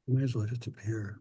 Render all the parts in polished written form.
Might as well just appear.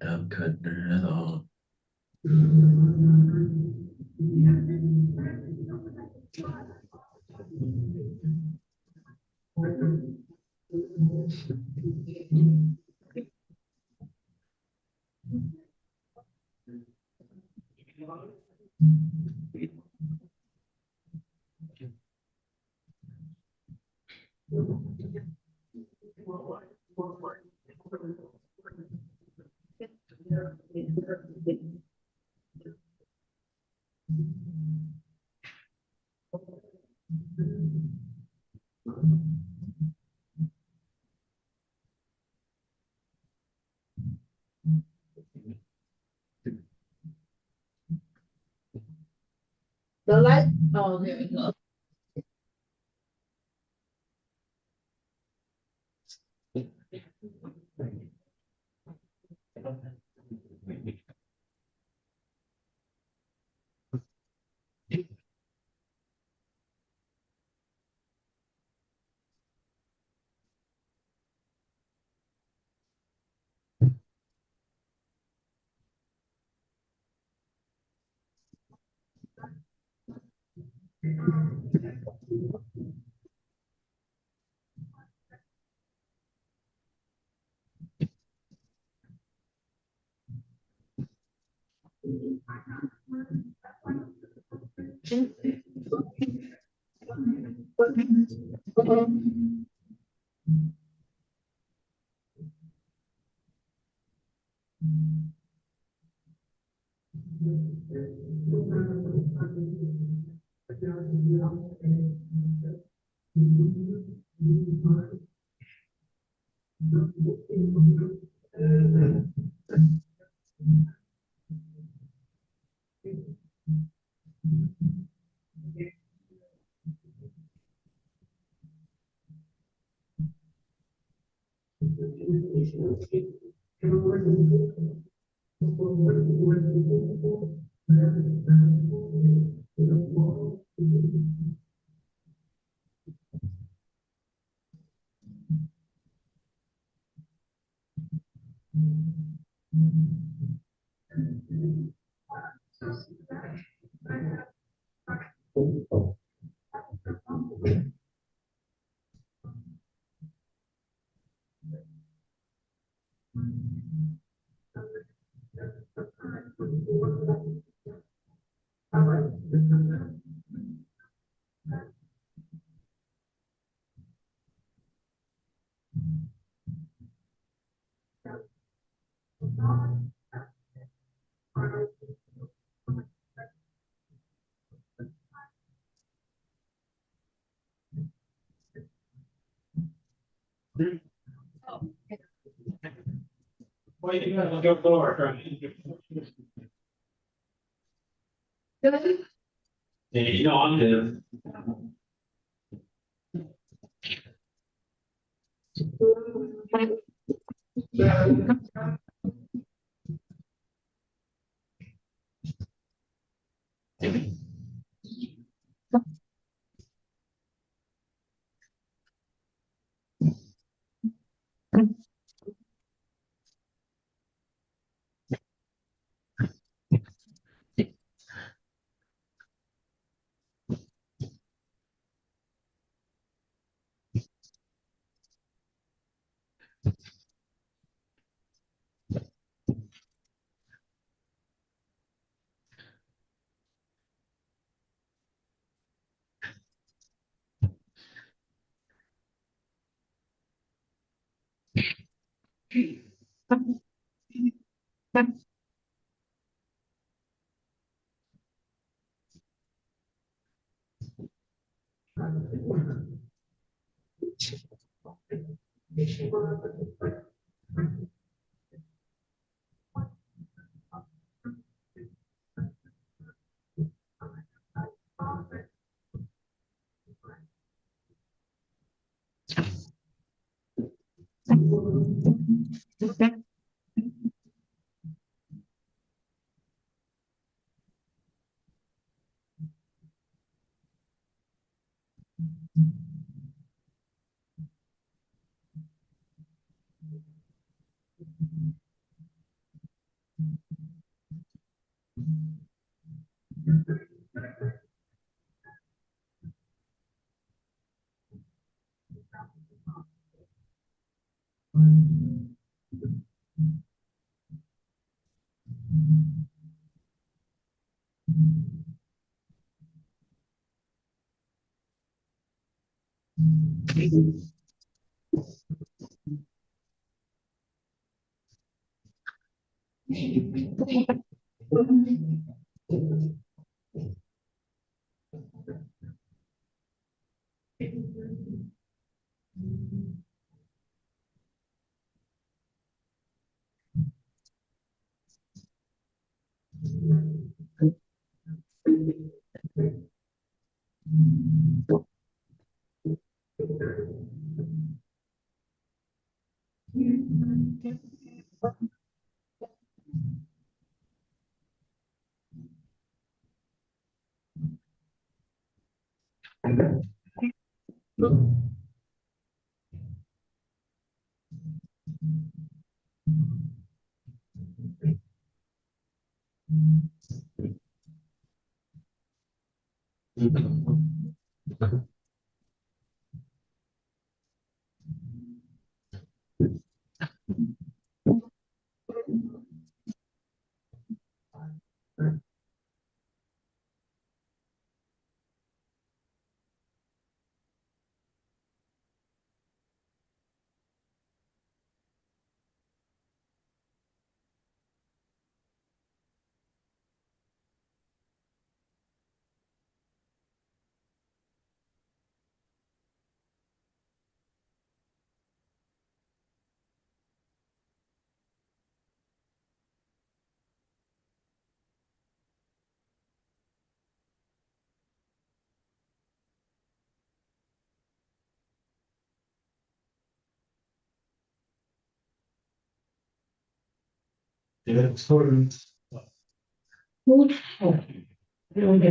I'm cutting her head off. The light, oh, there we go.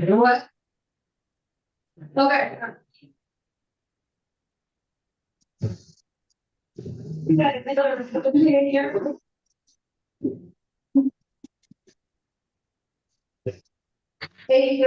What? Okay. Hey,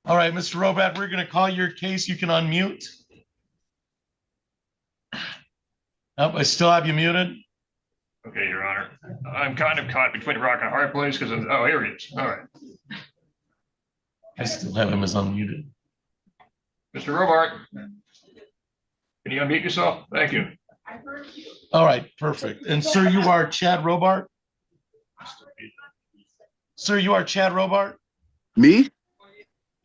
All right, Mr. Robat, we're going to call your case. You can unmute. Oh, I still have you muted. Okay, Your Honor. I'm kind of caught between a rock and a hard place because oh, here he is. All right. I still have him as unmuted. Mr. Robart, can you unmute yourself? Thank you. All right, perfect. And sir, you are Chad Robart? Sir, you are Chad Robart? Me?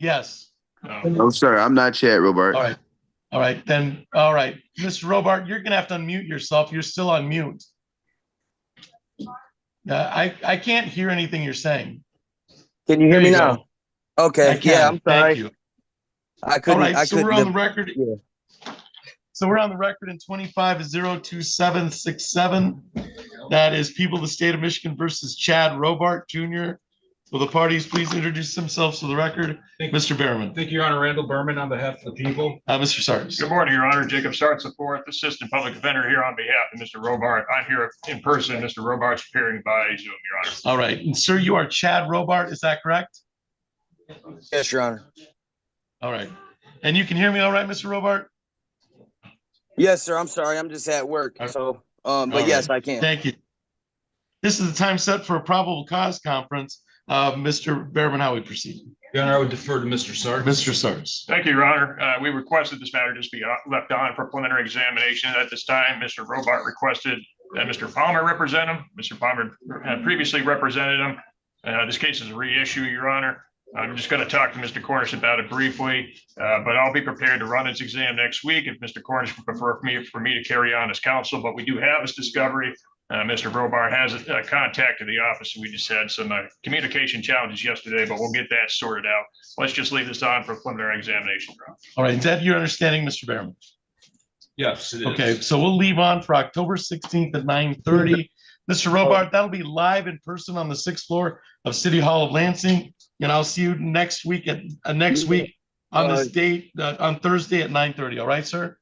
Yes. Oh, sorry, I'm not Chad Robart. All right. All right, then. All right. Mr. Robart, you're going to have to unmute yourself. You're still on mute. I can't hear anything you're saying. Can you hear me now? Go. Okay. Yeah, I'm sorry. Thank you. I couldn't. All right, so we're on the record. Yeah. So we're on the record in 25-02767. That is People of the State of Michigan versus Chad Robart Jr. Will the parties please introduce themselves to the record? Mr. Behrman. Thank you, Your Honor. Randall Berman on behalf of the people. Mr. Sarts. Good morning, Your Honor. Jacob Starts, the fourth assistant public defender here on behalf of Mr. Robart. I'm here in person. Mr. Robart's appearing by Zoom, Your Honor. All right. And sir, you are Chad Robart. Is that correct? Yes, Your Honor. All right. And you can hear me all right, Mr. Robart? Yes, sir. I'm sorry. I'm just at work. So, but yes, I can. Thank you. This is the time set for a probable cause conference. Mr. Behrman, how we proceed? Your Honor, I would defer to Mr. Sark. Mr. Sars. Thank you, Your Honor. We requested this matter just be left on for preliminary examination at this time. Mr. Robart requested that Mr. Palmer represent him. Mr. Palmer had previously represented him. This case is a reissue, Your Honor. I'm just going to talk to Mr. Cornish about it briefly, but I'll be prepared to run his exam next week if Mr. Cornish would prefer for me to carry on as counsel. But we do have this discovery. Mr. Robart has contacted the office. We just had some communication challenges yesterday, but we'll get that sorted out. Let's just leave this on for preliminary examination. All right, is that your understanding, Mr. Behrman? Yes, it is. Okay, so we'll leave on for October 16th at 9:30. Mr. Robart, that'll be live in person on the 6th floor of City Hall of Lansing. And I'll see you next week on this date on Thursday at 9:30. All right, sir?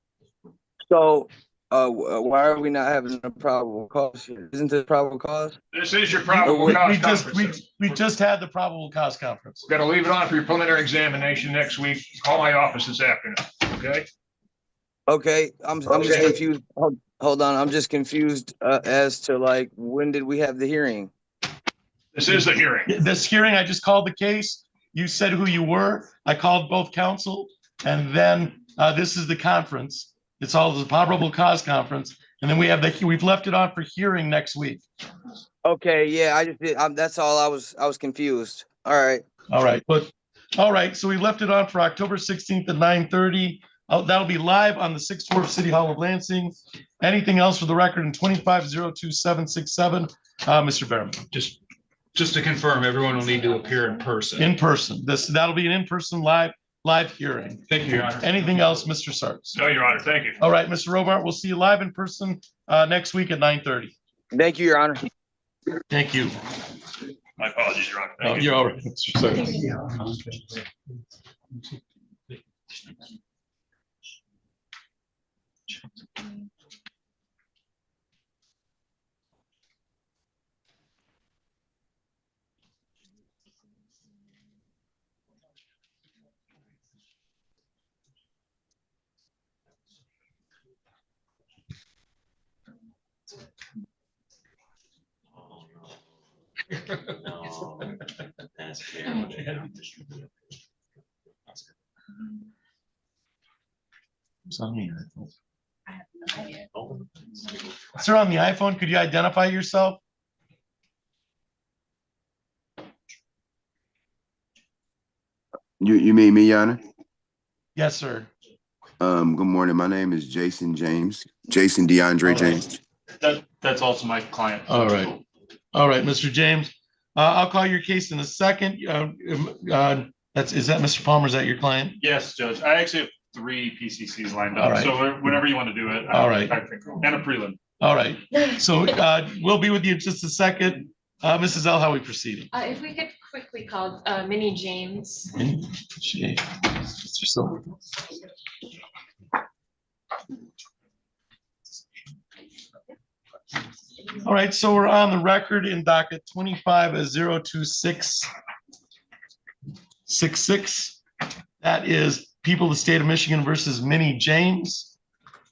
So, why are we not having a probable cause here? Isn't this probable cause? This is your probable cause conference. We just had the probable cause conference. Got to leave it on for your preliminary examination next week. Call my office this afternoon, okay? Okay, I'm just confused. Hold on, I'm just confused as to like, when did we have the hearing? This is the hearing. This hearing, I just called the case. You said who you were. I called both counsel, and then this is the conference. It's all the probable cause conference, and then we've left it on for hearing next week. Okay, yeah, I just did. That's all. I was confused. All right. All right. So we left it on for October 16th at 9:30. That'll be live on the 6th floor of City Hall of Lansing. Anything else for the record in 2502767, Mr. Behrman? Just to confirm, everyone will need to appear in person. In person. That'll be an in-person live hearing. Thank you, Your Honor. Anything else, Mr. Sarks? No, Your Honor. Thank you. All right, Mr. Robart, we'll see you live in person next week at 9:30. Thank you, Your Honor. Thank you. My apologies, Your Honor. Thank you. You're all right, Mr. Sarks. No, that's fair. It's on the iPhone. Sir, on the iPhone, could you identify yourself? You mean me, Your Honor? Yes, sir. Good morning. My name is Jason James. Jason DeAndre James. That's also my client. All right. All right, Mr. James. I'll call your case in a second. Is that Mr. Palmer? Is that your client? Yes, Judge. I actually have 3 PCCs lined up. All right. So whenever you want to do it. All right. And a prelim. All right. So we'll be with you in just a second. Mrs. L, how are we proceeding? If we could quickly call Minnie James. Mr. Silver. All right, so we're on the record in docket 25-02666. That is People of the State of Michigan versus Minnie James.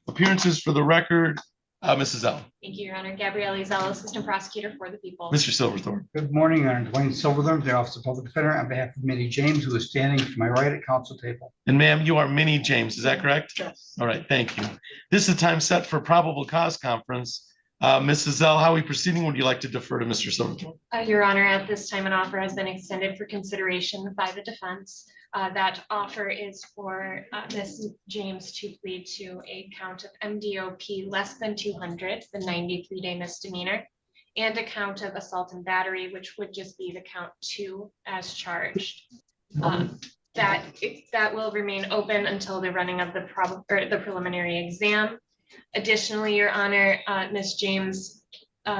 Appearances for the record, Mrs. L. Thank you, Your Honor. Gabrielle Zell, Assistant Prosecutor for the People. Mr. Silverthorne. Good morning, Your Honor. Dwayne Silverthorne, the Office of Public Defender, on behalf of Minnie James, who is standing to my right at council table. And ma'am, you are Minnie James, is that correct? Yes. All right, thank you. This is time set for probable cause conference. Mrs. L, how are we proceeding? Would you like to defer to Mr. Silverthorne? Your Honor, at this time, an offer has been extended for consideration by the defense. That offer is for Ms. James to plead to a count of MDOP less than 200, the 93-day misdemeanor, and a count of assault and battery, which would just be the count 2 as charged. That will remain open until the running of the preliminary exam. Additionally, Your Honor, Ms. James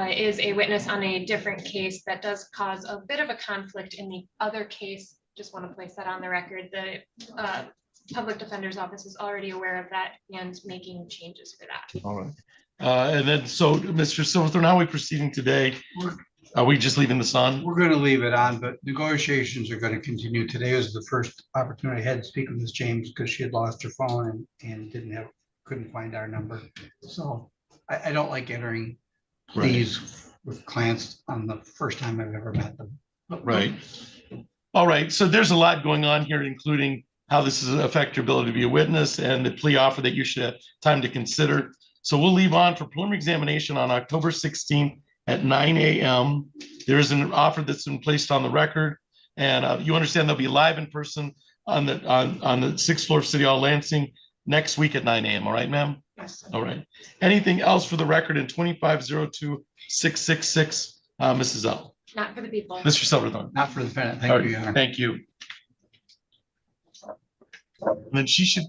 is a witness on a different case that does cause a bit of a conflict in the other case. Just want to place that on the record. The public defender's office is already aware of that and making changes for that. All right. And then, so Mr. Silverthorne, how are we proceeding today? Are we just leaving this on? We're going to leave it on, but negotiations are going to continue. Today was the first opportunity I had to speak with Ms. James because she had lost her phone and couldn't find our number. So I don't like entering these with clients on the first time I've ever met them. Right. All right, so there's a lot going on here, including how this is affect your ability to be a witness and the plea offer that you should have time to consider. So we'll leave on for preliminary examination on October 16th at 9 a.m. There is an offer that's been placed on the record, and you understand they'll be live in person on the 6th floor of City Hall, Lansing, next week at 9 a.m. All right, ma'am? Yes. All right. Anything else for the record in 2502666, Mrs. L? Not for the people. Mr. Silverthorne? Not for the defendant. All Thank right, you, Your Honor. thank you. And then she should,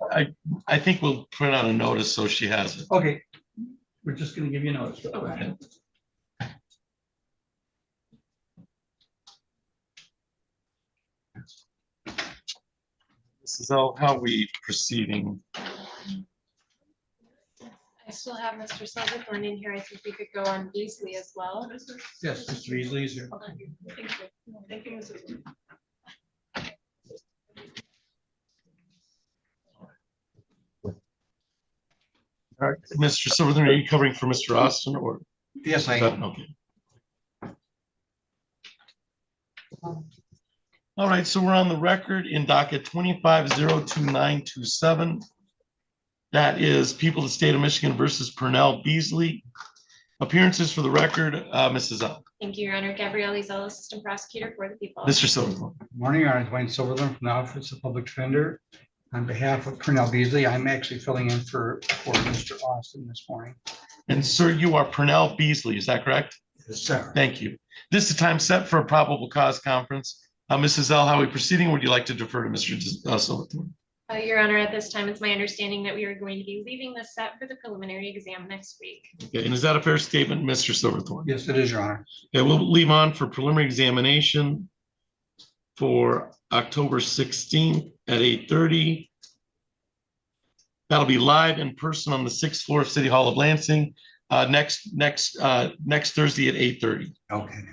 I think we'll print out a notice so she has it. Okay, we're just gonna give you a notice. Go ahead. Mrs. L, how are we proceeding? I still have Mr. Silverthorne in here. I think we could go on Beasley as well. Yes, Mr. Beasley is here. Okay. Thank you. Thank you, Mrs. All right, Mr. Silverthorne, are you covering for Mr. Austin or? Yes, I am. Okay. All right, so we're on the record in docket 2502927. That is People of the State of Michigan versus Purnell Beasley. Appearances for the record, Mrs. L. Thank you, Your Honor. Gabrielle Izell, Assistant Prosecutor for the people. Mr. Silverthorne. Good morning, Your Honor. Dwayne Silverthorne from the Office of Public Defender. On behalf of Purnell Beasley, I'm actually filling in for Mr. Austin this morning. And sir, you are Purnell Beasley, is that correct? Yes, sir. Thank you. This is time set for a probable cause conference. Mrs. L, how are we proceeding? Would you like to defer to Mr. Silverthorne? Your Honor, at this time, it's my understanding that we are going to be leaving the set for the preliminary exam next week. Okay, and is that a fair statement, Mr. Silverthorne? Yes, it is, Your Honor. Okay, we'll leave on for preliminary examination for October 16th at 8:30. That'll be live in person on the 6th floor of City Hall of Lansing, next Thursday at 8:30. Okay.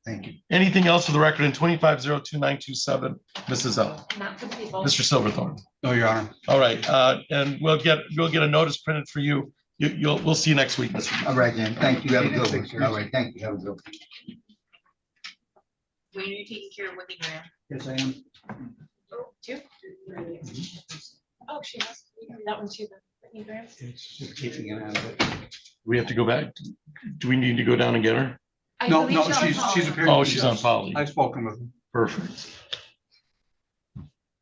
Thank you. Anything else for the record in 2502927, Mrs. L? Not for the people. Mr. Silverthorne. No, Your Honor. All right, and we'll get a notice printed for you. We'll see you next week, Mr. All right, then. Thank you. Have a good one. All right, thank you. Have a good one. When you're taking care of Whitney Graham. Yes, I am. Oh, two? Oh, she has, we can do that one too, then. Whitney Graham. It's just keeping it out of it. We have to go back. Do we need to go down and get her? I No, believe no, she's she's on appearing. Oh, she's on poly. I've spoken with him. Perfect.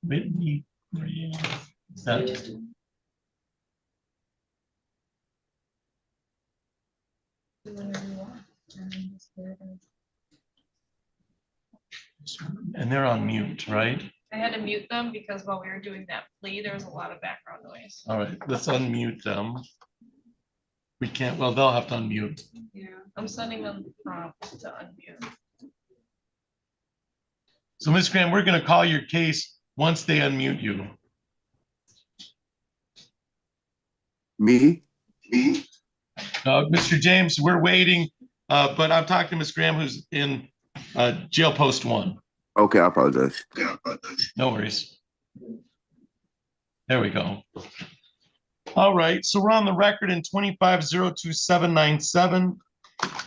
Whitney, is that? And they're on mute, right? I had to mute them because while we were doing that plea, there was a lot of background noise. All right, let's unmute them. We can't, well, they'll have to unmute. Yeah, I'm sending them the prompt to unmute. So Ms. Graham, we're going to call your case once they unmute you. Me? Mr. James, we're waiting, but I'm talking to Ms. Graham, who's in jail post 1. Okay, I apologize. No worries. There we go. All right, so we're on the record in 2502797.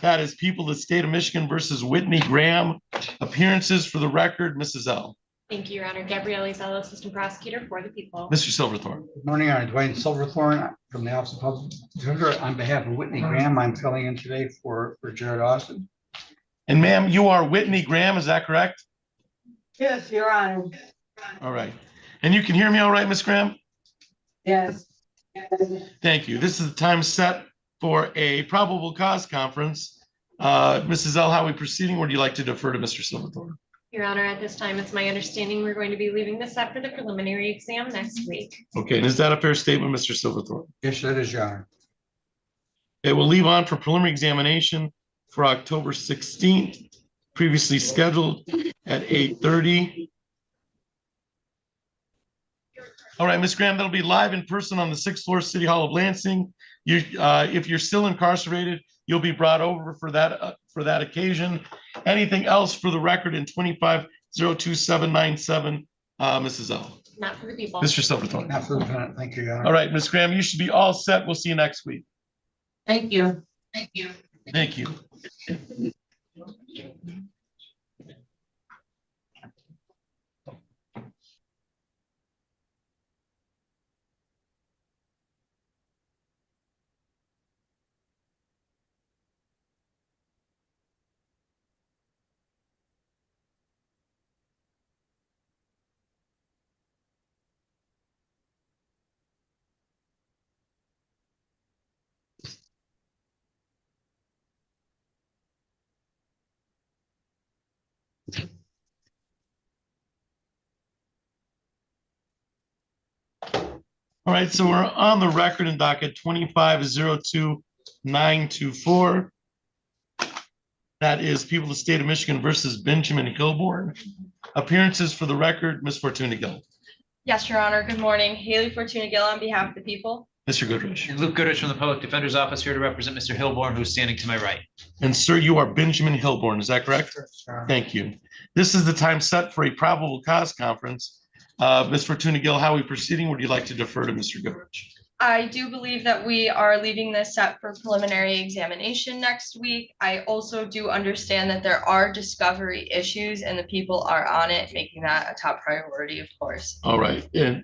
That is People of the State of Michigan versus Whitney Graham. Appearances for the record, Mrs. L. Thank you, Your Honor. Gabrielle Izell, Assistant Prosecutor for the people. Mr. Silverthorne. Good morning, Your Honor. Dwayne Silverthorne from the Office of Public Defender. On behalf of Whitney Graham, I'm filling in today for Jared Austin. And ma'am, you are Whitney Graham, is that correct? Yes, Your Honor. All right. And you can hear me all right, Ms. Graham? Yes. Thank you. This is the time set for a probable cause conference. Mrs. L, how are we proceeding? Would you like to defer to Mr. Silverthorne? Your Honor, at this time, it's my understanding we're going to be leaving this up for the preliminary exam next week. Okay, and is that a fair statement, Mr. Silverthorne? Yes, that is, Your Honor. It will leave on for preliminary examination for October 16th, previously scheduled at 8:30. All right, Ms. Graham, that'll be live in person on the 6th floor City Hall of Lansing. You, if you're still incarcerated, you'll be brought over for that occasion. Anything else for the record in 2502797, Mrs. L? Not for the people. Mr. Silverthorne. Not for the defendant. Thank you, Your Honor. All right, Ms. Graham, you should be all set. We'll see you next week. Thank you. Thank you. Thank you. All right, so we're on the record in docket 25-02-924. That is People of the State of Michigan versus Benjamin Hilborn. Appearances for the record, Ms. Fortuna Gill. Yes, Your Honor. Good morning. Haley Fortuna Gill on behalf of the people. Mr. Goodrich. And Luke Goodrich from the Public Defender's Office here to represent Mr. Hilborn, who's standing to my right. And sir, you are Benjamin Hilborn, is that correct? Thank you. This is the time set for a probable cause conference. Ms. Fortuna Gill, how are we proceeding? Would you like to defer to Mr. Goodrich? I do believe that we are leaving this set for preliminary examination next week. I also do understand that there are discovery issues and the people are on it, making that a top priority, of course. All right, and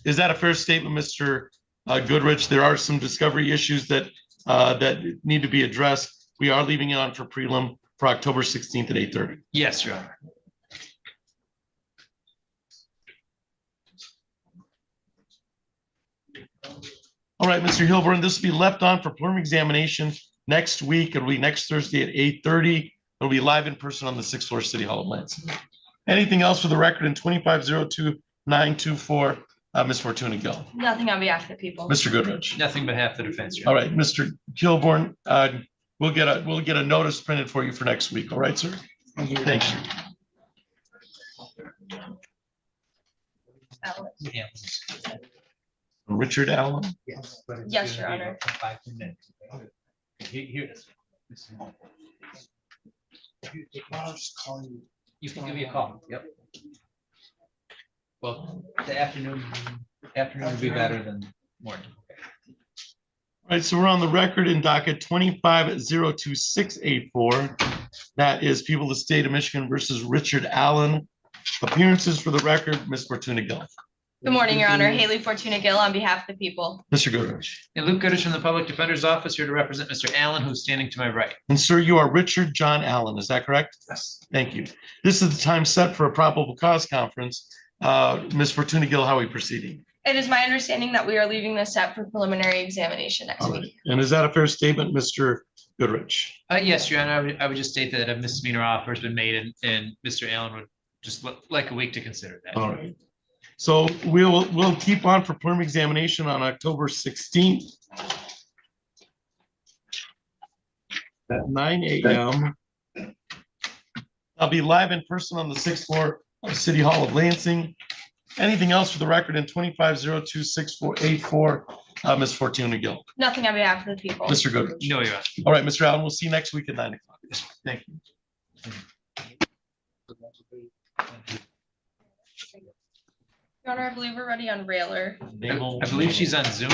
is that a fair statement, Mr. Goodrich? There are some discovery issues that need to be addressed. We are leaving it on for prelim for October 16th at 8:30. Yes, Your Honor. All right, Mr. Hilborn, this will be left on for preliminary examination next week. It'll be next Thursday at 8:30. It'll be live in person on the 6th floor, City Hall of Lansing. Anything else for the record in 25-02-924, Ms. Fortuna Gill? Nothing on behalf of the people. Mr. Goodrich? Nothing but half the defense, Your All Honor. right, Mr. Hilborn, we'll get a notice printed for you for next week. All right, sir? Thank you. Yeah. Richard Allen? Yes. but it's Yes, gonna Your be Honor. about 5 minutes. Here it is. I'll just call you. You can give me a call. Yep. Well, the afternoon would be better than morning. All right, so we're on the record in docket 25-02-684. That is People of the State of Michigan versus Richard Allen. Appearances for the record, Ms. Fortuna Gill. Good morning, Your Honor. Haley Fortuna Gill on behalf of the people. Mr. Goodrich. And Luke Goodrich from the Public Defender's Office here to represent Mr. Allen, who's standing to my right. And sir, you are Richard John Allen, is that correct? Yes. Thank you. This is the time set for a probable cause conference. Ms. Fortuna Gill, how are we proceeding? It is my understanding that we are leaving this set for preliminary examination next All week. right. And is that a fair statement, Mr. Goodrich? Yes, Your Honor. I would just state that a misdemeanor offer has been made and Mr. Allen would just like a week to consider that. All right. So we'll keep on for preliminary examination on October 16th at 9 a.m. I'll be live in person on the 6th floor of City Hall of Lansing. Anything else for the record in 25-02-6484, Ms. Fortuna Gill? Nothing on behalf of the people. Mr. Goodrich? No, Your Honor. All right, Mr. Allen, we'll see you next week at 9 o'clock. Thank you. Your Honor, I believe we're ready on Railer. I believe she's on Zoom.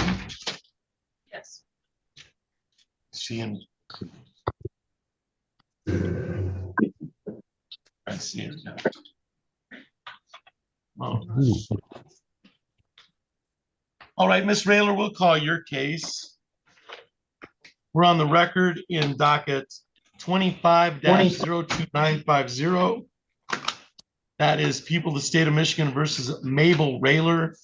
Yes. Seeing. I see it now. Oh. All right, Ms. Railer, we'll call your case. We're on the record in docket 25-02950. That is People of the State of Michigan versus Mabel Railer.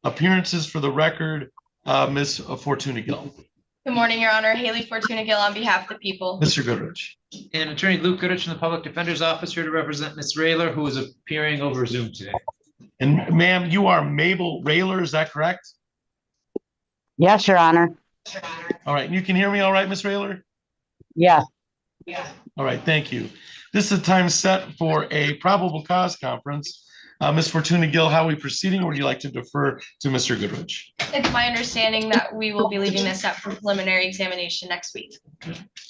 Appearances for the record, Ms. Fortuna Gill. Good morning, Your Honor. Haley Fortuna Gill on behalf of the people. Mr. Goodrich. And Attorney Luke Goodrich from the Public Defender's Office here to represent Ms. Railer, who is appearing over Zoom today. And ma'am, you are Mabel Railer, is that correct? Yes, Your Honor. All right, you can hear me all right, Ms. Railer? Yes. All right, thank you. This is the time set for a probable cause conference. Ms. Fortuna Gill, how are we proceeding, or would you like to defer to Mr. Goodrich? It's my understanding that we will be leaving this set for preliminary examination next week.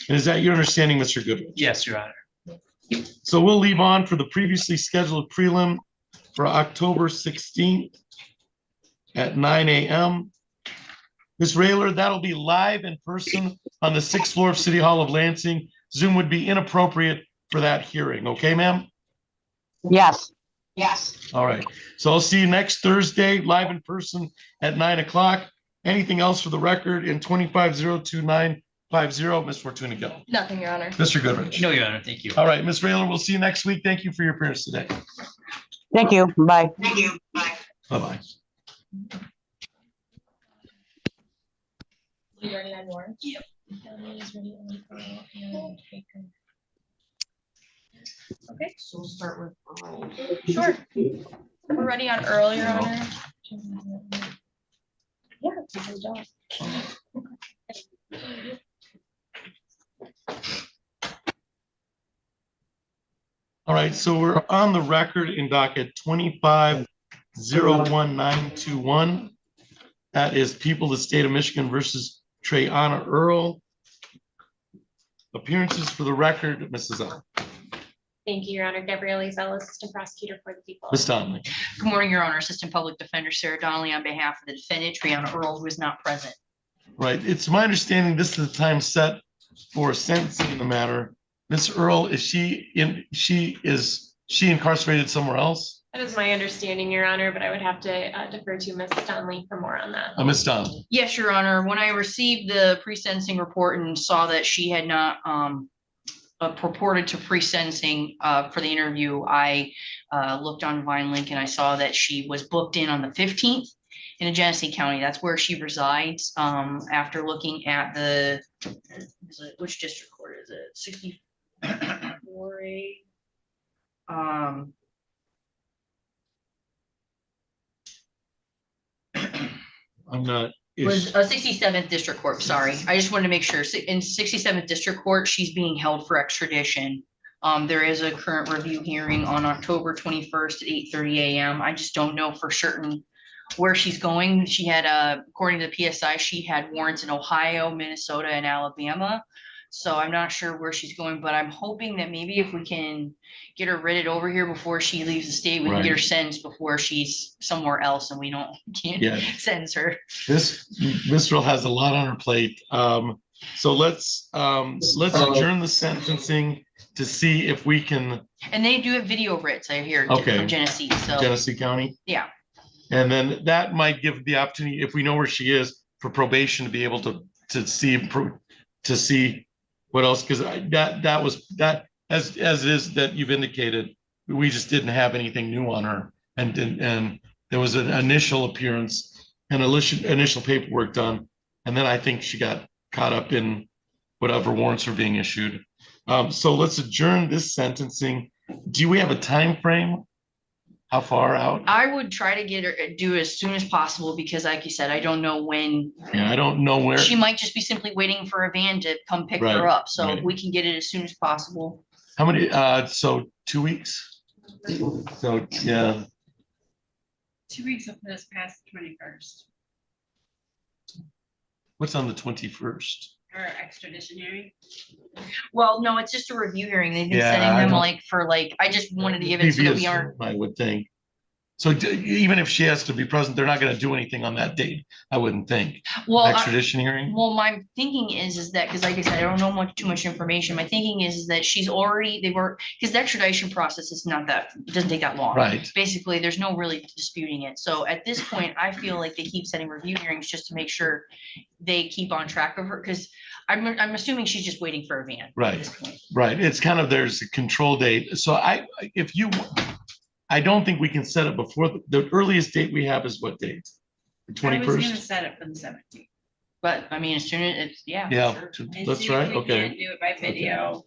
Is that your understanding, Mr. Goodrich? Yes, Your Honor. So we'll leave on for the previously scheduled prelim for October 16th at 9 a.m. Ms. Railer, that'll be live in person on the 6th floor of City Hall of Lansing. Zoom would be inappropriate for that hearing. Okay, ma'am? Yes. Yes. All right. So I'll see you next Thursday, live in person at 9 o'clock. Anything else for the record in 25-02950, Ms. Fortuna Gill? Nothing, Your Honor. Mr. Goodrich? No, Your Honor. Thank you. All right, Ms. Railer, we'll see you next week. Thank you for your appearance today. Thank you. Bye. Thank you. Bye. Bye-bye. You already on yours? Yep. Okay, So we'll start with Earl. sure. We're ready on Earl, Your Honor. Yeah, it's a good job. All right, so we're on the record in docket 25-01921. That is People of the State of Michigan versus Treyana Earl. Appearances for the record, Mrs. O. Thank you, Your Honor. Gabrielle Ezell, Assistant Prosecutor for the people. Ms. Donnelly. Good morning, Your Honor. Assistant Public Defender Sarah Donnelly on behalf of the defendant, Treyana Earl, who is not present. Right, it's my understanding this is the time set for sentencing in the matter. Ms. Earl, is she incarcerated somewhere else? That is my understanding, Your Honor, but I would have to defer to Ms. Donnelly for more on that. Ms. Donnelly. Yes, Your Honor. When I received the pre-sentencing report and saw that she had not purported to pre-sentencing for the interview, I looked on VineLink and I saw that she was booked in on the 15th in Genesee County. That's where she resides. After looking at which district court is it? 64A. I'm not. Was 67th District Court, sorry. I just wanted to make sure. In 67th District Court, she's being held for extradition. There is a current review hearing on October 21st at 8:30 a.m. I just don't know for certain where she's going. She had, according to the PSI, she had warrants in Ohio, Minnesota, and Alabama. So I'm not sure where she's going, but I'm hoping that maybe if we can get her writted over here before she leaves the state, we can get her sentenced before she's somewhere else and we can't sentence her. This Earl has a lot on her plate. So let's adjourn the sentencing to see if we can. And they do have video writs, I hear, from Genesee. So Genesee County. Yeah. And then that might give the opportunity, if we know where she is, for probation to be able to see what else, because that was as it is that you've indicated, we just didn't have anything new on her, and there was an initial appearance and initial paperwork done, and then I think she got caught up in whatever warrants are being issued. So let's adjourn this sentencing. Do we have a time frame? How far out? I would try to get her do it as soon as possible because, like you said, I don't know when. Yeah, I don't know where. She might just be simply waiting for a van to come pick her up. So if we can get it as soon as possible. How many? So 2 weeks. So yeah. 2 weeks will put us past the 21st. What's on the 21st? Our extradition hearing. Well, no, it's just a review hearing. They've been setting them I just wanted to give it so that we aren't. I would think. So even if she has to be present, they're not going to do anything on that date, I wouldn't think. Well, extradition hearing. Well, my thinking is that because, like I said, I don't know too much information. My thinking is that she's already because the extradition process is not that it doesn't take that long. Right. Basically, there's no really disputing it. So at this point, I feel like they keep setting review hearings just to make sure they keep on track of her because I'm assuming she's just waiting for a van. Right. At this point. Right. It's kind of there's a control date. So I don't think we can set it before the earliest date we have is what date? The 21st? I was gonna set it for the 17th. But I mean, as soon as it's, Yeah, sure. that's right. We Okay. can't do it by video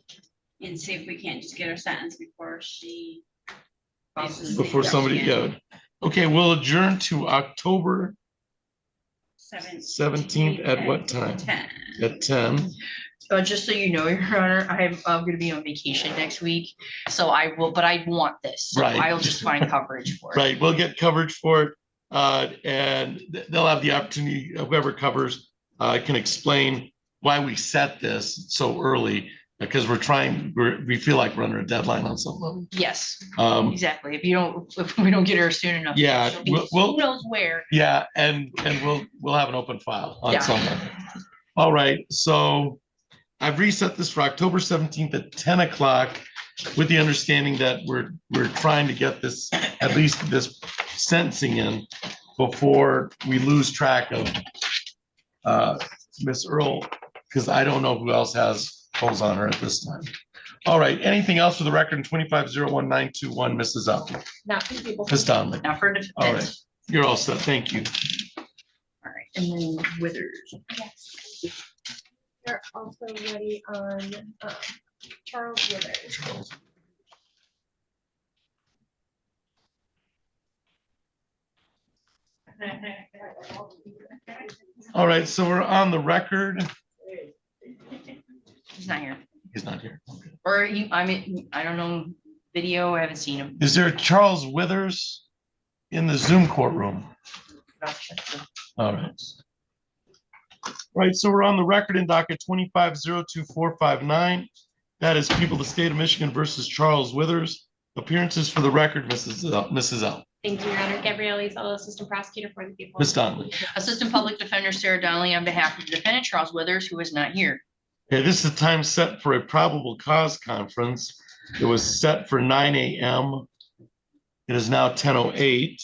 and see if we can't just get her sentence before she. Before somebody, Okay, we'll adjourn to October 17th at what time? 10. At 10. Just so you know, Your Honor, I'm going to be on vacation next week, so I will. But I want this. So Right. I'll just find coverage for it. Right, we'll get coverage for it, and they'll have the opportunity. Whoever covers can explain why we set this so early because we feel like we're under a deadline on something. Yes, exactly. If we don't get her soon enough, Yeah, she'll be who knows where. Yeah, and we'll have an open file on someone. All right, so I've reset this for October 17th at 10 o'clock with the understanding that we're trying to get this, at least this sentencing in before we lose track of Miss Earl, because I don't know who else has holes on her at this time. All right, anything else for the record in 25-01921, Mrs. Up? Not for people. Ms. Donnelly. Now for defense. All right, you're all set, thank you. All right, and then Withers. Yes. We're also ready on Charles Withers. All right, so we're on the record. He's not here. He's not here. Okay. Or you, I mean, I don't know, video, I haven't seen him. Is there Charles Withers in the Zoom courtroom? All right. Right, so we're on the record in docket 25-02459. That is People of the State of Michigan versus Charles Withers. Appearances for the record, Mrs. L. Thank you, Your Honor. Gabrielle Isel, Assistant Prosecutor for the people. Ms. Donnelly. Assistant Public Defender Sarah Donnelly on behalf of the defendant Charles Withers, who is not here. Okay, this is the time set for a probable cause conference. It was set for 9 a.m. It is now 10:08.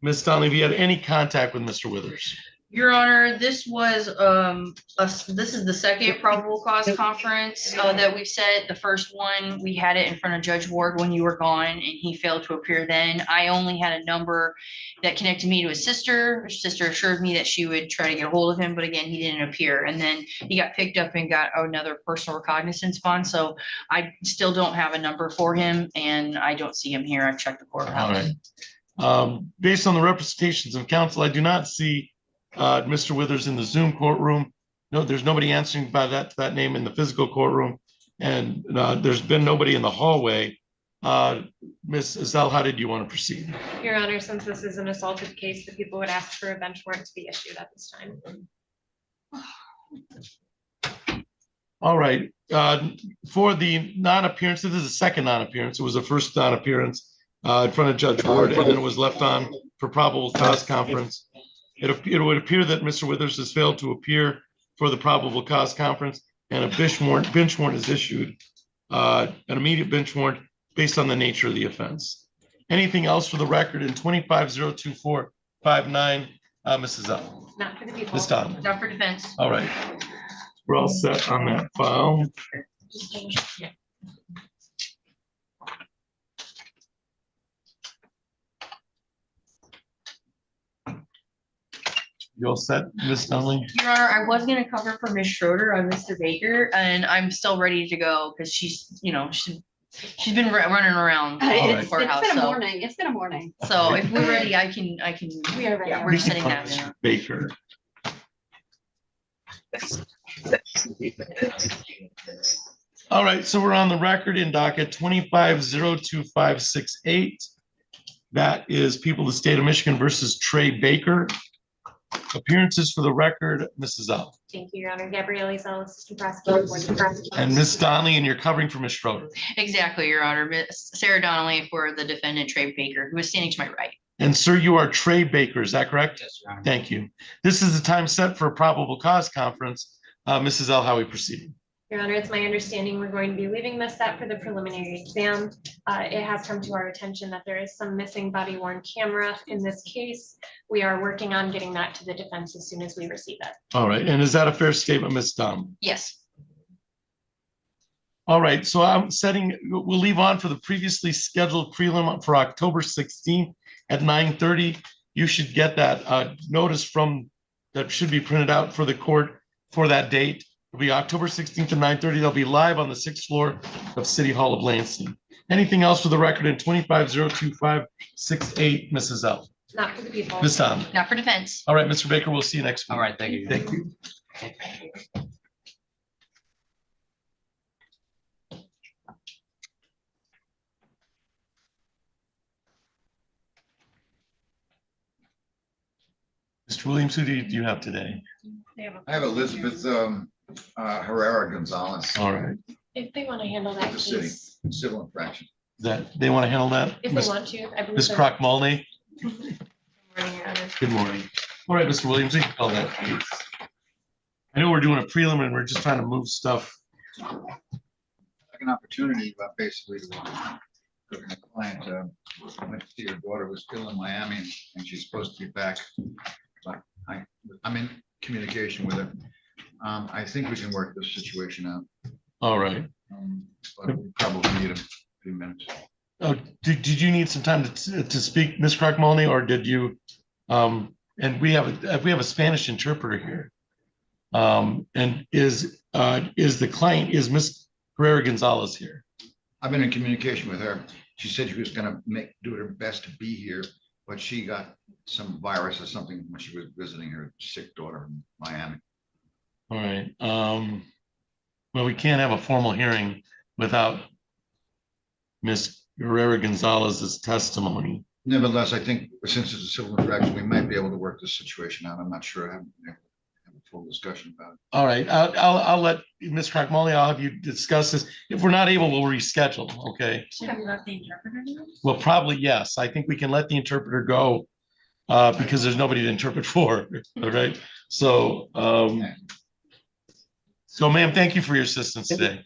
Ms. Donnelly, have you had any contact with Mr. Withers? Your Honor, this was, this is the second probable cause conference that we've set. The first one, we had it in front of Judge Ward when you were gone and he failed to appear then. I only had a number that connected me to his sister. His sister assured me that she would try to get a hold of him, but again, he didn't appear. And then he got picked up and got another personal recognizance bond. So I still don't have a number for him and I don't see him here. I've checked the courthouse. All right. Based on the representations of counsel, I do not see Mr. Withers in the Zoom courtroom. No, there's nobody answering by that name in the physical courtroom. And there's been nobody in the hallway. Ms. Isel, how did you want to proceed? Your Honor, since this is an assaulted case, the people would ask for a bench warrant to be issued at this time. All right. For the non-appearance, this is the second non-appearance. It was the first non-appearance in front of Judge Ward, and then it was left on for probable cause conference. It would appear that Mr. Withers has failed to appear for the probable cause conference, and a bench warrant is issued, an immediate bench warrant based on the nature of the offense. Anything else for the record in 25-02459, Mrs. L? Not for the people. Ms. Donovan? Not for defense. All right. We're all set on that file. You all set, Ms. Donnelly? Your Honor, I was gonna cover for Ms. Schroeder on Mr. Baker, and I'm still ready to go because she's, you know, she's been running around the courthouse. It's been a So, morning. It's been a morning. so if we're ready, I can. We are ready. Yeah, we're sitting down. Mr. Baker. All right, so we're on the record in docket 25-02568. That is People of the State of Michigan versus Trey Baker. Appearances for the record, Mrs. L. Thank you, Your Honor. Gabrielle Isel, Assistant Prosecutor for the prosecutor. And Ms. Donnelly, and you're covering for Ms. Schroeder. Exactly, Your Honor. Miss Sarah Donnelly for the defendant Trey Baker, who is standing to my right. And sir, you are Trey Baker, is that correct? Yes, Your Honor. Thank you. This is the time set for a probable cause conference. Mrs. L, how are we proceeding? Your Honor, it's my understanding we're going to be leaving this set for the preliminary exam. It has come to our attention that there is some missing body worn camera in this case. We are working on getting that to the defense as soon as we receive it. All right, and is that a fair statement, Ms. Dunn? Yes. All right, so we'll leave on for the previously scheduled prelim for October 16th at 9:30. You should get that notice that should be printed out for the court for that date. It'll be October 16th at 9:30. They'll be live on the 6th floor of City Hall of Lansing. Anything else for the record in 25-02568, Mrs. L? Not for the people. Ms. Dunn? Not for defense. All right, Mr. Baker, we'll see you next week. All right, thank you. Thank you. Mr. Williams, who do you have today? I have Elizabeth Herrera Gonzalez, All right, If they want to handle that the city, case, civil infraction. that they want to handle that? if they want to, I believe. Ms. they're- Crock-Mulney? Good morning, Your Honor. Good morning. All right, Mr. Williams, you can call that case. I know we're doing a prelim and we're just trying to move stuff. An opportunity, basically, to a client, went to see her daughter was still in Miami and she's supposed to be back. But I'm in communication with her. I think we can work this situation out. All right. But we probably need a few minutes. Oh, did you need some time to speak, Ms. Crock-Mulney, or did you? And we have a Spanish interpreter here. And is the client, is Ms. Herrera Gonzalez here? I've been in communication with her. she said she was gonna do her best to be here, but she got some virus or something when she was visiting her sick daughter in Miami. All right. Well, we can't have a formal hearing without Ms. Guerrero Gonzalez's testimony. Nevertheless, I think since it's a civil infraction, we might be able to work this situation out. I'm not sure. I haven't been able to have a full discussion about it. All right, I'll let Ms. Crackmolly, I'll have you discuss this. If we're not able, we'll reschedule, okay? Should we let the interpreter know? Well, probably, yes. I think we can let the interpreter go because there's nobody to interpret for, all right? So, ma'am, thank you for your assistance today.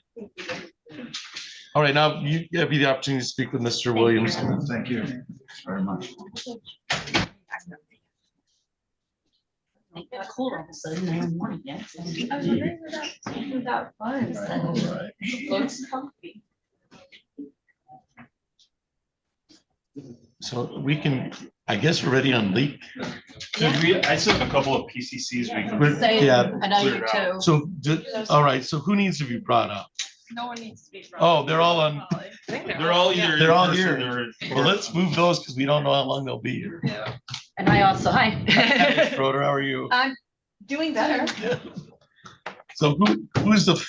All right, now you have the opportunity to speak with Mr. Williams. Thank you very much. It got cold all of a sudden in the morning, yeah. I was wondering where that was. All right. Looks comfy. So we can, I guess we're ready on leak. I still have a couple of PCCs we can. Yeah. I know you too. So, all right, so who needs to be brought up? No one needs to be. Oh, they're all on. They're all either. They're all in person here. or- Well, let's move those because we don't know how long they'll be here. And I also, hi. Ms. Schroeder, how are you? I'm doing better. So who's the,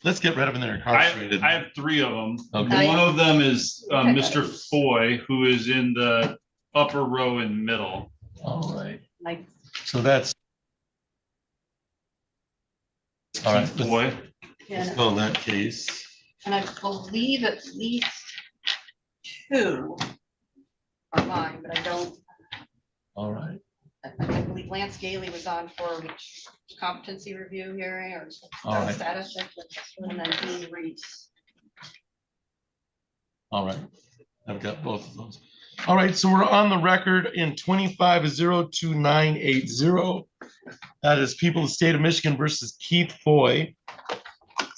let's get rid of them. They're incarcerated. I have three of them. Okay. One of them is Mr. Foy, who is in the upper row and middle. All right. Like, So that's. All right. Keith Foy. Let's go in that case. and I believe at least two are mine, but I don't. All right. I believe Lance Gailey was on for competency review hearing or All right. status, and then Dean Reese. All right. I've got both of those. All right. So we're on the record in 25-02980. That is People of the State of Michigan versus Keith Foy.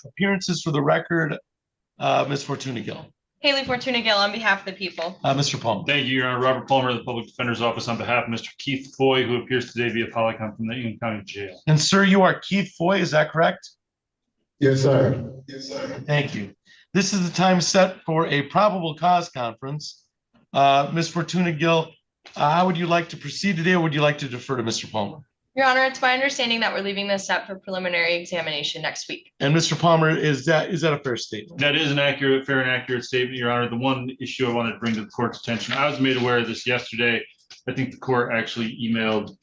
Appearances for the record, Ms. Fortuna Gill. Haley Fortuna Gill on behalf of the people. Mr. Palmer. Thank you, Your Honor. Robert Palmer, the Public Defender's Office, on behalf of Mr. Keith Foy, who appears today via Polycom from the Union County Jail. And sir, you are Keith Foy, is that correct? Yes, sir. Yes, sir. Thank you. This is the time set for a probable cause conference. Ms. Fortuna Gill, how would you like to proceed today, or would you like to defer to Mr. Palmer? Your Honor, it's my understanding that we're leaving this set for preliminary examination next week. And Mr. Palmer, is that a fair statement? That is an accurate, fair and accurate statement, Your Honor. The one issue I wanted to bring to the court's attention, I was made aware of this yesterday. I think the court actually emailed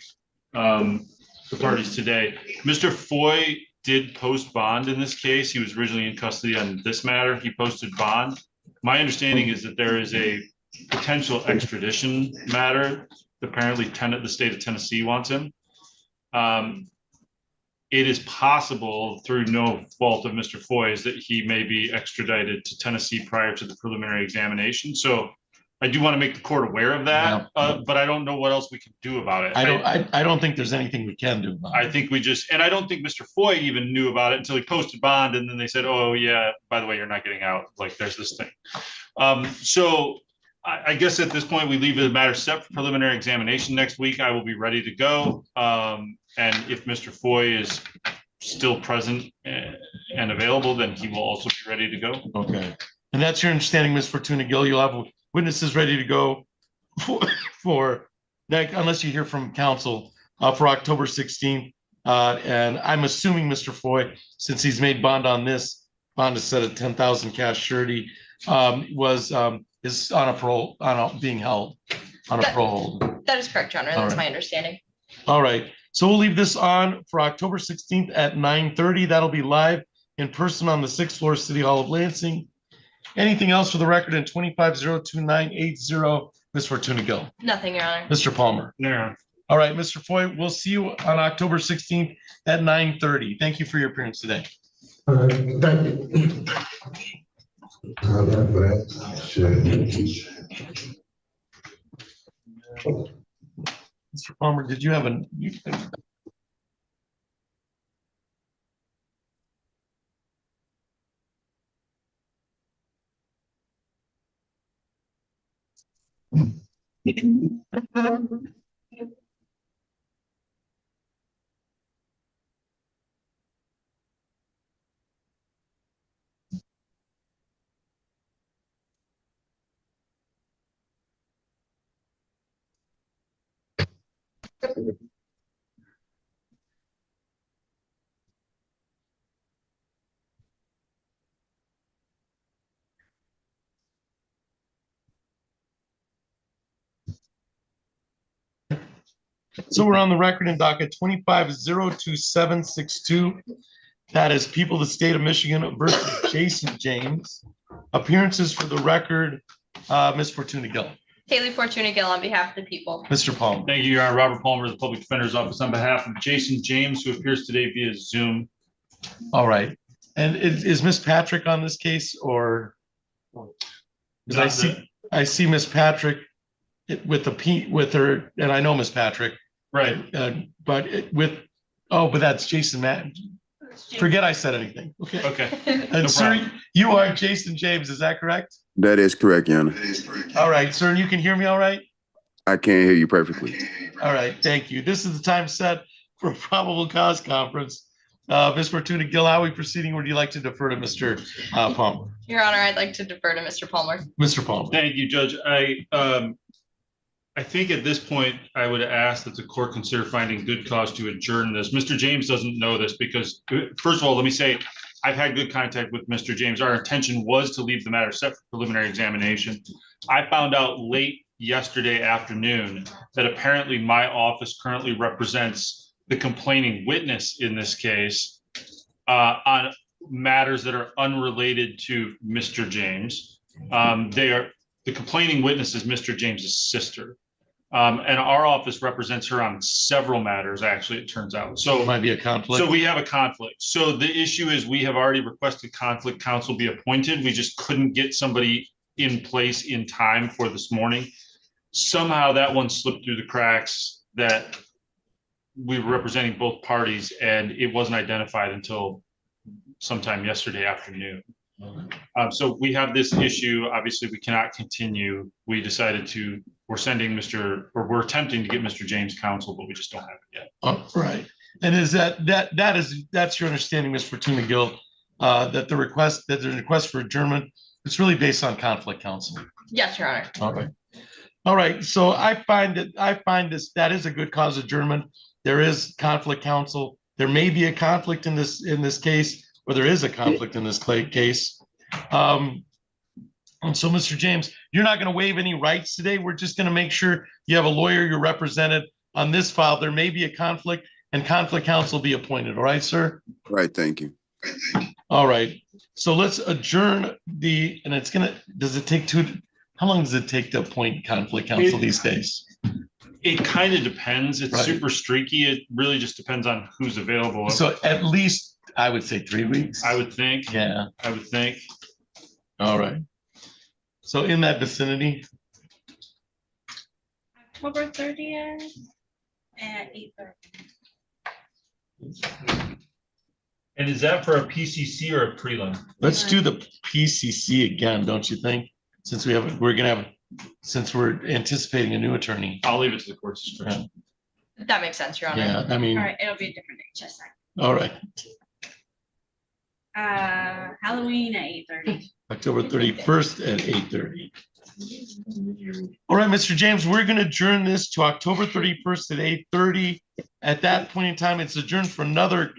the parties today. Mr. Foy did post bond in this case. He was originally in custody on this matter. He posted bond. My understanding is that there is a potential extradition matter. Apparently, the state of Tennessee wants him. It is possible, through no fault of Mr. Foy's, that he may be extradited to Tennessee prior to the preliminary examination. So I do want to make the court aware of that, but I don't know what else we can do about it. I don't think there's anything we can do about it. I think and I don't think Mr. Foy even knew about it until he posted bond, and then they said, "Oh yeah, by the way, you're not getting out. Like there's this thing." So I guess at this point we leave the matter set for preliminary examination next week. I will be ready to go, and if Mr. Foy is still present and available, then he will also be ready to go. Okay, and that's your understanding, Ms. Fortuna Gill. You'll have witnesses ready to go for next, unless you hear from counsel for October 16th. And I'm assuming Mr. Foy, since he's made bond on this, bond is set at 10,000 cash surety, is on a parole, being held on a parole hold. That is correct, Your Honor. That's my understanding. All right. So we'll leave this on for October 16th at 9:30. That'll be live in person on the 6th floor, City Hall of Lansing. Anything else for the record in 25-02980, Ms. Fortuna Gill? Nothing, Your Honor. Mr. Palmer? Yeah. All right, Mr. Foy, we'll see you on October 16th at 9:30. Thank you for your appearance today. All right, thank you. Mr. Palmer, did you have So we're on the record in docket 25-02762. That is People of the State of Michigan versus Jason James. Appearances for the record, Ms. Fortuna Gill. Haley Fortuna Gill on behalf of the people. Mr. Palmer. Thank you, Your Honor. Robert Palmer, the Public Defender's Office, on behalf of Jason James, who appears today via Zoom. All right. And is Miss Patrick on this case or? Because I see Miss Patrick with the P with her, and I know Miss Patrick. Right. But that's Jason Matt. Forget I said anything. Okay. Okay. And No sir, problem. you are Jason James, is that correct? That is correct, Your Honor. All right, sir, and you can hear me all right? I can't hear you perfectly. All right, thank you. This is the time set for a probable cause conference. Ms. Fortuna Gill, how are we proceeding? Would you like to defer to Mr. Palmer? Your Honor, I'd like to defer to Mr. Palmer. Mr. Palmer. Thank you, Judge. I think at this point, I would ask that the court consider finding good cause to adjourn this. Mr. James doesn't know this because, first of all, let me say, I've had good contact with Mr. James. Our intention was to leave the matter set for preliminary examination. I found out late yesterday afternoon that apparently my office currently represents the complaining witness in this case on matters that are unrelated to Mr. James. The complaining witness is Mr. James's sister. And our office represents her on several matters, actually, it turns out. So might be a conflict. So we have a conflict. So the issue is we have already requested conflict counsel be appointed. We just couldn't get somebody in place in time for this morning. Somehow that one slipped through the cracks that we were representing both parties and it wasn't identified until sometime yesterday afternoon. So we have this issue. Obviously, we cannot continue. We decided we're attempting to get Mr. James counsel, but we just don't have it yet. Oh, right. And is that's your understanding, Ms. Fortuna Gill, that the request for adjournment, it's really based on conflict counsel? Yes, Your Honor. All right. All right. So I find that is a good cause adjournment. There is conflict counsel. There may be a conflict in this case, or there is a conflict in this case. And so, Mr. James, you're not going to waive any rights today. We're just going to make sure you have a lawyer, you're represented on this file. There may be a conflict and conflict counsel be appointed. All right, sir? Right, thank you. All right. So let's adjourn and it's going to, how long does it take to appoint conflict counsel these days? It kind of depends. It's Right. super streaky. It really just depends on who's available. So at least I would say 3 weeks. I would think. Yeah. I would think. All right. So in that vicinity. October 30th at 8:30. And is that for a PCC or a prelim? Let's do the PCC again, don't you think? Since we're anticipating a new attorney. I'll leave it to the court's discretion. That makes sense, Your Honor. Yeah, I mean, All right, it'll be a different day, just a second. all right. Halloween at 8:30. October 31st at 8:30. All right, Mr. James, we're going to adjourn this to October 31st at 8:30. At that point in time, it's adjourned for another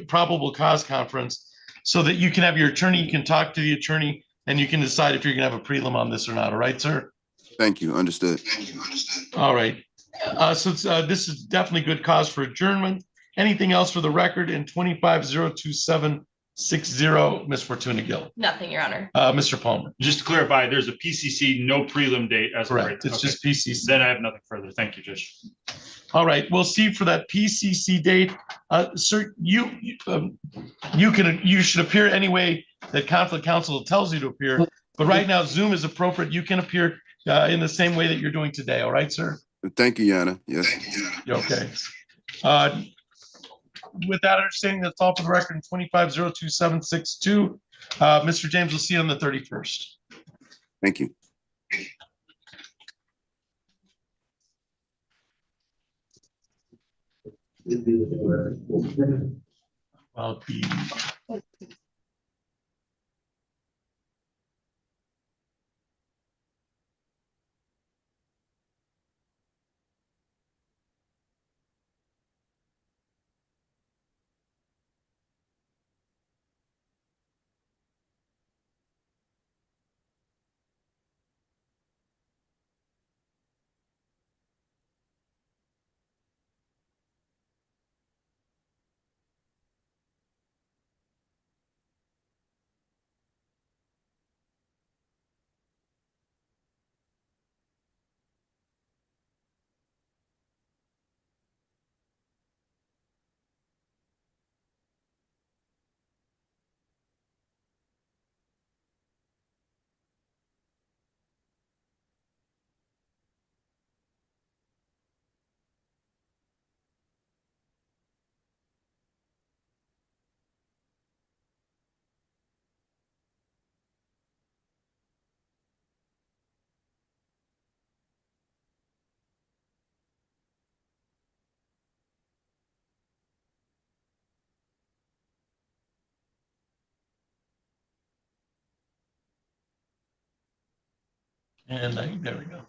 probable cause conference so that you can have your attorney, you can talk to the attorney, and you can decide if you're going to have a prelim on this or not. All right, sir? Thank you. Understood. All right. This is definitely good cause for adjournment. Anything else for the record in 25-02760, Ms. Fortuna Gill? Nothing, Your Honor. Mr. Palmer? Just to clarify, there's a PCC, no prelim date as of right. Correct. It's Okay. just PCC. Then I have nothing further. Thank you, Judge. All right, we'll see for that PCC date. Sir, you should appear any way that conflict counsel tells you to appear. But right now, Zoom is appropriate. You can appear in the same way that you're doing today. All right, sir? Thank you, Yana. Yes. Okay. With that understanding, that's all for the record in 25-02762. Mr. James, we'll see you on the 31st. Thank you. I'll be And there we go.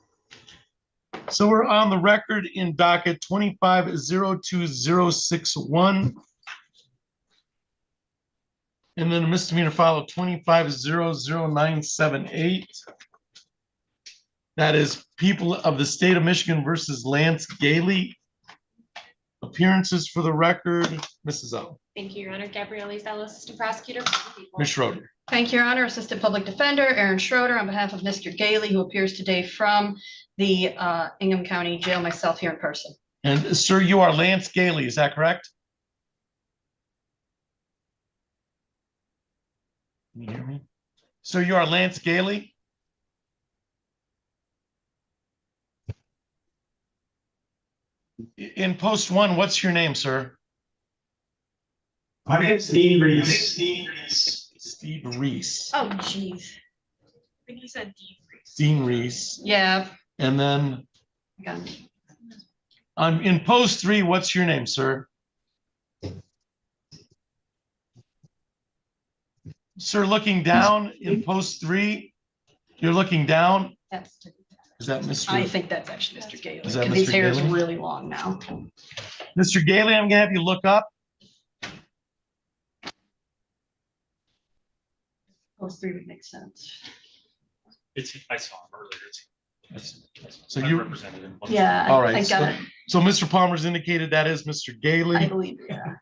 So we're on the record in docket 25-02061. And then a misdemeanor file of 25-00978. That is People of the State of Michigan versus Lance Gailey. Appearances for the record, Mrs. O. Thank you, Your Honor. Gabrielle Izell, Assistant Prosecutor for the People. Ms. Schroeder. Thank you, Your Honor. Assistant Public Defender Aaron Schroeder on behalf of Mr. Gailey, who appears today from the Ingham County Jail, myself here in person. And sir, you are Lance Gailey, is that correct? Can you hear me? So you are Lance Gailey? In post one, what's your name, sir? My name is Dean Reese. Steve Reese. Oh, geez. I think he said Dean Reese. Dean Reese. Yeah. And then Got in post three, what's your name, sir? Sir, looking down in post three, you're looking down. That's, Is that Mr.? I think that's actually Mr. Gailey. Is that Because his Mr. hair is Gailey? really long now. Mr. Gailey, I'm gonna have you look up. Those three would make sense. I saw him earlier. So you represented him. Yeah. All I right. got it. So Mr. Palmer's indicated that is Mr. Gailey. I believe, yeah.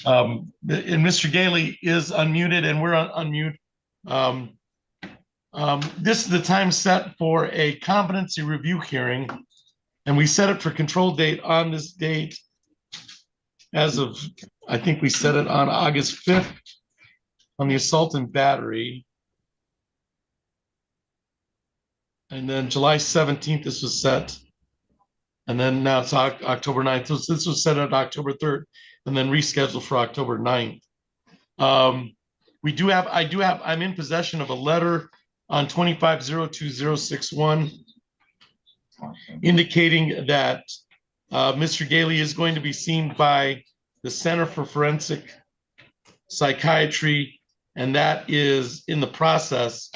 And Mr. Gailey is unmuted and we're unmute. This is the time set for a competency review hearing. And we set it for control date on this date as of, I think we set it on August 5th on the assault and battery. And then July 17th, this was set. And then now it's October 9th. So this was set at October 3rd and then rescheduled for October 9th. I'm in possession of a letter on 25-02061 indicating that Mr. Gailey is going to be seen by the Center for Forensic Psychiatry, and that is in the process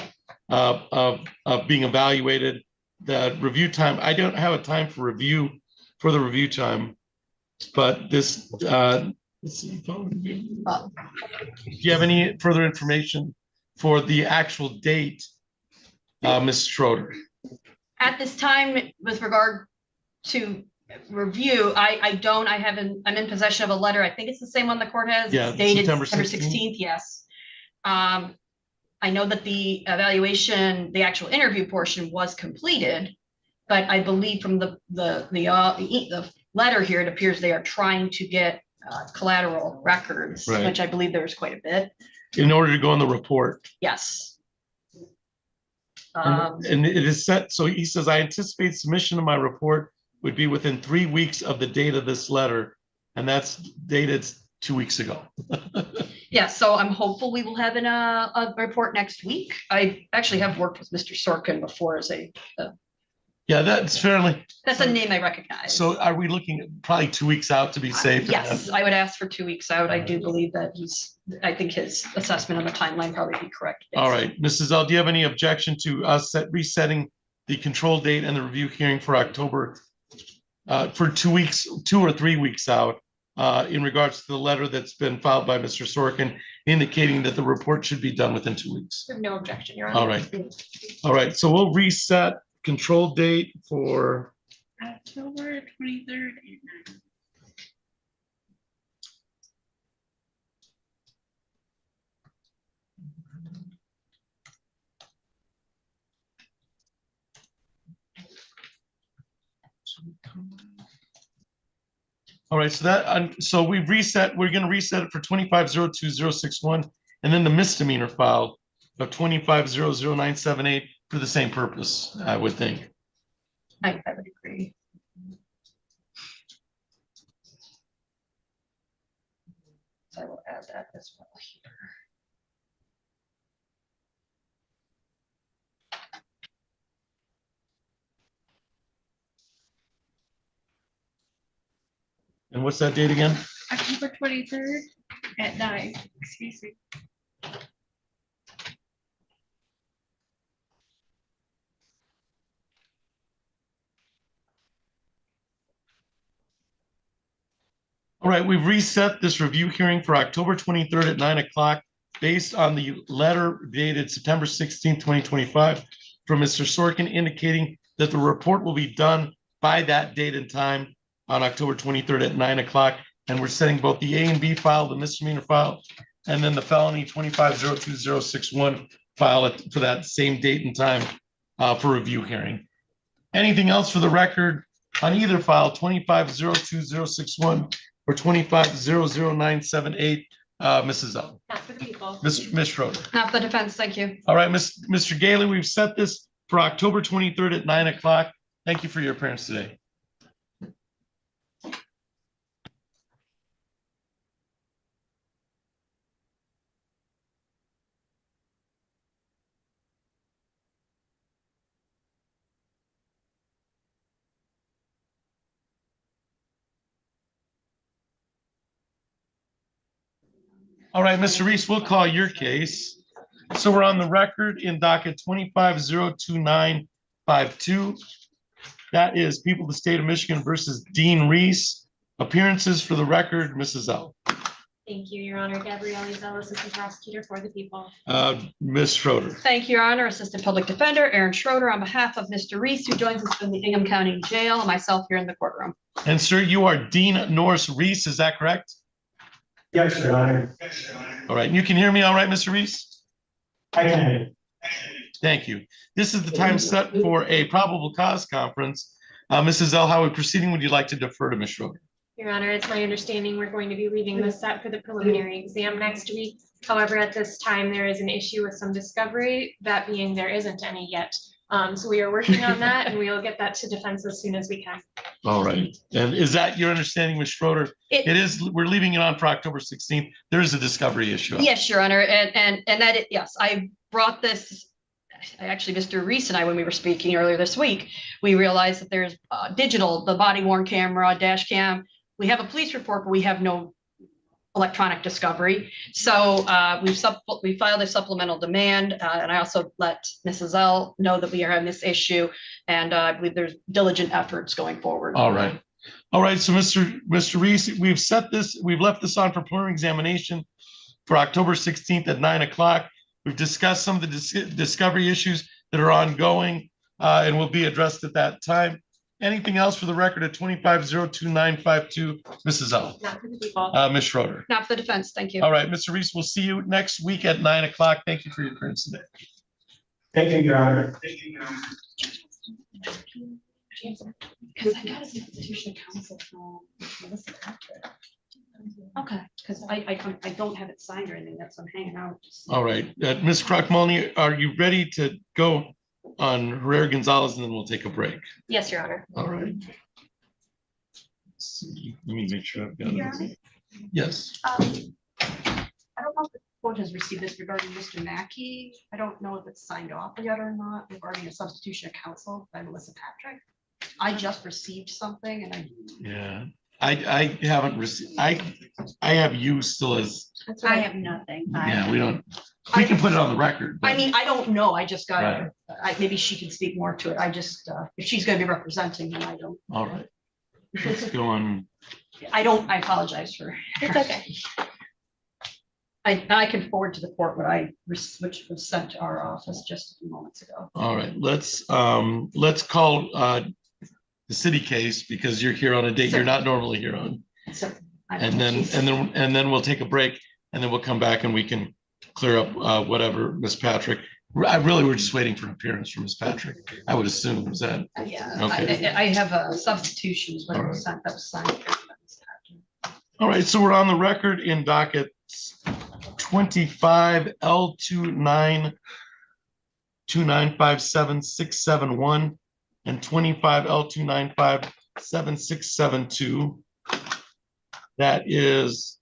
of being evaluated. The review time, I don't have a time for the review time, but this, let's see. Do you have any further information for the actual date, Ms. Schroeder? At this time, with regard to review, I'm in possession of a letter. I think it's the same one the court has. Yeah, It's dated September September 16th. 16th, yes. I know that the evaluation, the actual interview portion was completed, but I believe from the letter here, it appears they are trying to get collateral records, Right. which I believe there was quite a bit. In order to go on the report. Yes. And it is set, so he says, I anticipate submission of my report would be within 3 weeks of the date of this letter. And that's dated 2 weeks ago. Yeah, so I'm hopeful we will have a report next week. I actually have worked with Mr. Sorkin before as Yeah, that's fairly. that's a name I recognize. So are we looking at probably 2 weeks out to be safe? Yes, I would ask for 2 weeks out. I do believe that I think his assessment on the timeline probably be correct. Yes. All right, Mrs. L, do you have any objection to us resetting the control date and the review hearing for October for 2 weeks, 2 or 3 weeks out in regards to the letter that's been filed by Mr. Sorkin indicating that the report should be done within 2 weeks? No objection, Your Honor. All right. All right, so we'll reset control date for October 23rd. all right, so so we're going to reset it for 25-02061 and then the misdemeanor file of 25-00978 for the same purpose, I would think. I would agree. So I will add that as well here. And what's that date again? October 23rd at 9. Excuse me. All right, we've reset this review hearing for October 23rd at 9 o'clock based on the letter dated September 16th, 2025 from Mr. Sorkin indicating that the report will be done by that date and time on October 23rd at 9 o'clock. And we're setting both the A and B file, the misdemeanor file, and then the felony 2502061 file for that same date and time for review hearing. Anything else for the record on either file, 2502061 or 2500978, Mrs. L. Not for the people. Ms. Schroeder. Not the defense, thank you. All right, Mr. Gailey, we've set this for October 23rd at 9 o'clock. Thank you for your appearance today. All right, Mr. Reese, we'll call your case. So we're on the record in docket 2502952. That is People of the State of Michigan versus Dean Reese. Appearances for the record, Mrs. L. Thank you, Your Honor. Gabrielle Zell, Assistant Prosecutor for the people. Ms. Schroeder. Thank you, Your Honor. Assistant Public Defender Aaron Schroeder on behalf of Mr. Reese, who joins us from the Ingham County Jail, and myself here in the courtroom. And sir, you are Dean Norris Reese, is that correct? Yes, Your Honor. All right, you can hear me all right, Mr. Reese? I can. Thank you. This is the time set for a probable cause conference. Mrs. L, how are we proceeding? Would you like to defer to Ms. Schroeder? Your Honor, it's my understanding we're going to be leaving this set for the preliminary exam next week. However, at this time, there is an issue with some discovery, that being there isn't any yet. So we are working on that and we will get that to defense as soon as we can. All right. And is that your understanding, Ms. Schroeder? It is, we're leaving it on for October 16th. There is a discovery issue. Yes, Your Honor, and that, yes, I brought this, actually, Mr. Reese and I, when we were speaking earlier this week, we realized that there's digital, the body worn camera, dash cam. We have a police report, but we have no electronic discovery. So we filed a supplemental demand, and I also let Mrs. L know that we are having this issue, and I believe there's diligent efforts going forward. All right. All right. So Mr. Reese, we've left this on for preliminary examination for October 16th at 9 o'clock. We've discussed some of the discovery issues that are ongoing and will be addressed at that time. Anything else for the record at 2502952, Mrs. L? Not for the people. Ms. Schroeder. Not for the defense, thank you. All right, Mr. Reese, we'll see you next week at 9 o'clock. Thank you for your appearance today. Thank you, Your Honor. Because I got a substitution counsel from Melissa Patrick. Okay, because I don't have it signed or anything, that's I'm hanging out. All right, Ms. Crock-Mulney, are you ready to go on Herrera Gonzalez, and then we'll take a break? Yes, Your Honor. All right. Let's see. Let me make sure I've got it. Yes. I don't know if the court has received this regarding Mr. Mackey. I don't know if it's signed off yet or not regarding a substitution of counsel by Melissa Patrick. I just received something and Yeah, I haven't received, I have you still as, I have nothing. yeah, we can put it on the record. I mean, I don't know. I just got, Right. maybe she can speak more to it. I just, if she's gonna be representing, then I don't. All right. Let's go on. I apologize for. It's okay. I can forward to the court what which was sent to our office just a few moments ago. All right, let's call the city case, because you're here on a date you're not normally here on. And then we'll take a break, and then we'll come back and we can clear up whatever Ms. Patrick. I really were just waiting for an appearance from Ms. Patrick. I would assume, is that? Yeah, okay. I have a substitutions, what was sent, that was signed. All right, so we're on the record in docket 25 L292957671 and 25 L2957672. That is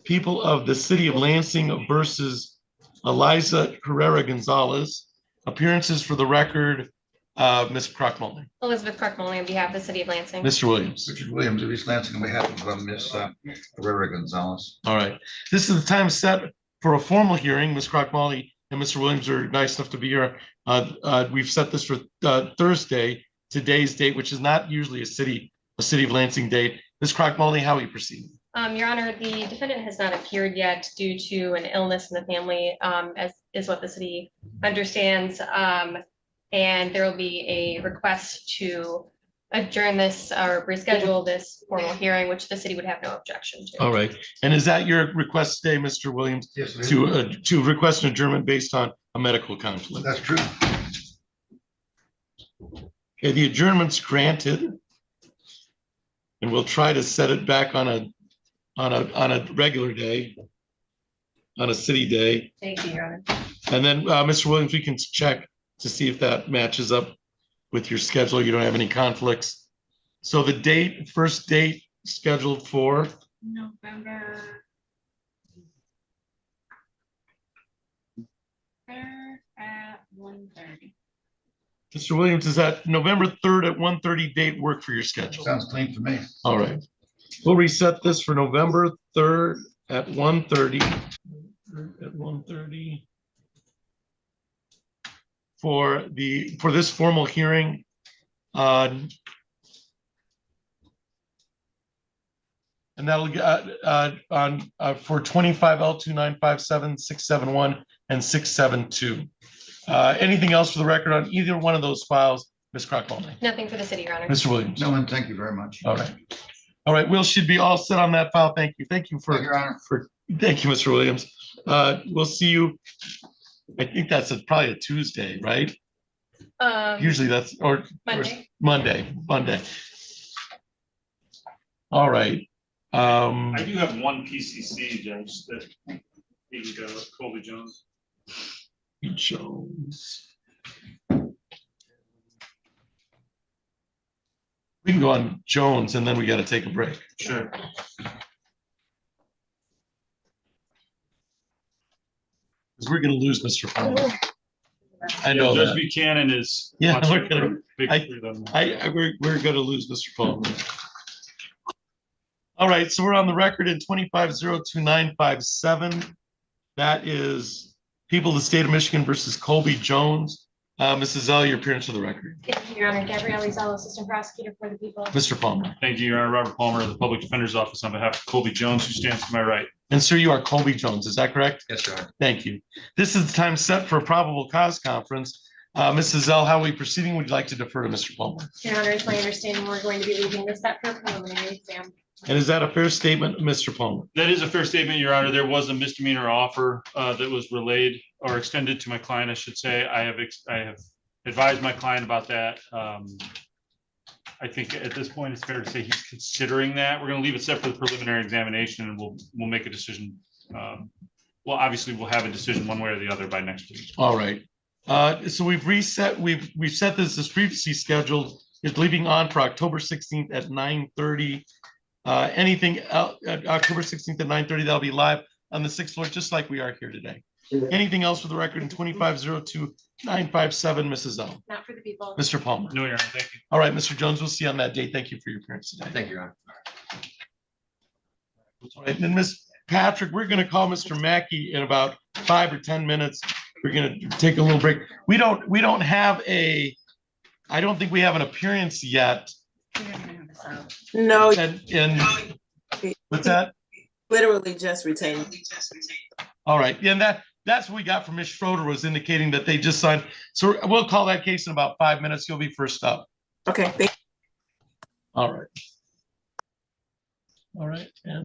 People of the City of Lansing versus Eliza Herrera Gonzalez. Appearances for the record, Ms. Crock-Mulney. Elizabeth Crock-Mulney on behalf of the City of Lansing. Mr. Williams. Richard Williams of East Lansing on behalf of Ms. Herrera Gonzalez. All right. This is the time set for a formal hearing. Ms. Crock-Mulney and Mr. Williams are nice enough to be here. We've set this for Thursday, today's date, which is not usually a City of Lansing date. Ms. Crock-Mulney, how are you proceeding? Your Honor, the defendant has not appeared yet due to an illness in the family, as is what the city understands. And there will be a request to adjourn this or reschedule this formal hearing, which the city would have no objection to. All right. And is that your request today, Mr. Williams? Yes, it is. To request an adjournment based on a medical conflict? That's true. Okay, the adjournment's granted. And we'll try to set it back on a regular day, on a city day. Thank you, Your Honor. And then, Mr. Williams, we can check to see if that matches up with your schedule. You don't have any conflicts. So the date, first date scheduled for November. At 1:30. Mr. Williams, is that November 3rd at 1:30 date work for your schedule? Sounds clean to me. All right. We'll reset this for November 3rd at 1:30. At 1:30. For this formal hearing on. And that'll get for 25 L2957671 and 672. Anything else for the record on either one of those files, Ms. Crock-Mulney? Nothing for the city, Your Honor. Mr. Williams? No one, thank you very much. All right. All right, Will should be all set on that file. Thank you. Thank you for, Thank you, Your Honor. thank you, Mr. Williams. We'll see you. I think that's probably a Tuesday, right? Usually that's, or Monday. Monday. All right. I do have one PCC, Judge, that needs to go, Colby Jones. Jones. We can go on Jones and then we got to take a break. Sure. Because we're going to lose Mr. Palmer. I know Judge that. Buchanan is. Yeah, watching we're gonna. for victory then. We're going to lose Mr. Palmer. All right, so we're on the record in 2502957. That is people of the state of Michigan versus Colby Jones. Mrs. Zell, your appearance for the record. Thank you, Your Honor. Gabrielle Zell, Assistant Prosecutor for the people. Mr. Palmer. Thank you, Your Honor. Robert Palmer of the Public Defender's Office on behalf of Colby Jones, who stands to my right. And sir, you are Colby Jones, is that correct? Yes, sir. Thank you. This is the time set for a probable cause conference. Mrs. Zell, how are we proceeding? Would you like to defer to Mr. Palmer? Your Honor, it's my understanding we're going to be leaving this set for a preliminary exam. And is that a fair statement, Mr. Palmer? That is a fair statement, Your Honor. There was a misdemeanor offer that was relayed or extended to my client, I should say. I have advised my client about that. I think at this point, it's fair to say he's considering that. We're going to leave it set for the preliminary examination, and we'll make a decision. Well, obviously, we'll have a decision one way or the other by next week. All right. So we've set this as previously scheduled. It's leaving on for October 16th at 9:30. Anything else, October 16th at 9:30, that'll be live on the 6th floor, just like we are here today. Anything else for the record in 2502957, Mrs. Zell? Not for the people. Mr. Palmer? No, Your Honor. Thank you. All right, Mr. Jones, we'll see you on that date. Thank you for your appearance today. Thank you, Your Honor. All right, and then Ms. Patrick, we're going to call Mr. Mackey in about 5 or 10 minutes. We're going to take a little break. We don't have I don't think we have an appearance yet. No. And what's that? Literally just retained. All right, yeah, and that's what we got from Ms. Schroeder, was indicating that they just signed. So we'll call that case in about 5 minutes. You'll be first up. Okay. Thank you. All right. All right. And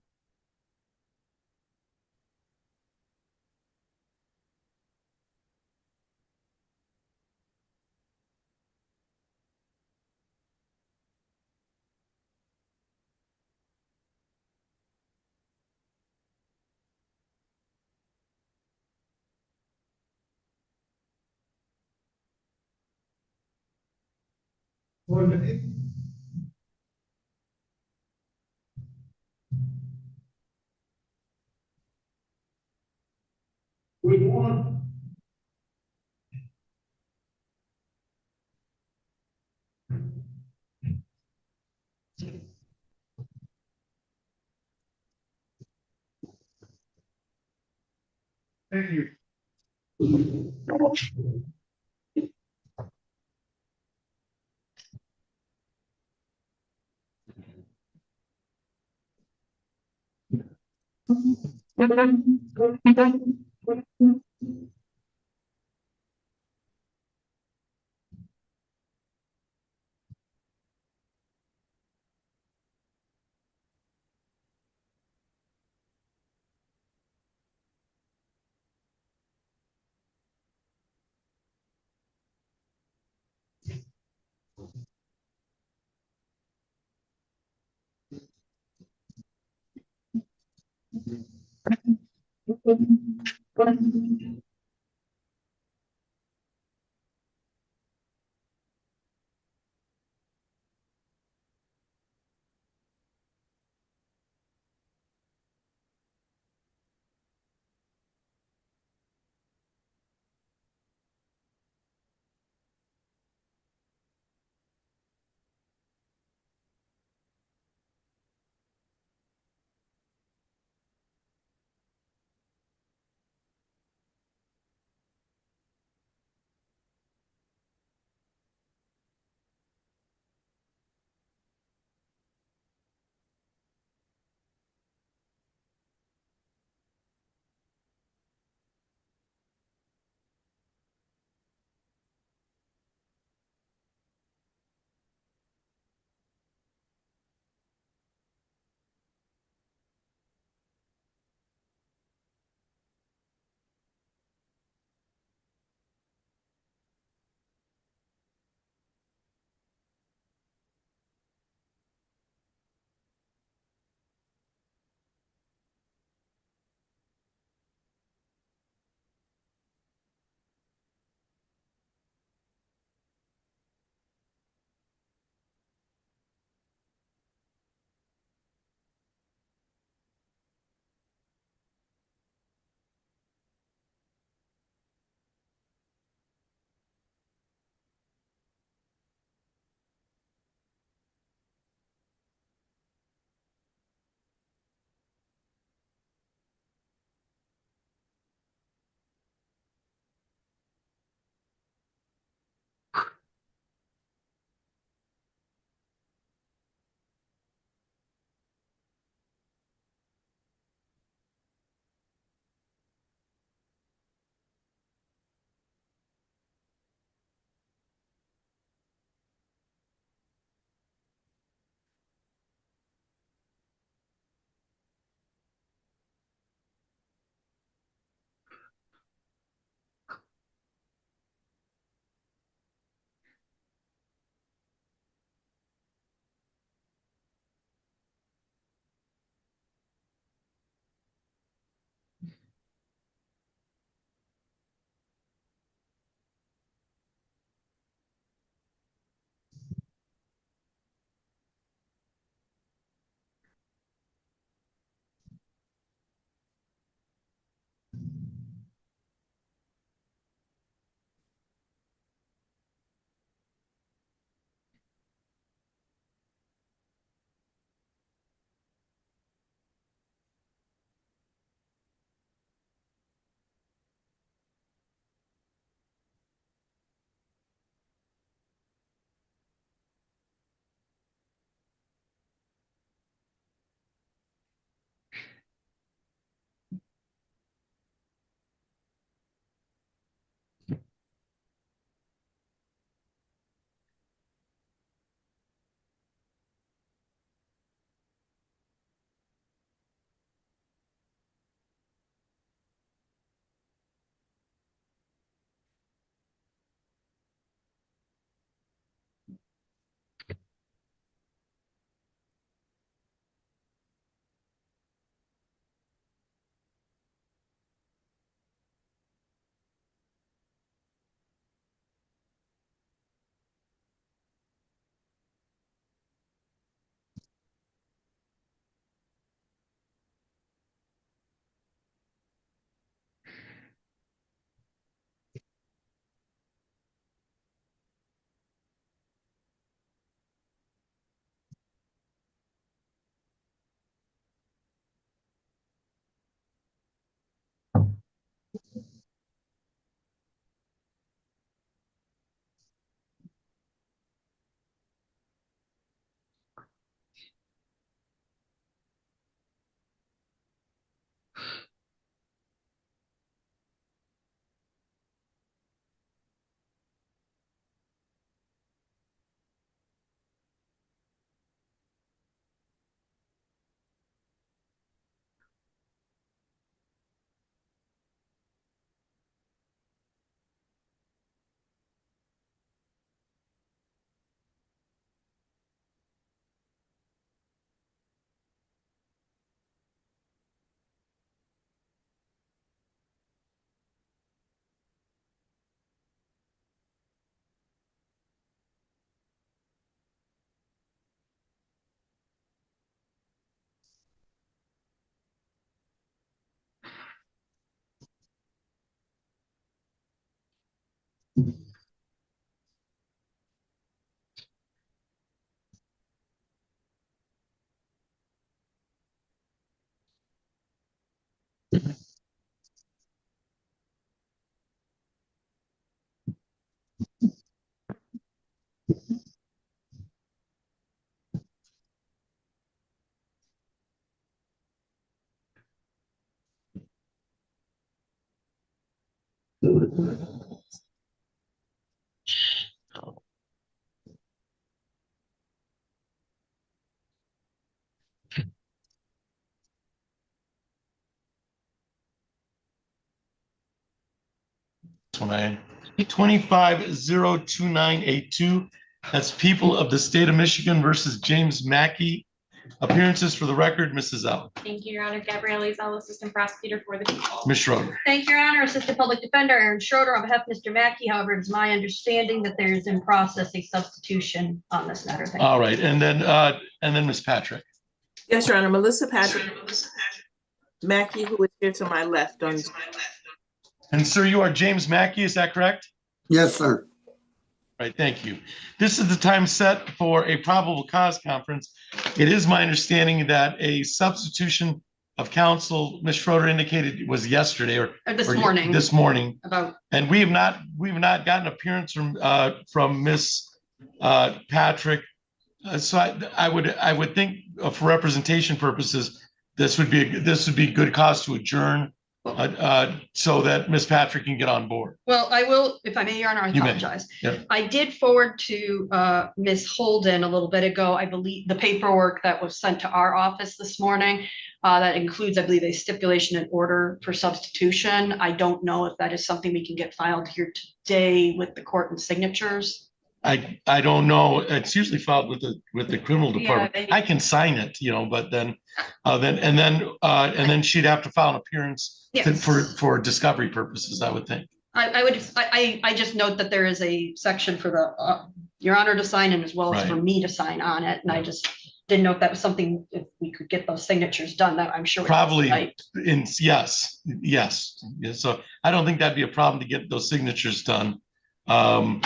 thank you. Twenty 25-02982. That's People of the State of Michigan versus James Mackey. Appearances for the record, Mrs. L. Thank you, Your Honor. Gabrielle Ezell, Assistant Prosecutor for the people. Ms. Schroeder. Thank you, Your Honor. Assistant Public Defender Aaron Schroeder on behalf of Mr. Mackey. However, it is my understanding that there is in process a substitution on this matter. Thank you. All right, and then Ms. Patrick. Yes, Your Honor. Melissa Patrick Mackey, who is here to my left on. And sir, you are James Mackey, is that correct? Yes, sir. Right, thank you. This is the time set for a probable cause conference. It is my understanding that a substitution of counsel, Ms. Schroeder indicated was yesterday or This morning. This morning. About And we've not gotten appearance from Ms. Patrick. So I would think for representation purposes, this would be good cause to adjourn so that Ms. Patrick can get on board. Well, I will, if I may, Your Honor, I You may. apologize. Yep. I did forward to Ms. Holden a little bit ago, I believe, the paperwork that was sent to our office this morning. That includes, I believe, a stipulation and order for substitution. I don't know if that is something we can get filed here today with the court and signatures. I don't know. It's usually filed with the criminal department. maybe. I can sign it, but then she'd have to file an appearance Yes. for discovery purposes, I would think. I just note that there is a section for the Your Honor to sign and as well as for Right. me to sign on it. And I just didn't know if that was something, if we could get those signatures done, that I'm sure. we can Probably type. yes. So I don't think that'd be a problem to get those signatures done. And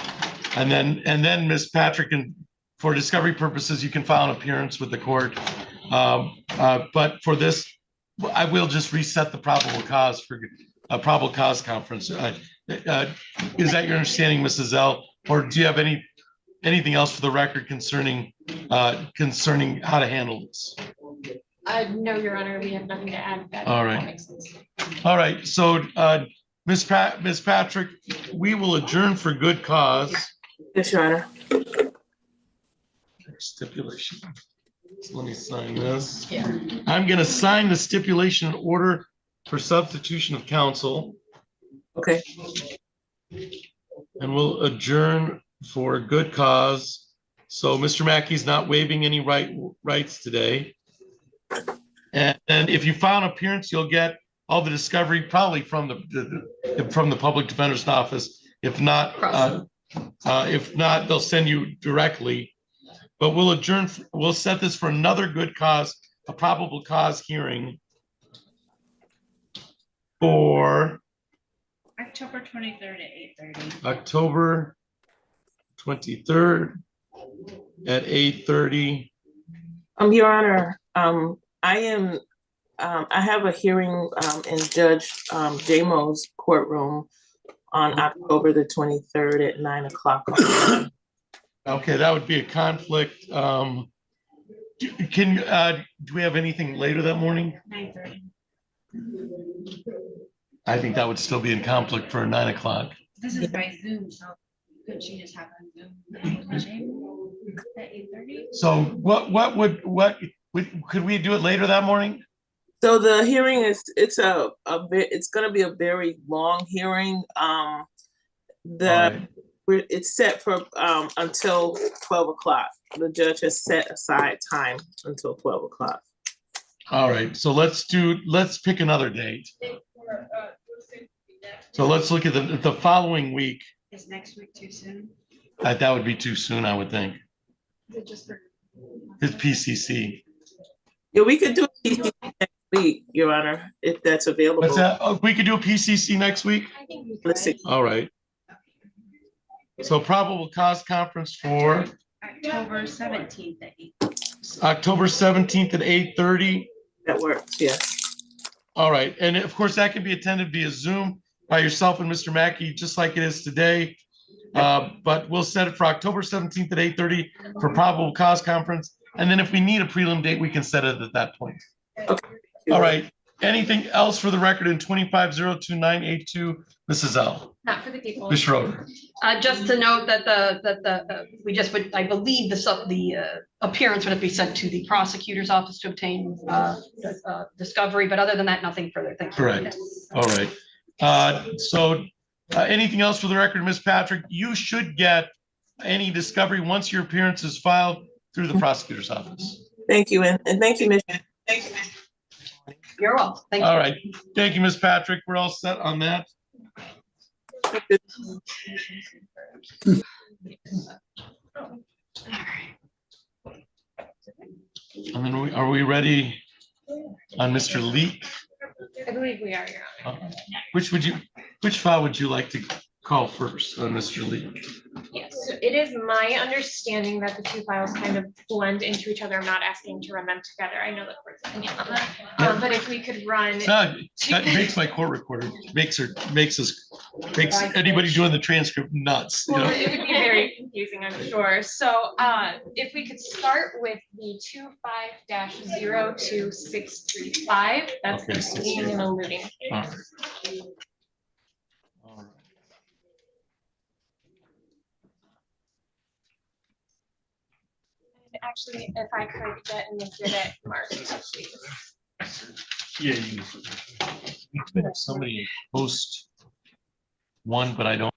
then Ms. Patrick, and for discovery purposes, you can file an appearance with the court. But for this, I will just reset the probable cause for a probable cause conference. Is that your understanding, Mrs. L? Or do you have anything else for the record concerning how to handle this? No, Your Honor, we have nothing to add. All right. That makes sense. All right, so Ms. Patrick, we will adjourn for good cause. Yes, Your Honor. Stipulation. So let me sign this. Yeah. I'm gonna sign the stipulation and order for substitution of counsel. Okay. And we'll adjourn for good cause. So Mr. Mackey's not waiving any rights today. And if you file an appearance, you'll get all the discovery probably from the public defender's office. If not, they'll send you directly. But we'll adjourn. We'll set this for another good cause, a probable cause hearing for October 23rd at 8:30. October 23rd at 8:30. Your Honor, I have a hearing in Judge Jamo's courtroom on October the 23rd at 9 o'clock. Okay, that would be a conflict. Do we have anything later that morning? 9:30. I think that would still be in conflict for 9 o'clock. This is by Zoom, so couldn't she just have on Zoom at 8:30? So could we do it later that morning? So the hearing it's going to be a very long hearing. It's set for until 12 o'clock. The judge has set aside time until 12 o'clock. All right, so let's pick another date. So let's look at the following week. Is next week too soon? That would be too soon, I would think. Is it just for? It's PCC. Yeah, we could do a PCC next week, Your Honor, if that's available. What's that? Oh, we could do a PCC next week? Let's see. All right. So probable cause conference for October 17th at 8. October 17th at 8:30. That works, yes. All right, and of course, that can be attended via Zoom by yourself and Mr. Mackey, just like it is today. But we'll set it for October 17th at 8:30 for probable cause conference. And then if we need a prelim date, we can set it at that point. Okay. All right, anything else for the record in 2502-982, Mrs. L? Not for the people. Ms. Schroeder? Just to note that we just would, I believe the appearance would be sent to the prosecutor's office to obtain discovery, but other than that, nothing further. Thank you. Correct. All right. Anything else for the record, Ms. Patrick? You should get any discovery once your appearance is filed through the prosecutor's office. Thank you, and thank you, Ms. You're welcome. Thank you. All right. Thank you, Ms. Patrick. We're all set on that. And then are we ready on Mr. Leak? I believe we are, Your Honor. Which file would you like to call first on Mr. Leak? Yes, so it is my understanding that the two files kind of blend into each other. I'm not asking to run them together. I know the court's opinion on that. But if we could run. That makes my court recorder, makes anybody doing the transcript nuts. You know? Well, it would be very confusing, I'm sure. So if we could start with the 25-02635, that's Okay, the fleeing and eluding. All right. Actually, if I could get an exhibit marked, please. Yeah, you have somebody post one, but I don't.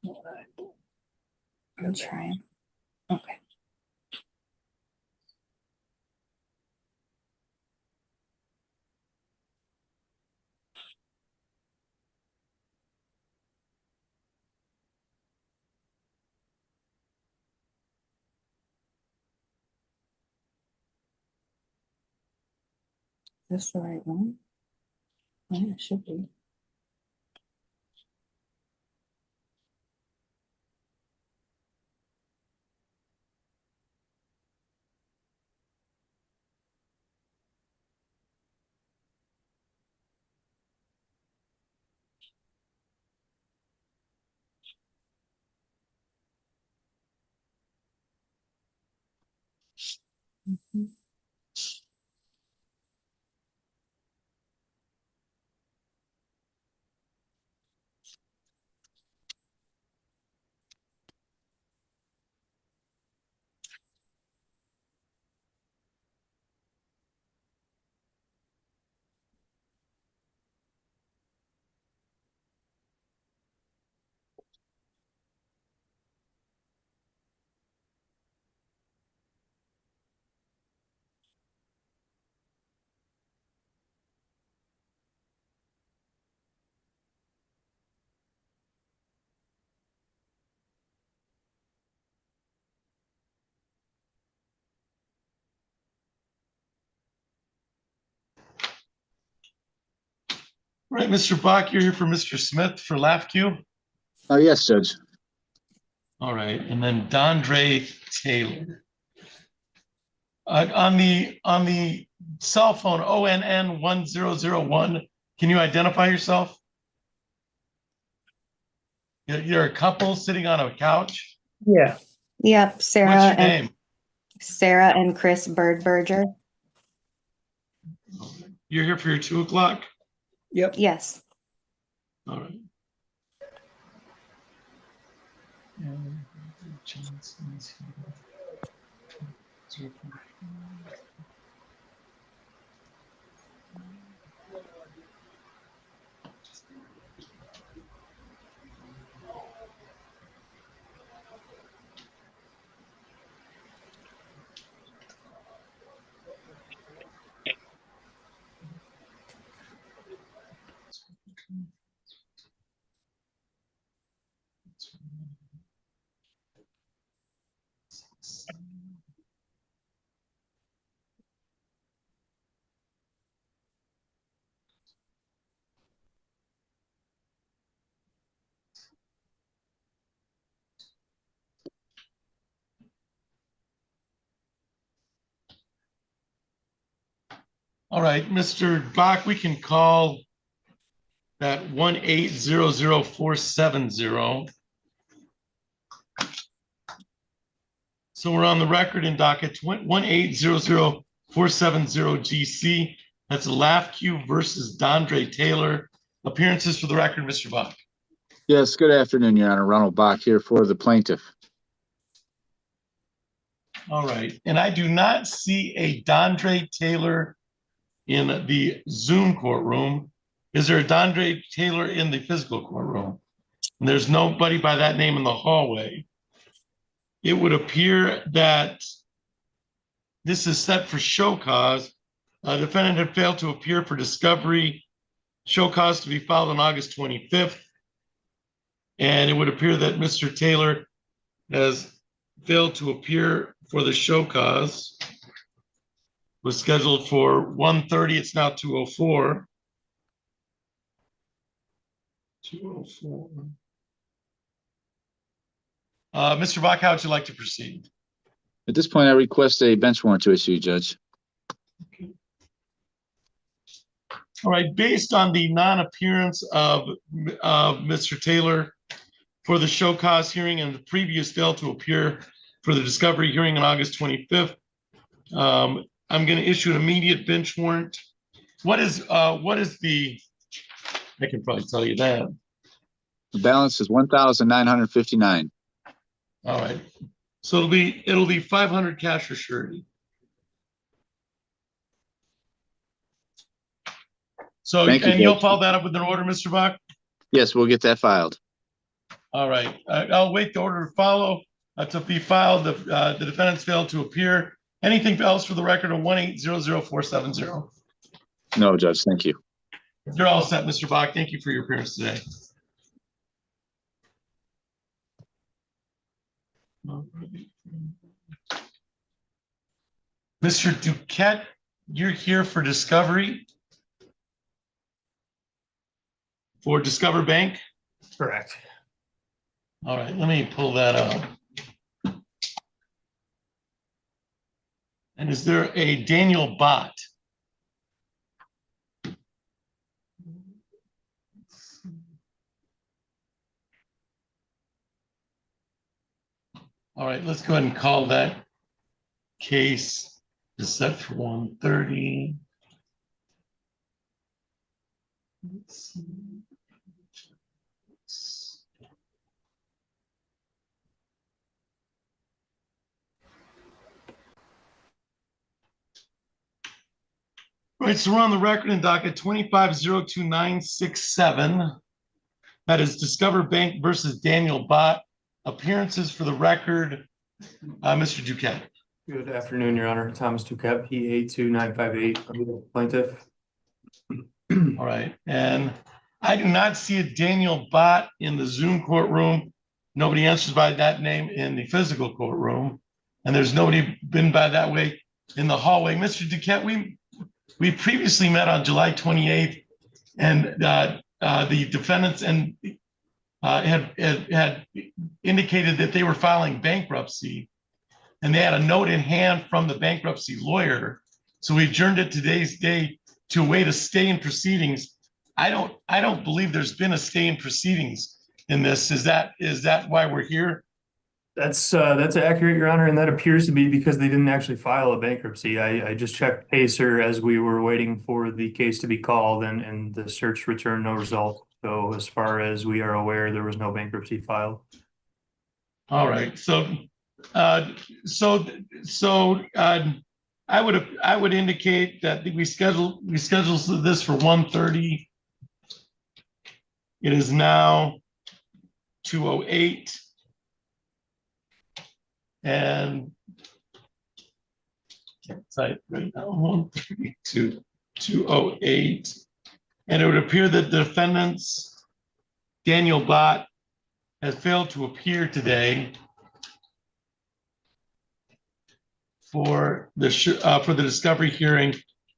I'm trying. Okay. That's the right one. Yeah, it should be. Mhm. Right, Mr. Bach, you're here for Mr. Smith for LAFCU? Oh, yes, Judge. All right, and then Dondre Taylor. On the cell phone, ONN 1001, can you identify yourself? You're a couple sitting on a couch? Yeah. Yep, Sarah What's your and name? Sarah and Chris Birdberger. You're here for your 2 o'clock? Yep. Yes. All right. All right, Mr. Bach, we can call that 1800470. So we're on the record in docket 1800470 GC. That's a LAFCU versus Dondre Taylor. Appearances for the record, Mr. Bach. Yes, good afternoon, Your Honor. Ronald Bach here for the plaintiff. All right, and I do not see a Dondre Taylor in the Zoom courtroom. Is there a Dondre Taylor in the physical courtroom? And there's nobody by that name in the hallway. It would appear that this is set for show cause. Defendant had failed to appear for discovery. Show cause to be filed on August 25th. And it would appear that Mr. Taylor has failed to appear for the show cause. Was scheduled for 1:30. It's now 2:04. 2:04. Mr. Bach, how would you like to proceed? At this point, I request a bench warrant to issue, Judge. All right, based on the non-appearance of Mr. Taylor for the show cause hearing and the previous fail to appear for the discovery hearing on August 25th, I'm going to issue an immediate bench warrant. What is the, I can probably tell you that. The balance is 1,959. All right. So it'll be 500 cash or surety. So, Thank you, and you'll Judge. follow that up with an order, Mr. Bach? Yes, we'll get that filed. All right, I'll wait the order to follow. To be filed, the defendants failed to appear. Anything else for the record of 1800470? No, Judge, thank you. You're all set, Mr. Bach. Thank you for your appearance today. Mr. Duquette, you're here for discovery? For Discover Bank? Correct. All right, let me pull that up. And is there a Daniel Bott? All right, let's go ahead and call that case is set for 1:30. Let's see. Right, so we're on the record in docket 2502967. That is Discover Bank versus Daniel Bott. Appearances for the record, Mr. Duquette. Good afternoon, Your Honor. Thomas Duquette, P82958, plaintiff. All right, and I do not see a Daniel Bott in the Zoom courtroom. Nobody answers by that name in the physical courtroom, and there's nobody been by that way in the hallway. Mr. Duquette, we previously met on July 28th, and the defendants had indicated that they were filing bankruptcy, and they had a note in hand from the bankruptcy lawyer. So we adjourned it today's date to await a stay in proceedings. I don't believe there's been a stay in proceedings in this. Is that why we're here? That's accurate, Your Honor, and that appears to be because they didn't actually file a bankruptcy. I just checked Pacer as we were waiting for the case to be called, and the search returned no result. So as far as we are aware, there was no bankruptcy filed. All right, so I would indicate that we schedule this for 1:30. It is now 2:08. And can't type right now, 1:32, 2:08. And it would appear that the defendants, Daniel Bott, has failed to appear today for the discovery hearing.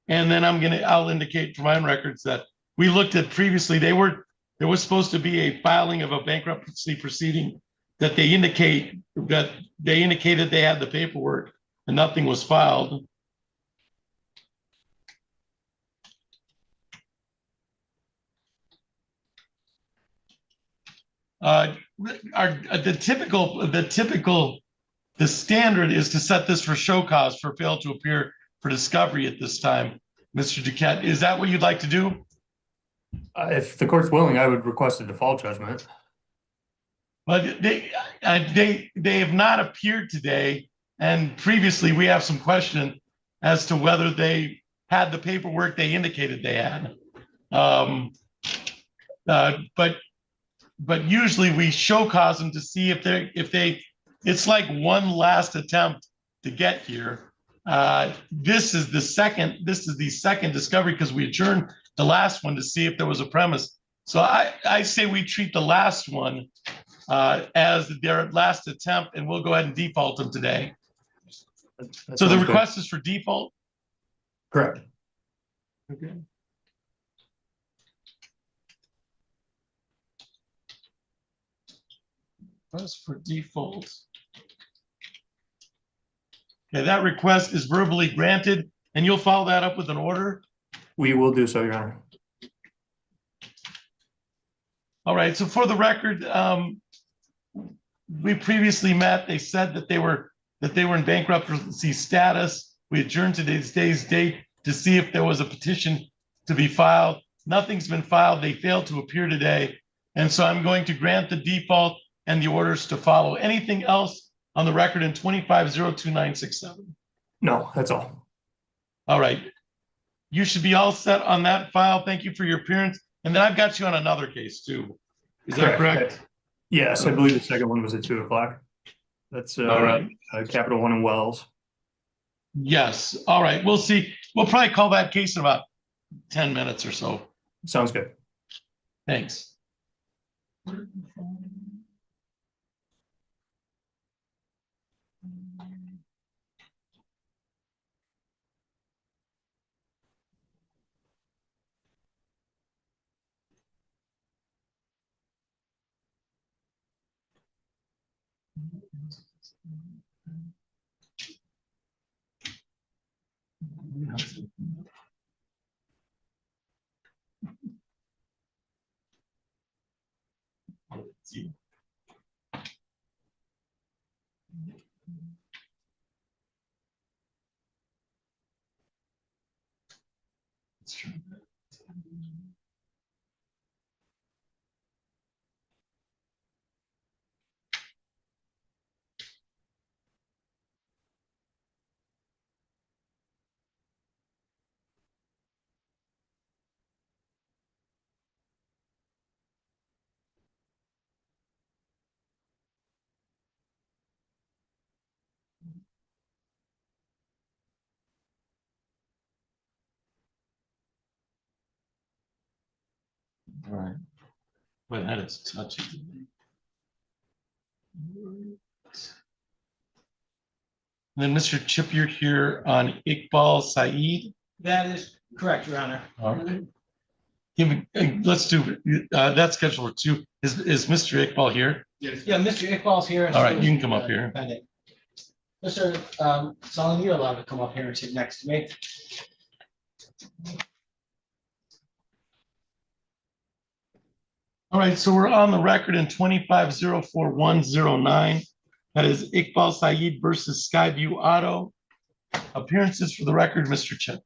And then I'll indicate for my own records that we looked at previously, there was supposed to be a filing of a bankruptcy proceeding that they indicated they had the paperwork and nothing was filed. The standard is to set this for show cause for fail to appear for discovery at this time. Mr. Duquette, is that what you'd like to do? If the court's willing, I would request a default judgment. But they have not appeared today, and previously we have some question as to whether they had the paperwork they indicated they had. But usually we show cause them to see if it's like one last attempt to get here. This is the second discovery because we adjourned the last one to see if there was a premise. So I say we treat the last one as their last attempt, and we'll go ahead and default them today. So the request is for default? Correct. Okay. Request for default. Okay, that request is verbally granted, and you'll follow that up with an order? We will do so, Your Honor. All right, so for the record, we previously met. They said that they were in bankruptcy status. We adjourned today's date to see if there was a petition to be filed. Nothing's been filed. They failed to appear today. And so I'm going to grant the default and the orders to follow. Anything else on the record in 2502967? No, that's all. All right. You should be all set on that file. Thank you for your appearance. And then I've got you on another case too. Is that correct? Yes, I believe the second one was at 2 o'clock. That's All right. Capital One and Wells. Yes, all right, we'll see. We'll probably call that case in about 10 minutes or so. Sounds good. Thanks. All right. But that is touchy. Then Mr. Chip, you're here on Iqbal Saeed. That is correct, Your Honor. All right. Let's do that schedule for 2. Is Mr. Iqbal here? Yes. Yeah, Mr. Iqbal's here. All right, you can come up here. Mr. Sullivan, you're allowed to come up here and sit next to me. All right, so we're on the record in 25-04109. That is Iqbal Saeed versus Skyview Auto. Appearances for the record, Mr. Chip.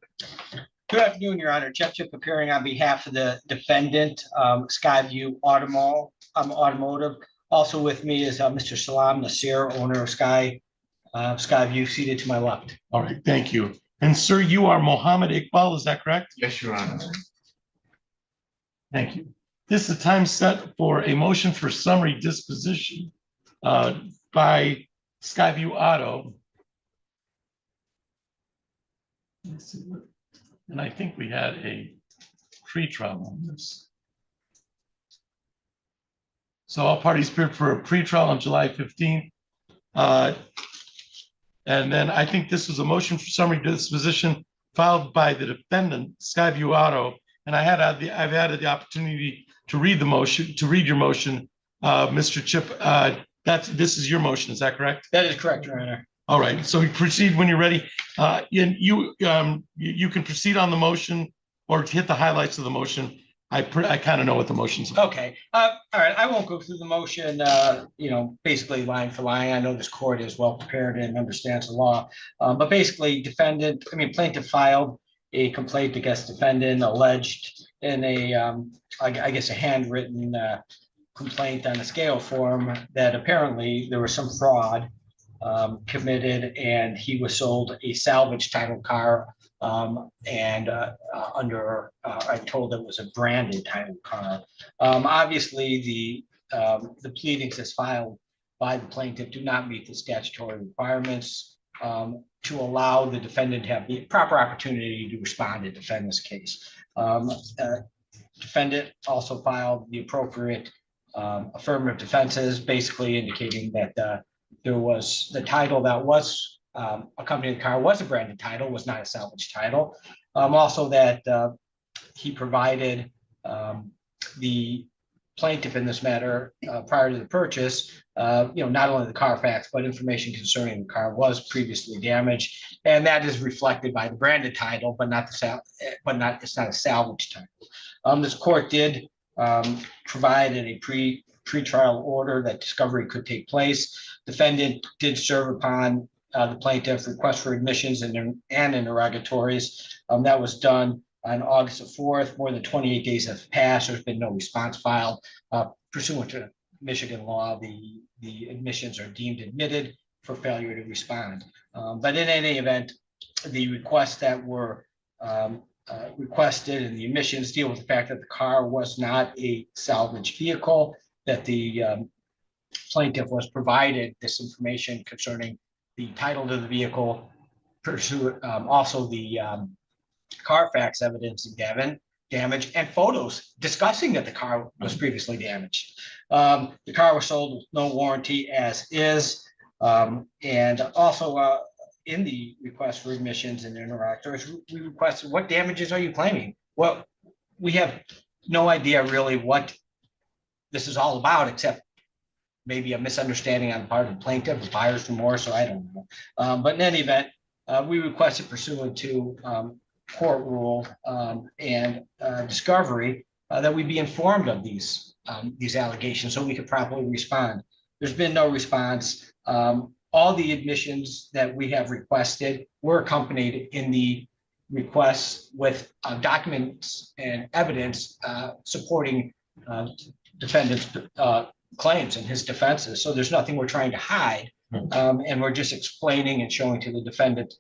Good afternoon, Your Honor. Jeff Chip appearing on behalf of the defendant, Skyview Automotive. Also with me is Mr. Salam Nasir, owner of Skyview, seated to my left. All right, thank you. And sir, you are Mohammed Iqbal, is that correct? Yes, Your Honor. Thank you. This is a time set for a motion for summary disposition by Skyview Auto. Let's see. And I think we had a pre-trial on this. So all parties appeared for a pre-trial on July 15th. And then I think this was a motion for summary disposition filed by the defendant, Skyview Auto. And I've had the opportunity to read the motion, your motion, Mr. Chip. This is your motion, is that correct? That is correct, Your Honor. All right, so proceed when you're ready. You can proceed on the motion or hit the highlights of the motion. I kind of know what the motion's about. Okay, all right, I won't go through the motion, basically line for line. I know this court is well prepared and understands the law. But basically plaintiff filed a complaint against defendant alleged in a, I guess, a handwritten complaint on a scale form that apparently there was some fraud committed, and he was sold a salvage title car, I'm told it was a branded title car. Obviously, the pleadings as filed by the plaintiff do not meet the statutory requirements to allow the defendant to have the proper opportunity to respond and defend this case. Defendant also filed the appropriate affirmative defenses, basically indicating that there was the title that was accompanying the car was a branded title, was not a salvage title. Also that he provided the plaintiff in this matter prior to the purchase, not only the Carfax, but information concerning the car was previously damaged, and that is reflected by the branded title, but not it's not a salvage title. This court did provide in a pre-trial order that discovery could take place. Defendant did serve upon the plaintiff request for admissions and interrogatories. That was done on August the 4th. More than 28 days have passed. There's been no response filed. Pursuant to Michigan law, the admissions are deemed admitted for failure to respond. But in any event, the requests that were requested and the admissions deal with the fact that the car was not a salvage vehicle, that the plaintiff was provided this information concerning the title to the vehicle, also the Carfax evidence of damage and photos discussing that the car was previously damaged. The car was sold with no warranty as is. And also in the request for admissions and interrogatories, we requested, what damages are you claiming? Well, we have no idea really what this is all about, except maybe a misunderstanding on the part of the plaintiff, or buyer's remorse, or I don't know. But in any event, we requested pursuant to court rule and discovery that we be informed of these allegations so we could properly respond. There's been no response. All the admissions that we have requested were accompanied in the requests with documents and evidence supporting defendant's claims and his defenses. So there's nothing we're trying to hide. And we're just explaining and showing to the defendant,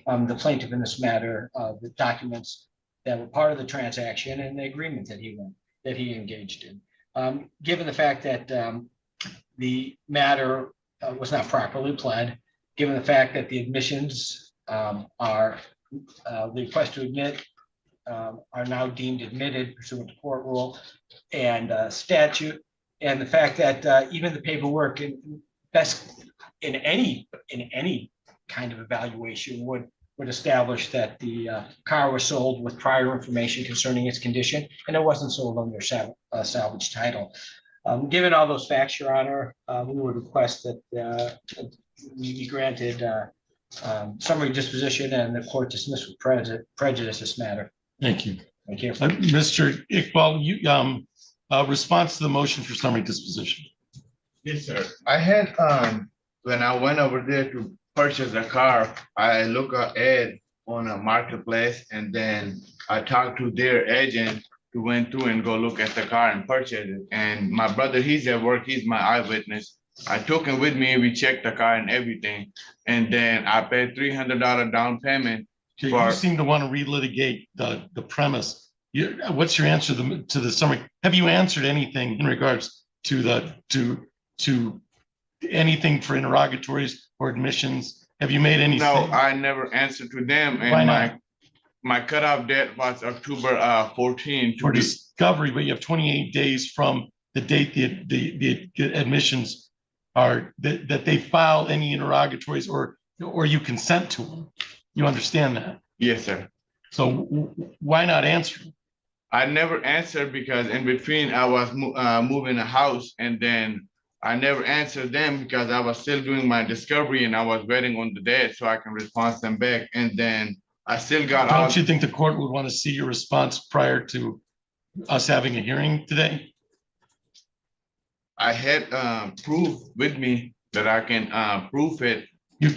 the plaintiff in this matter, the documents that were part of the transaction and the agreement that he engaged in. Given the fact that the matter was not properly pled, given the fact that the admissions are the request to admit are now deemed admitted pursuant to court rule and statute, and the fact that even the paperwork in any kind of evaluation would establish that the car was sold with prior information concerning its condition, and it wasn't sold under salvage title. Given all those facts, Your Honor, we would request that we be granted summary disposition and the court dismiss with prejudice this matter. Thank you. Thank you. Mr. Iqbal, you response to the motion for summary disposition. Yes, sir. I had when I went over there to purchase a car, I look at ad on a marketplace, and then I talked to their agent who went through and go look at the car and purchase it. And my brother, he's at work, he's my eyewitness. I took him with me, we checked the car and everything. And then I paid $300 down payment. You seem to want to relitigate the premise. What's your answer to the summary? Have you answered anything in regards to to anything for interrogatories or admissions? Have you made any? No, I never answered to them. And why not? My cutoff date was October 14. For discovery, but you have 28 days from the date the admissions are that they file any interrogatories or you consent to them. You understand that? Yes, sir. So why not answer? I never answered because in between I was moving a house, and then I never answered them because I was still doing my discovery and I was waiting on the date so I can respond them back. And then I still got. Don't you think the court would want to see your response prior to us having a hearing today? I had proof with me that I can prove it. You're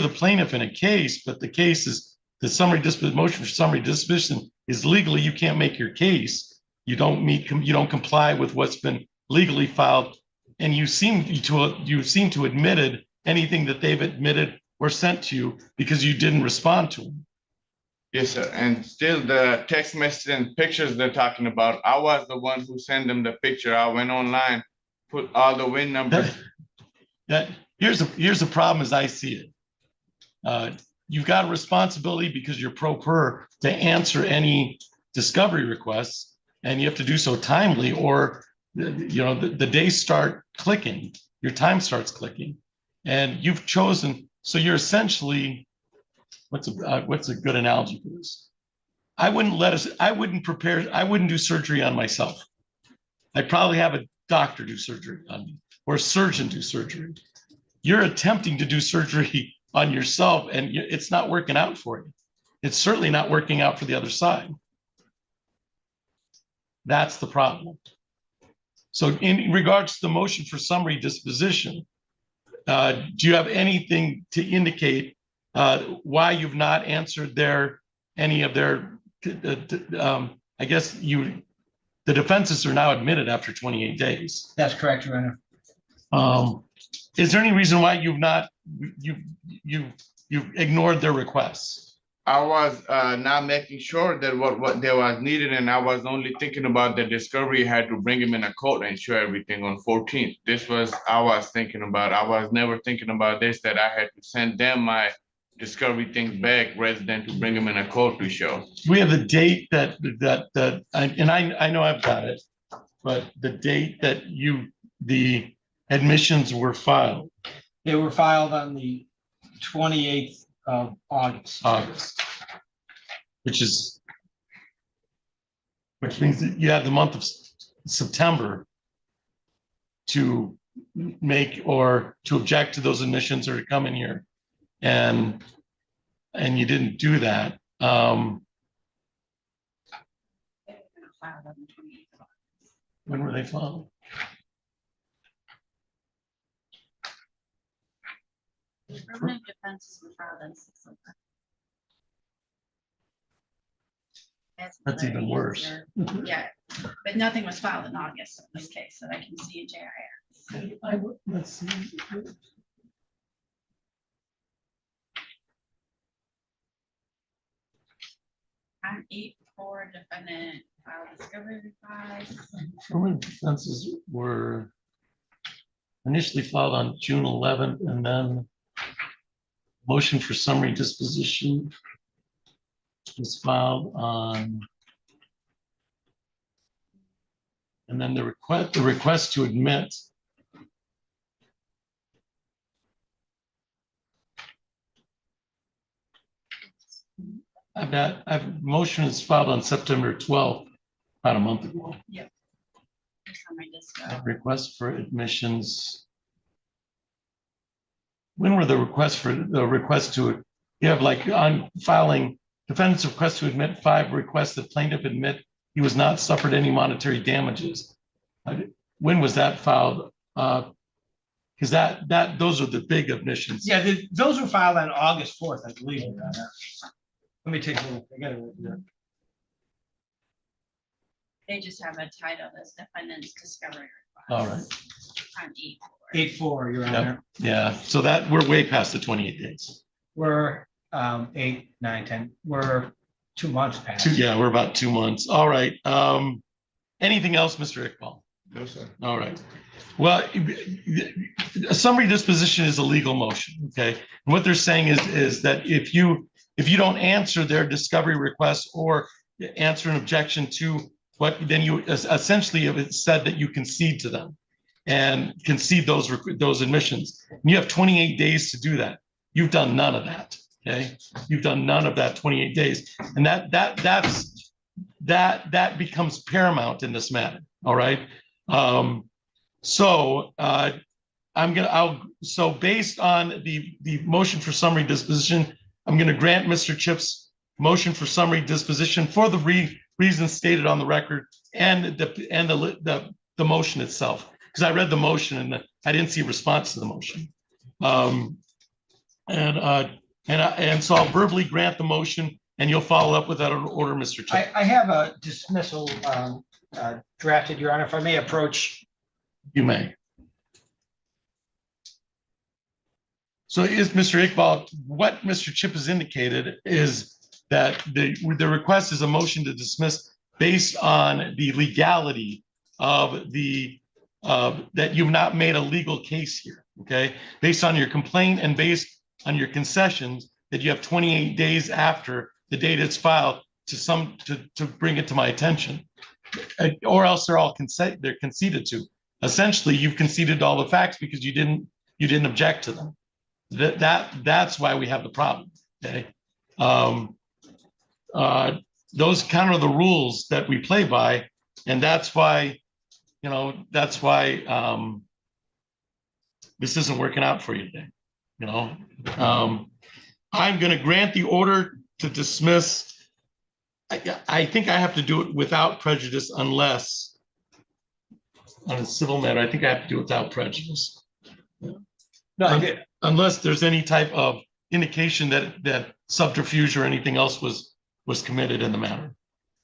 the plaintiff in a case, but the case is the motion for summary disposition is legally, you can't make your case. You don't comply with what's been legally filed, and you seem to admitted anything that they've admitted or sent to you because you didn't respond to them. Yes, sir. And still the text message and pictures they're talking about, I was the one who sent them the picture. I went online, put all the VIN numbers. Here's the problem as I see it. You've got a responsibility because you're pro per to answer any discovery requests, and you have to do so timely, or the days start clicking, your time starts clicking, and you've chosen. So you're essentially, what's a good analogy for this? I wouldn't do surgery on myself. I'd probably have a doctor do surgery on me or a surgeon do surgery. You're attempting to do surgery on yourself, and it's not working out for you. It's certainly not working out for the other side. That's the problem. So in regards to the motion for summary disposition, do you have anything to indicate why you've not answered any of their, I guess the defenses are now admitted after 28 days. That's correct, Your Honor. Is there any reason why you've ignored their requests? I was not making sure that what there was needed, and I was only thinking about the discovery had to bring him in a court and show everything on 14th. This was I was thinking about. I was never thinking about this, that I had to send them my discovery things back rather than to bring him in a court to show. We have the date that, and I know I've got it, but the date that the admissions were filed. They were filed on the 28th of August. Which means that you have the month of September to make or to object to those admissions or to come in here. And you didn't do that. When were they filed? Affirmative defenses were filed on 6 of them. That's even worse. Yeah, but nothing was filed in August in this case that I can see in JIR. Let's see. On 8/4, defendant filed discovery request. Affirmative defenses were initially filed on June 11th, and then motion for summary disposition was filed on, and then the request to admit motion is filed on September 12th, about a month ago. Yep. Summary disco. Request for admissions. When were the requests for the request to, you have like on filing defendant's request to admit 5 requests that plaintiff admit he was not suffered any monetary damages. When was that filed? Because those are the big admissions. Yeah, those were filed on August 4th, I believe. Let me take a look. I got it right here. They just have a title as defendant's discovery request. All right. On 8/4, Your Honor. Yeah, so that we're way past the 28 days. We're 8, 9, 10. We're 2 months past. Yeah, we're about 2 months. All right. Anything else, Mr. Iqbal? No, sir. All right. Well, a summary disposition is a legal motion. Okay. And what they're saying is that if you don't answer their discovery request or answer an objection to what, then you essentially have said that you concede to them and concede those admissions. And you have 28 days to do that. You've done none of that. Okay. You've done none of that 28 days. And that becomes paramount in this matter. All right. So based on the motion for summary disposition, I'm going to grant Mr. Chip's motion for summary disposition for the reasons stated on the record and the motion itself. Because I read the motion and I didn't see a response to the motion. And so I'll verbally grant the motion and you'll follow up with that order, Mr. Chip. I have a dismissal drafted, Your Honor, if I may approach. You may. So is Mr. Iqbal, what Mr. Chip has indicated is that the request is a motion to dismiss based on the legality of that you've not made a legal case here, okay? Based on your complaint and based on your concessions that you have 28 days after the date it's filed to bring it to my attention, or else they're conceded to. Essentially, you've conceded all the facts because you didn't object to them. That's why we have the problem. Okay, those kind of the rules that we play by, and that's why this isn't working out for you today. I'm going to grant the order to dismiss. I think I have to do it without prejudice unless on a civil matter. I think I have to do it without prejudice. No, unless there's any type of indication that subterfuge or anything else was committed in the matter.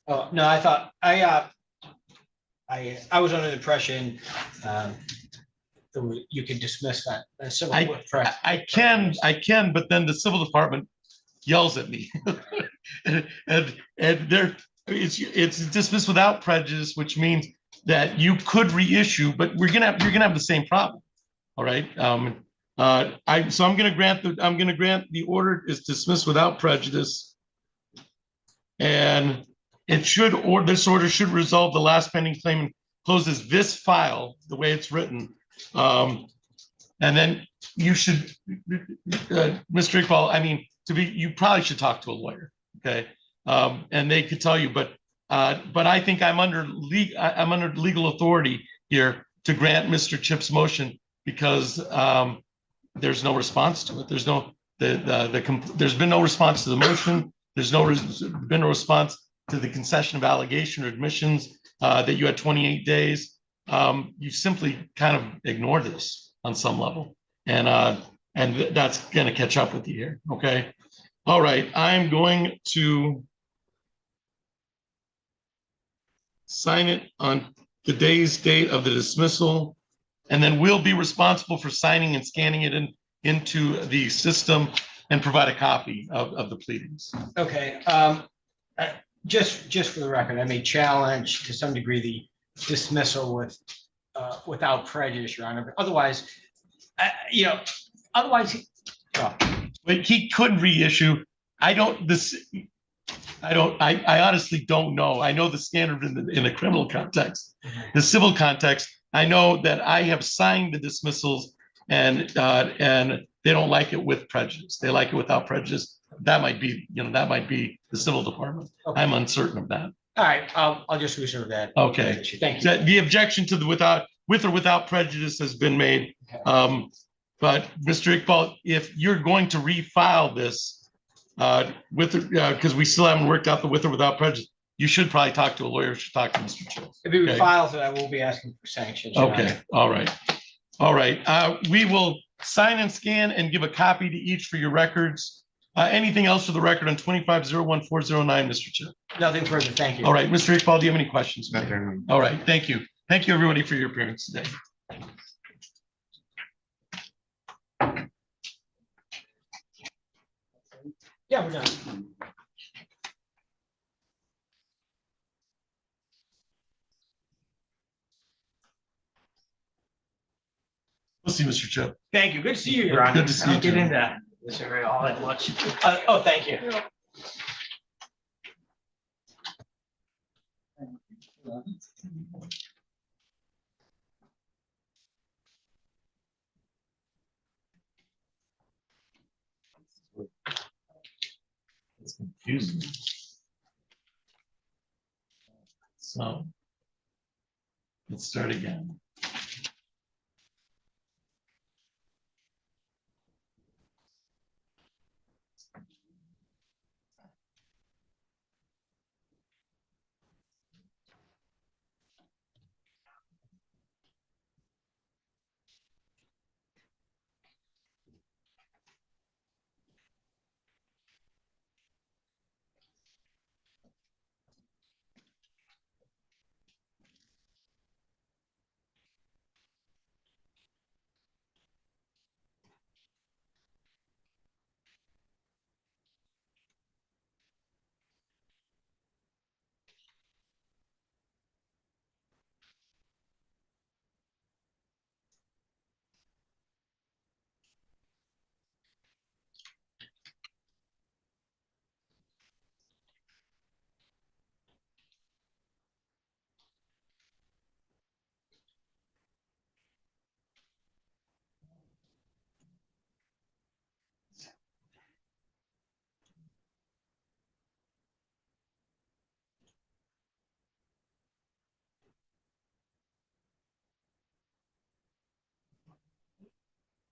Oh, no, I thought I was under the impression you could dismiss that. I can, but then the civil department, yells at me. And there, it's dismissed without prejudice, which means that you could reissue, but you're gonna have the same problem. All right. I'm gonna grant the order is dismissed without prejudice. And this order should resolve the last pending claim and closes this file the way it's written. And then you should, Mr. Iqbal, I mean, you probably should talk to a lawyer, okay? And they could tell you, but I think I'm under legal authority here to grant Mr. Chip's motion because there's no response to it. There's been no response to the motion. There's been no response to the concession of allegation or admissions that you had 28 days. You simply kind of ignored this on some level. And that's going to catch up with you here. Okay. All right. I'm going to sign it on today's date of the dismissal, and then we'll be responsible for signing and scanning it into the system and provide a copy of the pleadings. Okay, just for the record, I may challenge to some degree the dismissal without prejudice, Your Honor, but otherwise, well, but he could reissue. I honestly don't know. I know the standard in the criminal context. The civil context, I know that I have signed the dismissals and they don't like it with prejudice. They like it without prejudice. That might be the civil department. Okay. I'm uncertain of that. All right, I'll just reserve that. Okay. Thank you. The objection to the with or without prejudice has been made. But Mr. Iqbal, if you're going to refile this because we still haven't worked out the with or without prejudice, you should probably talk to a lawyer. You should talk to Mr. Chills. If he refiles it, I will be asking for sanctions. Your Okay. Honor. All right. All right. We will sign and scan and give a copy to each for your records. Anything else for the record on 25-01409, Mr. Chip? Nothing further. Thank you. All right. Mr. Iqbal, do you have any questions? All right. Thank you. Thank you, everybody, for your appearance today. Yeah, we're done. We'll see, Mr. Chip. Thank you. Good to see you, Your Honor. Good to see you, I'll get too. into this area all that much. Thank you. It's confusing. So let's start again.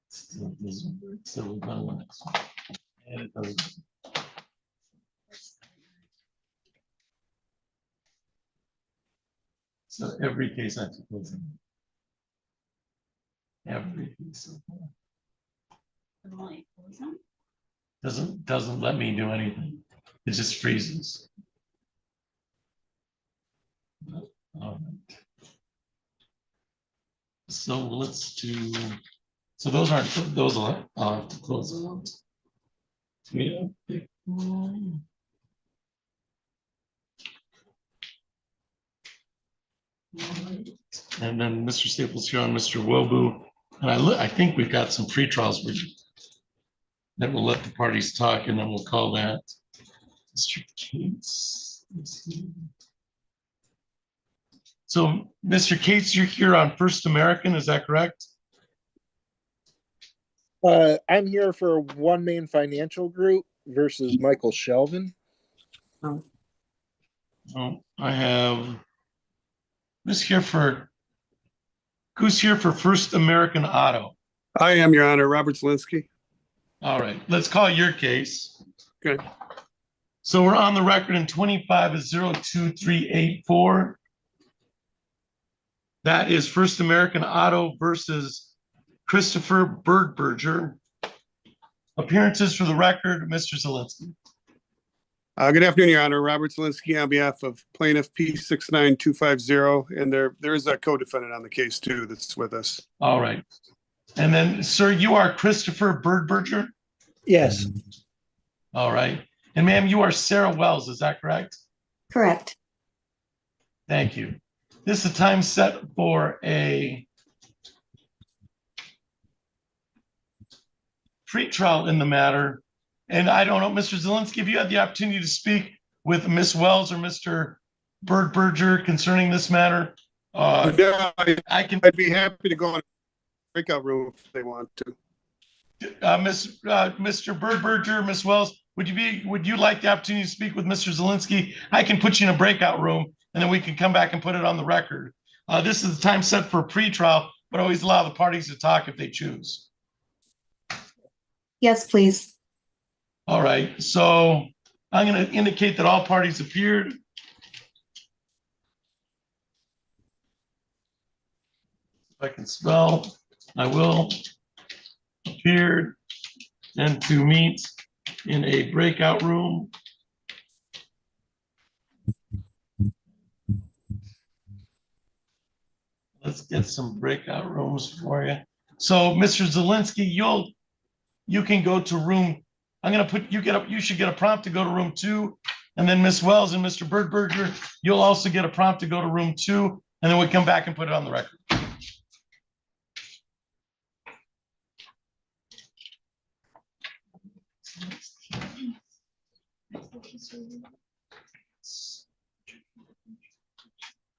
Still doesn't work, so we'll go to the next one. And it doesn't. So every case I have to close in. Every piece so far. Doesn't let me do anything. It just freezes. All right. So let's do. So those aren't those. I'll have to close them out. Yeah. And then Mr. Staples here on Mr. Wobu. And I think we've got some pre-trials that we'll let the parties talk, and then we'll call that Mr. Cates. Let's see. So, Mr. Cates, you're here on First American, is that correct? I'm here for One Main Financial Group versus Michael Shelvin. Oh, I have who's here for First American Auto? I am, Your Honor, Robert Zielinski. All right, let's call your case. Good. So we're on the record in 25-02384. That is First American Auto versus Christopher Birdberger. Appearances for the record, Mr. Zielinski. Good afternoon, Your Honor. Robert Zielinski on behalf of plaintiff P69250, and there is a co-defendant on the case too that's with us. All right. And then, sir, you are Christopher Birdberger? Yes. All right. And ma'am, you are Sarah Wells, is that correct? Correct. Thank you. This is a time set for a pre-trial in the matter. And I don't know, Mr. Zielinski, if you had the opportunity to speak with Ms. Wells or Mr. Birdberger concerning this matter, I'd be happy to go in a breakout room if they want to. Mr. Birdberger, Ms. Wells, would you like the opportunity to speak with Mr. Zielinski? I can put you in a breakout room and then we can come back and put it on the record. This is the time set for a pre-trial, but always allow the parties to talk if they choose. Yes, please. All right, so I'm going to indicate that all parties appeared. If I can spell, I will. Appeared and to meet in a breakout room. Let's get some breakout rooms for you. So, Mr. Zielinski, you can go to room. I'm going to put you should get a prompt to go to room 2, and then Ms. Wells and Mr. Birdberger, you'll also get a prompt to go to room 2, and then we come back and put it on the record.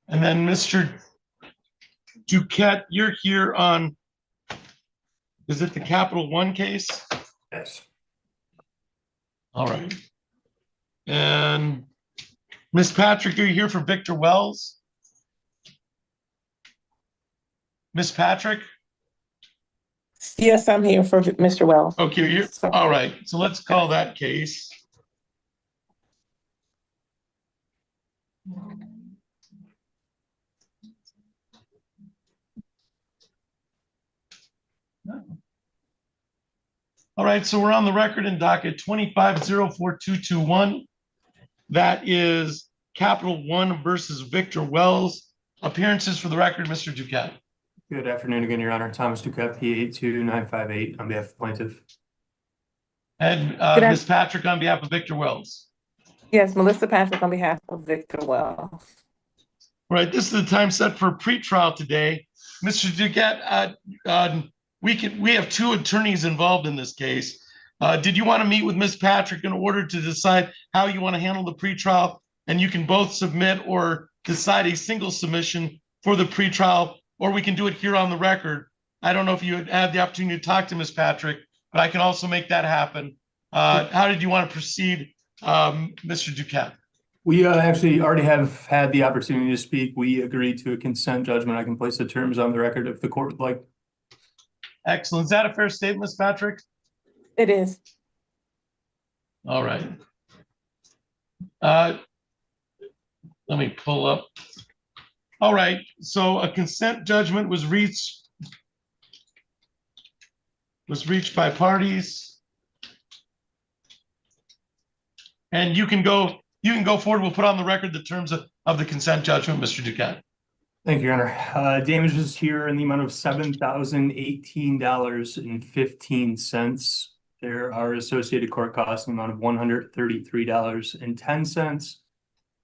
And then Mr. Duquette, you're here on, is it the Capital One case? Yes. All right. And Ms. Patrick, are you here for Victor Wells? Ms. Patrick? Yes, I'm here for Mr. Wells. Okay, you're, all right. So let's call that case. All right, so we're on the record in docket 25-04221. That is Capital One versus Victor Wells. Appearances for the record, Mr. Duquette. Good afternoon again, Your Honor. Thomas Duquette, P82958 on behalf of plaintiff. And Ms. Patrick on behalf of Victor Wells. Yes, Melissa Patrick on behalf of Victor Wells. All right, this is the time set for a pre-trial today. Mr. Duquette, we have 2 attorneys involved in this case. Did you want to meet with Ms. Patrick in order to decide how you want to handle the pre-trial? And you can both submit or decide a single submission for the pre-trial, or we can do it here on the record. I don't know if you had the opportunity to talk to Ms. Patrick, but I can also make that happen. How did you want to proceed, Mr. Duquette? We actually already have had the opportunity to speak. We agreed to a consent judgment. I can place the terms on the record if the court would like. Excellent. Is that a fair statement, Ms. Patrick? It is. All right. Let me pull up. All right. So a consent judgment was reached by parties. And you can go forward. We'll put on the record the terms of the consent judgment, Mr. Duquette. Thank you, Your Honor. Damages here in the amount of $7,018.15. There are associated court costs in the amount of $133.10.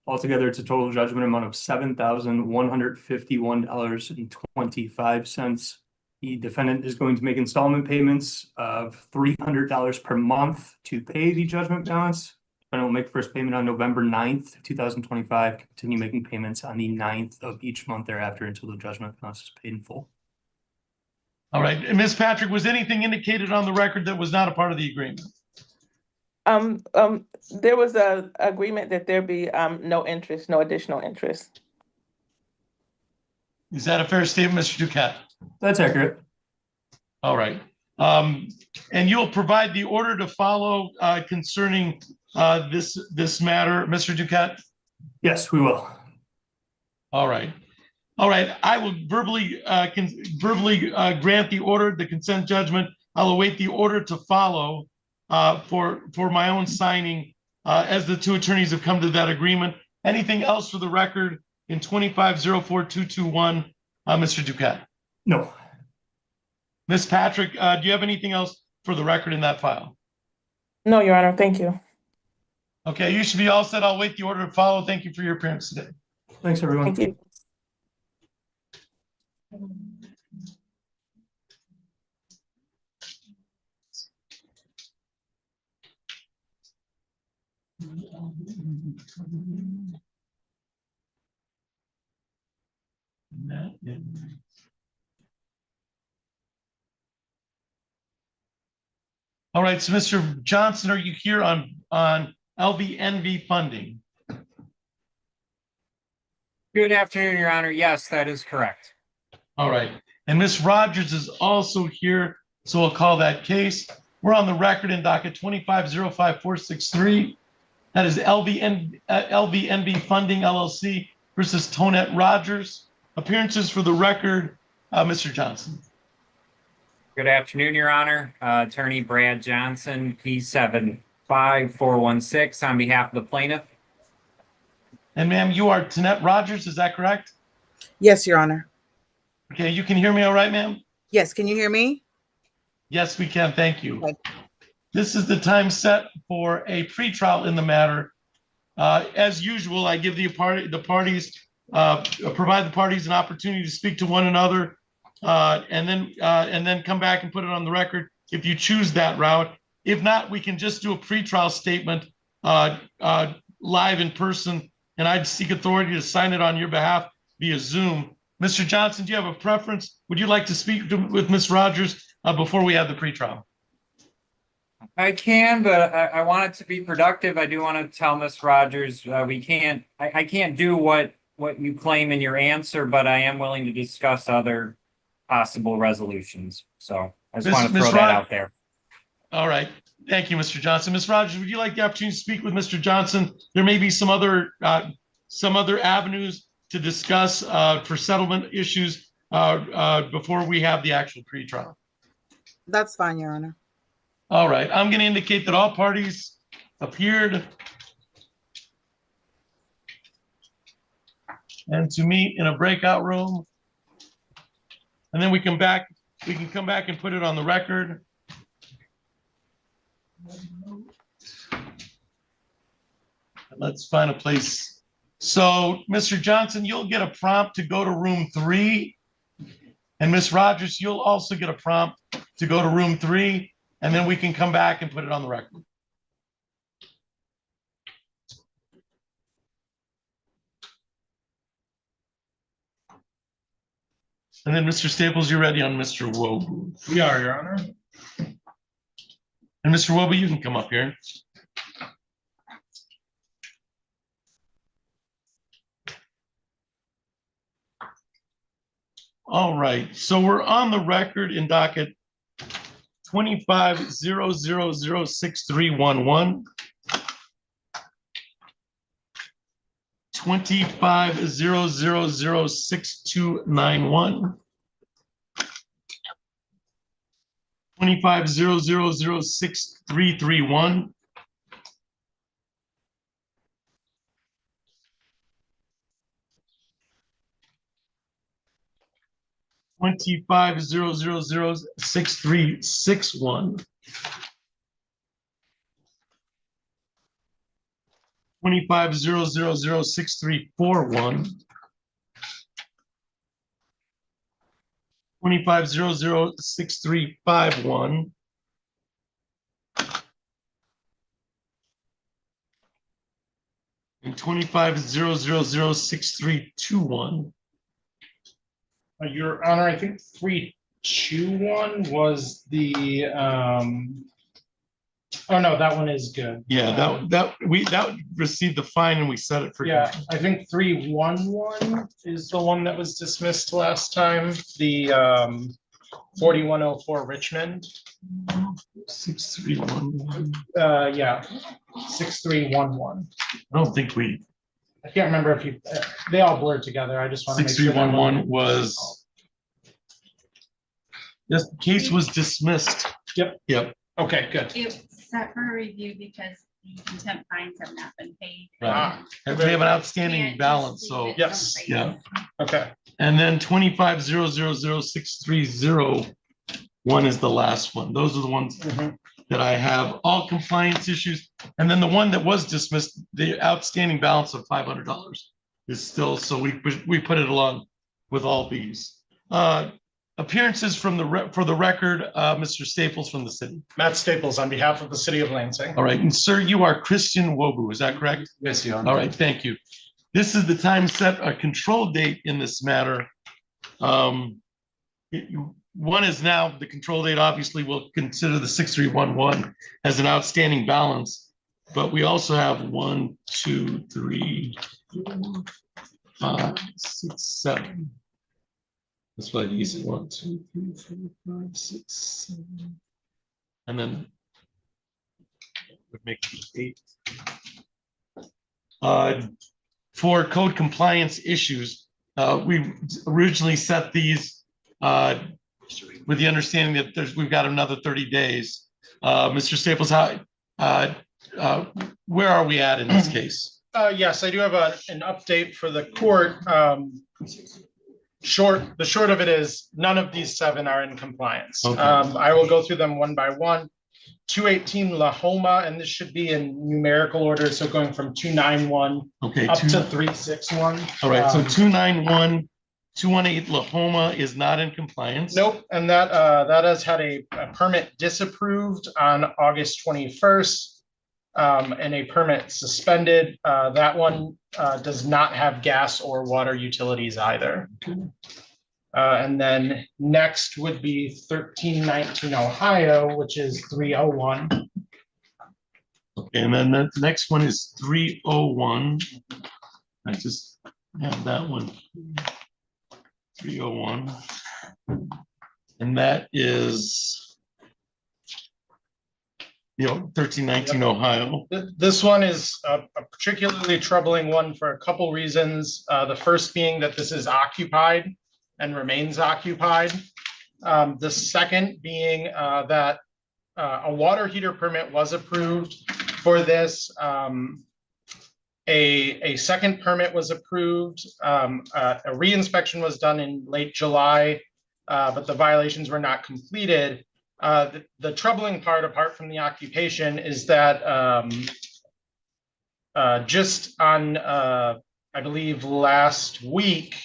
Altogether, it's a total judgment amount of $7,151.25. The defendant is going to make installment payments of $300 per month to pay the judgment balance. And will make first payment on November 9th, 2025, continue making payments on the 9th of each month thereafter until the judgment balance is paid in full. All right, and Ms. Patrick, was anything indicated on the record that was not a part of the agreement? There was a agreement that there be no interest, no additional interest. Is that a fair statement, Mr. Duquette? That's accurate. All right. And you'll provide the order to follow concerning this matter, Mr. Duquette? Yes, we will. All right. All right. I will verbally grant the order, the consent judgment. I'll await the order to follow for my own signing as the two attorneys have come to that agreement. Anything else for the record in 2504221, Mr. Duquette? No. Ms. Patrick, do you have anything else for the record in that file? No, Your Honor. Thank you. Okay, you should be all set. I'll wait the order to follow. Thank you for your appearance today. Thanks, everyone. Thank you. All right, so Mr. Johnson, are you here on LVNV funding? Good afternoon, Your Honor. Yes, that is correct. All right, and Ms. Rogers is also here, so we'll call that case. We're on the record in docket 2505463. That is LVNV Funding LLC versus Tonette Rogers. Appearances for the record, Mr. Johnson. Good afternoon, Your Honor. Attorney Brad Johnson, P75416 on behalf of the plaintiff. And ma'am, you are Tonette Rogers, is that correct? Yes, Your Honor. Okay, you can hear me all right, ma'am? Yes, can you hear me? Yes, we can, thank you. Okay. This is the time set for a pretrial in the matter. As usual, I give provide the parties an opportunity to speak to one another, and then come back and put it on the record if you choose that route. If not, we can just do a pretrial statement live in person, and I'd seek authority to sign it on your behalf via Zoom. Mr. Johnson, do you have a preference? Would you like to speak with Ms. Rogers before we have the pretrial? I can, but I want it to be productive. I do want to tell Ms. Rogers I can't do what you claim in your answer, but I am willing to discuss other possible resolutions. So I just want to throw that out there. All right. Thank you, Mr. Johnson. Ms. Rogers, would you like the opportunity to speak with Mr. Johnson? There may be some other avenues to discuss for settlement issues before we have the actual pretrial. That's fine, Your Honor. All right. I'm going to indicate that all parties appeared and to meet in a breakout room. And then we can come back and put it on the record. Let's find a place. So, Mr. Johnson, you'll get a prompt to go to room 3. And Ms. Rogers, you'll also get a prompt to go to room 3. And then we can come back and put it on the record. And then, Mr. Staples, you're ready on Mr. Wobu. We are, Your Honor. And Mr. Wobu, you can come up here. All right, so we're on the record in docket 25006311. 25006291. 25006331. 25006361. 25006341. 25006351. And 25006321. Your Honor, I think 321 was the, oh no, that one is good. Yeah, that received the fine and we set it for. Yeah, I think 311 is the one that was dismissed last time, the 4104 Richmond. 6311. Yeah, 6311. I don't think we. I can't remember if you, they all blurred together. I just want to make sure. 6311 was. This case was dismissed. Yep. Yep. Okay, good. It's set for a review because the contempt fines have not been paid. Right. And we have an outstanding balance, so. Yes. Yeah. Okay. And then 25000630 is the last one. Those are the ones that I have, all compliance issues. And then the one that was dismissed, the outstanding balance of $500 is still, so we put it along with all these. Appearances from for the record, Mr. Staples from the city. Matt Staples on behalf of the city of Lansing. All right, and sir, you are Christian Wobu, is that correct? Yes, Your Honor. All right, thank you. This is the time set, a control date in this matter. One is now, the control date obviously will consider the 6311 as an outstanding balance, but we also have 1, 2, 3, 4, 5, 6, 7. That's why these 1, 2, 3, 4, 5, 6, 7. And then would make it 8. For code compliance issues, we originally set these with the understanding that we've got another 30 days. Mr. Staples, where are we at in this case? Yes, I do have an update for the court. The short of it is none of these 7 are in compliance. Okay. I will go through them one by one. 218 La Homa, and this should be in numerical order, so going from 291 up to 361. All right, so 291, 218 La Homa is not in compliance. Nope, and that has had a permit disapproved on August 21st, and a permit suspended. That one does not have gas or water utilities either. And then next would be 1319 Ohio, which is 301. Okay, and then the next one is 301. I just have that one. 301. And that is, 1319 Ohio. This one is a particularly troubling one for a couple reasons. The first being that this is occupied and remains occupied. The second being that a water heater permit was approved for this. A second permit was approved. A reinspection was done in late July, but the violations were not completed. The troubling part, apart from the occupation, is that just on I believe last week,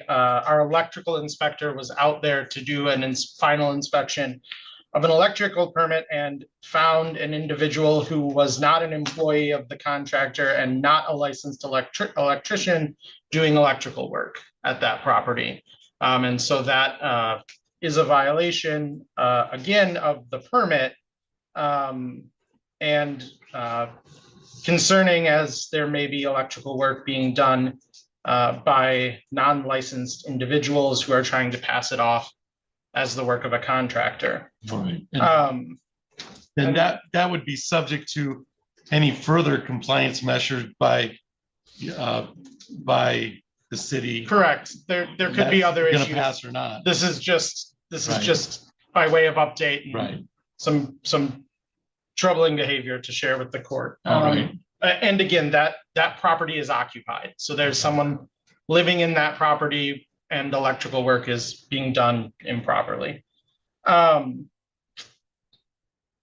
our electrical inspector was out there to do an final inspection of an electrical permit and found an individual who was not an employee of the contractor and not a licensed electrician doing electrical work at that property. And so that is a violation, again, of the permit, and concerning, as there may be electrical work being done by non-licensed individuals who are trying to pass it off as the work of a contractor. All right. And that would be subject to any further compliance measures by the city. Correct. There could be other issues. Gonna pass or not. This is just by way of update. And right. Some troubling behavior to share with the court. All right. And again, that property is occupied. So there's someone living in that property and electrical work is being done improperly.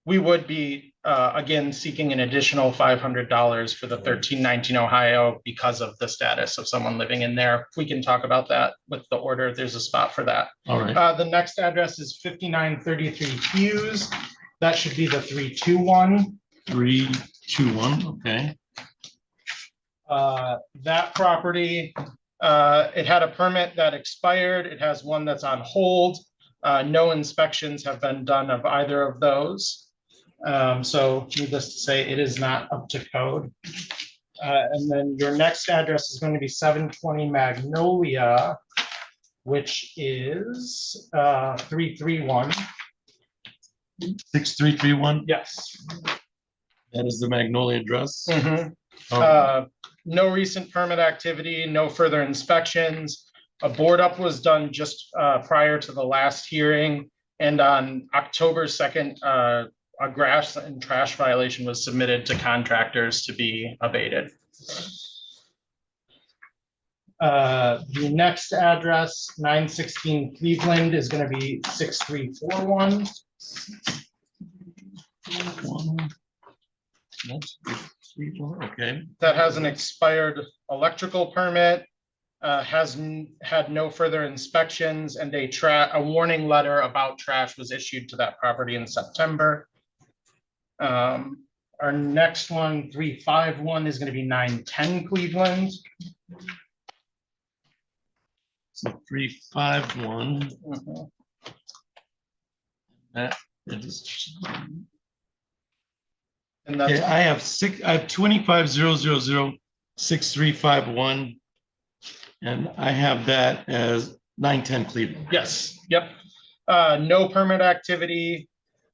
We would be again, seeking an additional $500 for the 1319 Ohio because of the status of someone living in there. We can talk about that with the order. There's a spot for that. All right. The next address is 5933 Hughes. That should be the 321. 321, okay. That property, it had a permit that expired. It has one that's on hold. No inspections have been done of either of those. So needless to say, it is not up to code. And then your next address is going to be 720 Magnolia, which is 331. 6331? Yes. That is the Magnolia address. Mhm. No recent permit activity, no further inspections. A board up was done just prior to the last hearing. And on October 2nd, a grass and trash violation was submitted to contractors to be abated. The next address, 916 Cleveland, is going to be 6341. Okay. That has an expired electrical permit, has had no further inspections, and a warning letter about trash was issued to that property in September. Our next one, 351, is going to be 910 Cleveland. So 351. That is. And Okay, that's, I have 25,000,6351. And I have that as 910 Cleveland. yes, yep. No permit activity,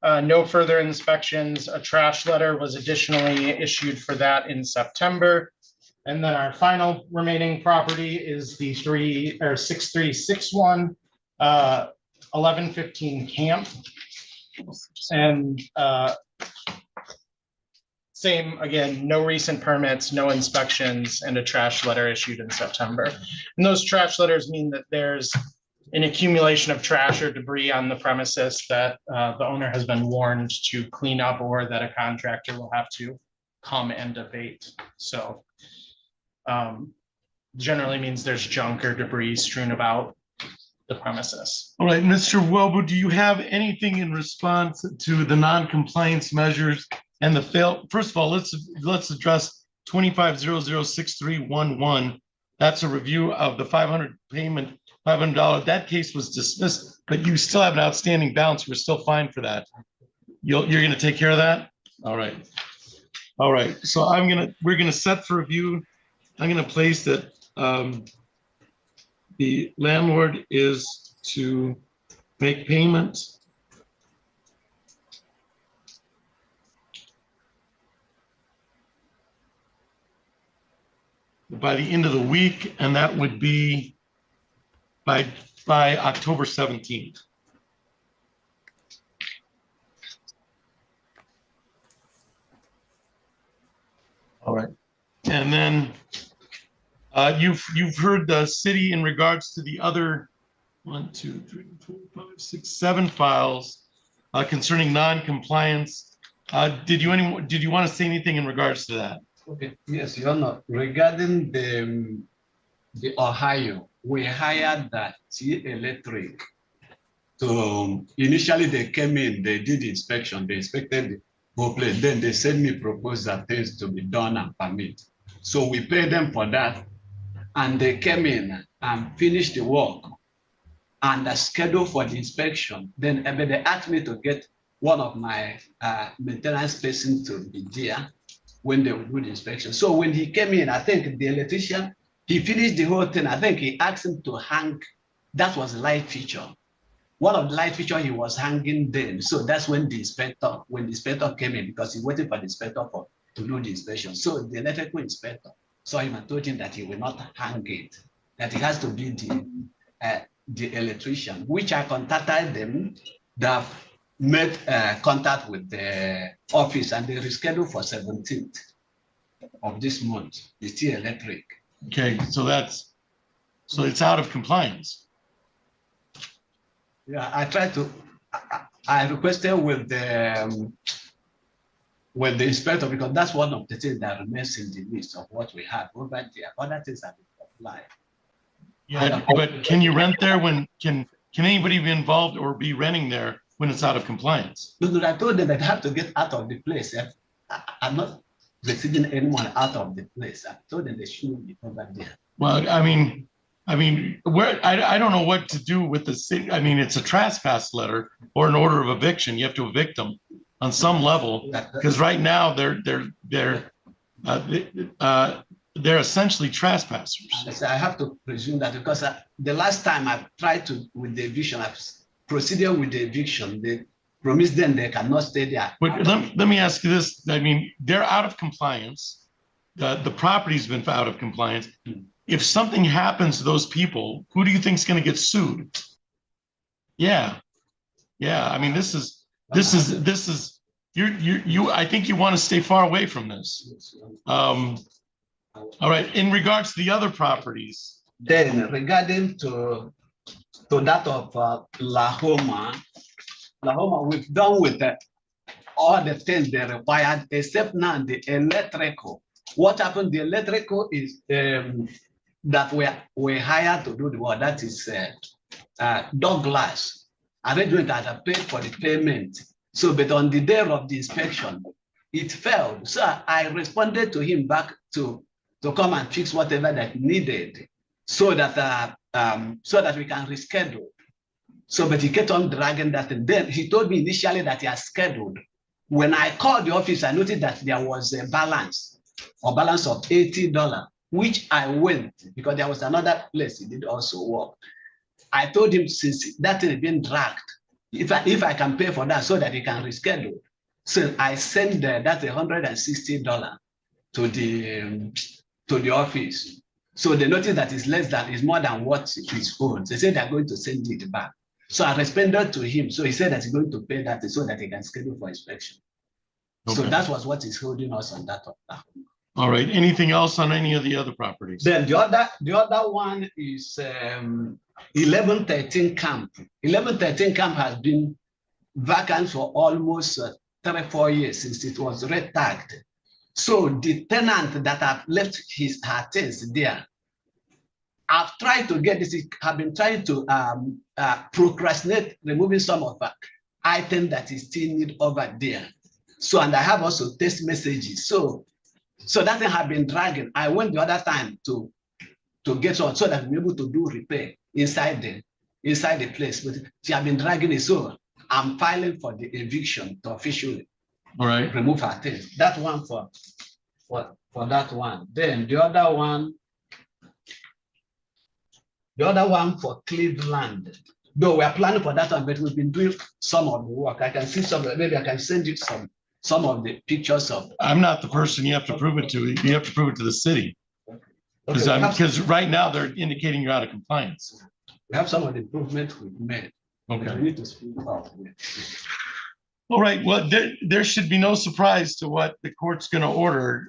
no further inspections. A trash letter was additionally issued for that in September. And then our final remaining property is the 6361, 1115 Camp. And same, again, no recent permits, no inspections, and a trash letter issued in September. And those trash letters mean that there's an accumulation of trash or debris on the premises that the owner has been warned to clean up, or that a contractor will have to come and abate. So generally means there's junk or debris strewn about the premises. All right, Mr. Welbo, do you have anything in response to the non-compliance measures and the fail? First of all, let's address 25,000,6311. That's a review of the 500 payment, $500. That case was dismissed, but you still have an outstanding balance. We're still fine for that. You're going to take care of that? All right. All right. So we're going to set for review. I'm going to place that the landlord is to make payment by the end of the week, and that would be by October 17th. All right. And then you've heard the city in regards to the other 1, 2, 3, 4, 5, 6, 7 files concerning non-compliance. Did you want to say anything in regards to that? Okay, yes, Your Honor. Regarding the Ohio, we hired that T Electric to, initially they came in, they did the inspection, they inspected the whole place, then they sent me proposal things to be done and permit. So we paid them for that, and they came in and finished the work and the schedule for the inspection. Then they asked me to get one of my maintenance person to be there when they would do the inspection. So when he came in, I think the electrician, he finished the whole thing. I think he asked him to hang, that was a light fixture. One of the light fixture he was hanging then. So that's when the inspector came in, because he waited for the inspector to do the inspection. So the electrical inspector saw him and told him that he will not hang it, that it has to be the electrician, which I contacted them. They have made contact with the office, and they rescheduled for 17th of this month. It's still electric. Okay, so it's out of compliance. Yeah, I tried to, I requested with the with the inspector, because that's one of the things that remains in the list of what we have over there. Other things have been applied. Yeah, but can you rent there when, can anybody be involved or be renting there when it's out of compliance? No, I told them that I have to get out of the place. I'm not receiving anyone out of the place. I told them they shouldn't be over there. Well, I mean, where, I don't know what to do with the city. I mean, it's a trespass letter or an order of eviction. You have to evict them on some level, because right now they're essentially trespassers. I have to presume that because the last time I tried to with the eviction, I proceeded with the eviction. They promised them they cannot stay there. But let me ask you this. I mean, they're out of compliance. The property's been out of compliance. If something happens to those people, who do you think is going to get sued? Yeah. I mean, this is you. I think you want to stay far away from this. All right. In regards to the other properties, then regarding to that of La Homa, we've done with all the things they required, except now the electrical. What happened? The electrical is that we hired to do the work. That is Douglas. Arrangement that I paid for the payment. So, but on the day of the inspection, it failed. So I responded to him back to come and fix whatever that needed, so that we can reschedule. So, but he kept on dragging that, and then he told me initially that he has scheduled. When I called the office, I noticed that there was a balance of $80, which I went because there was another place he did also work. I told him, since that is being dragged, if I can pay for that so that he can reschedule. So I sent that $160 to the office. So they noticed that it's more than what is owed. They said they're going to send it back. So I responded to him. So he said that he's going to pay that so that he can schedule for inspection. Okay. So that was what is holding us on that. All right. Anything else on any of the other properties? Then the other one is 1113 Camp. 1113 Camp has been vacant for almost 3-4 years since it was red tagged. So the tenant that have left her things there, I've tried to get this. I've been trying to procrastinate removing some of the items that is still need over there. So, and I have also text messages. So that thing have been dragging. I went the other time to get on so that we're able to do repair inside the place. But she have been dragging it. So I'm filing for the eviction to officially remove her things. That one for that one. Then the other one for Cleveland. Though we are planning for that one, but we've been doing some of the work. I can see some. Maybe I can send you some of the pictures of. I'm not the person you have to prove it to. You have to prove it to the city. Because right now they're indicating you're out of compliance. We have some of the improvements we've made. Okay. We need to speak about it. All right. Well, there should be no surprise to what the court's going to order.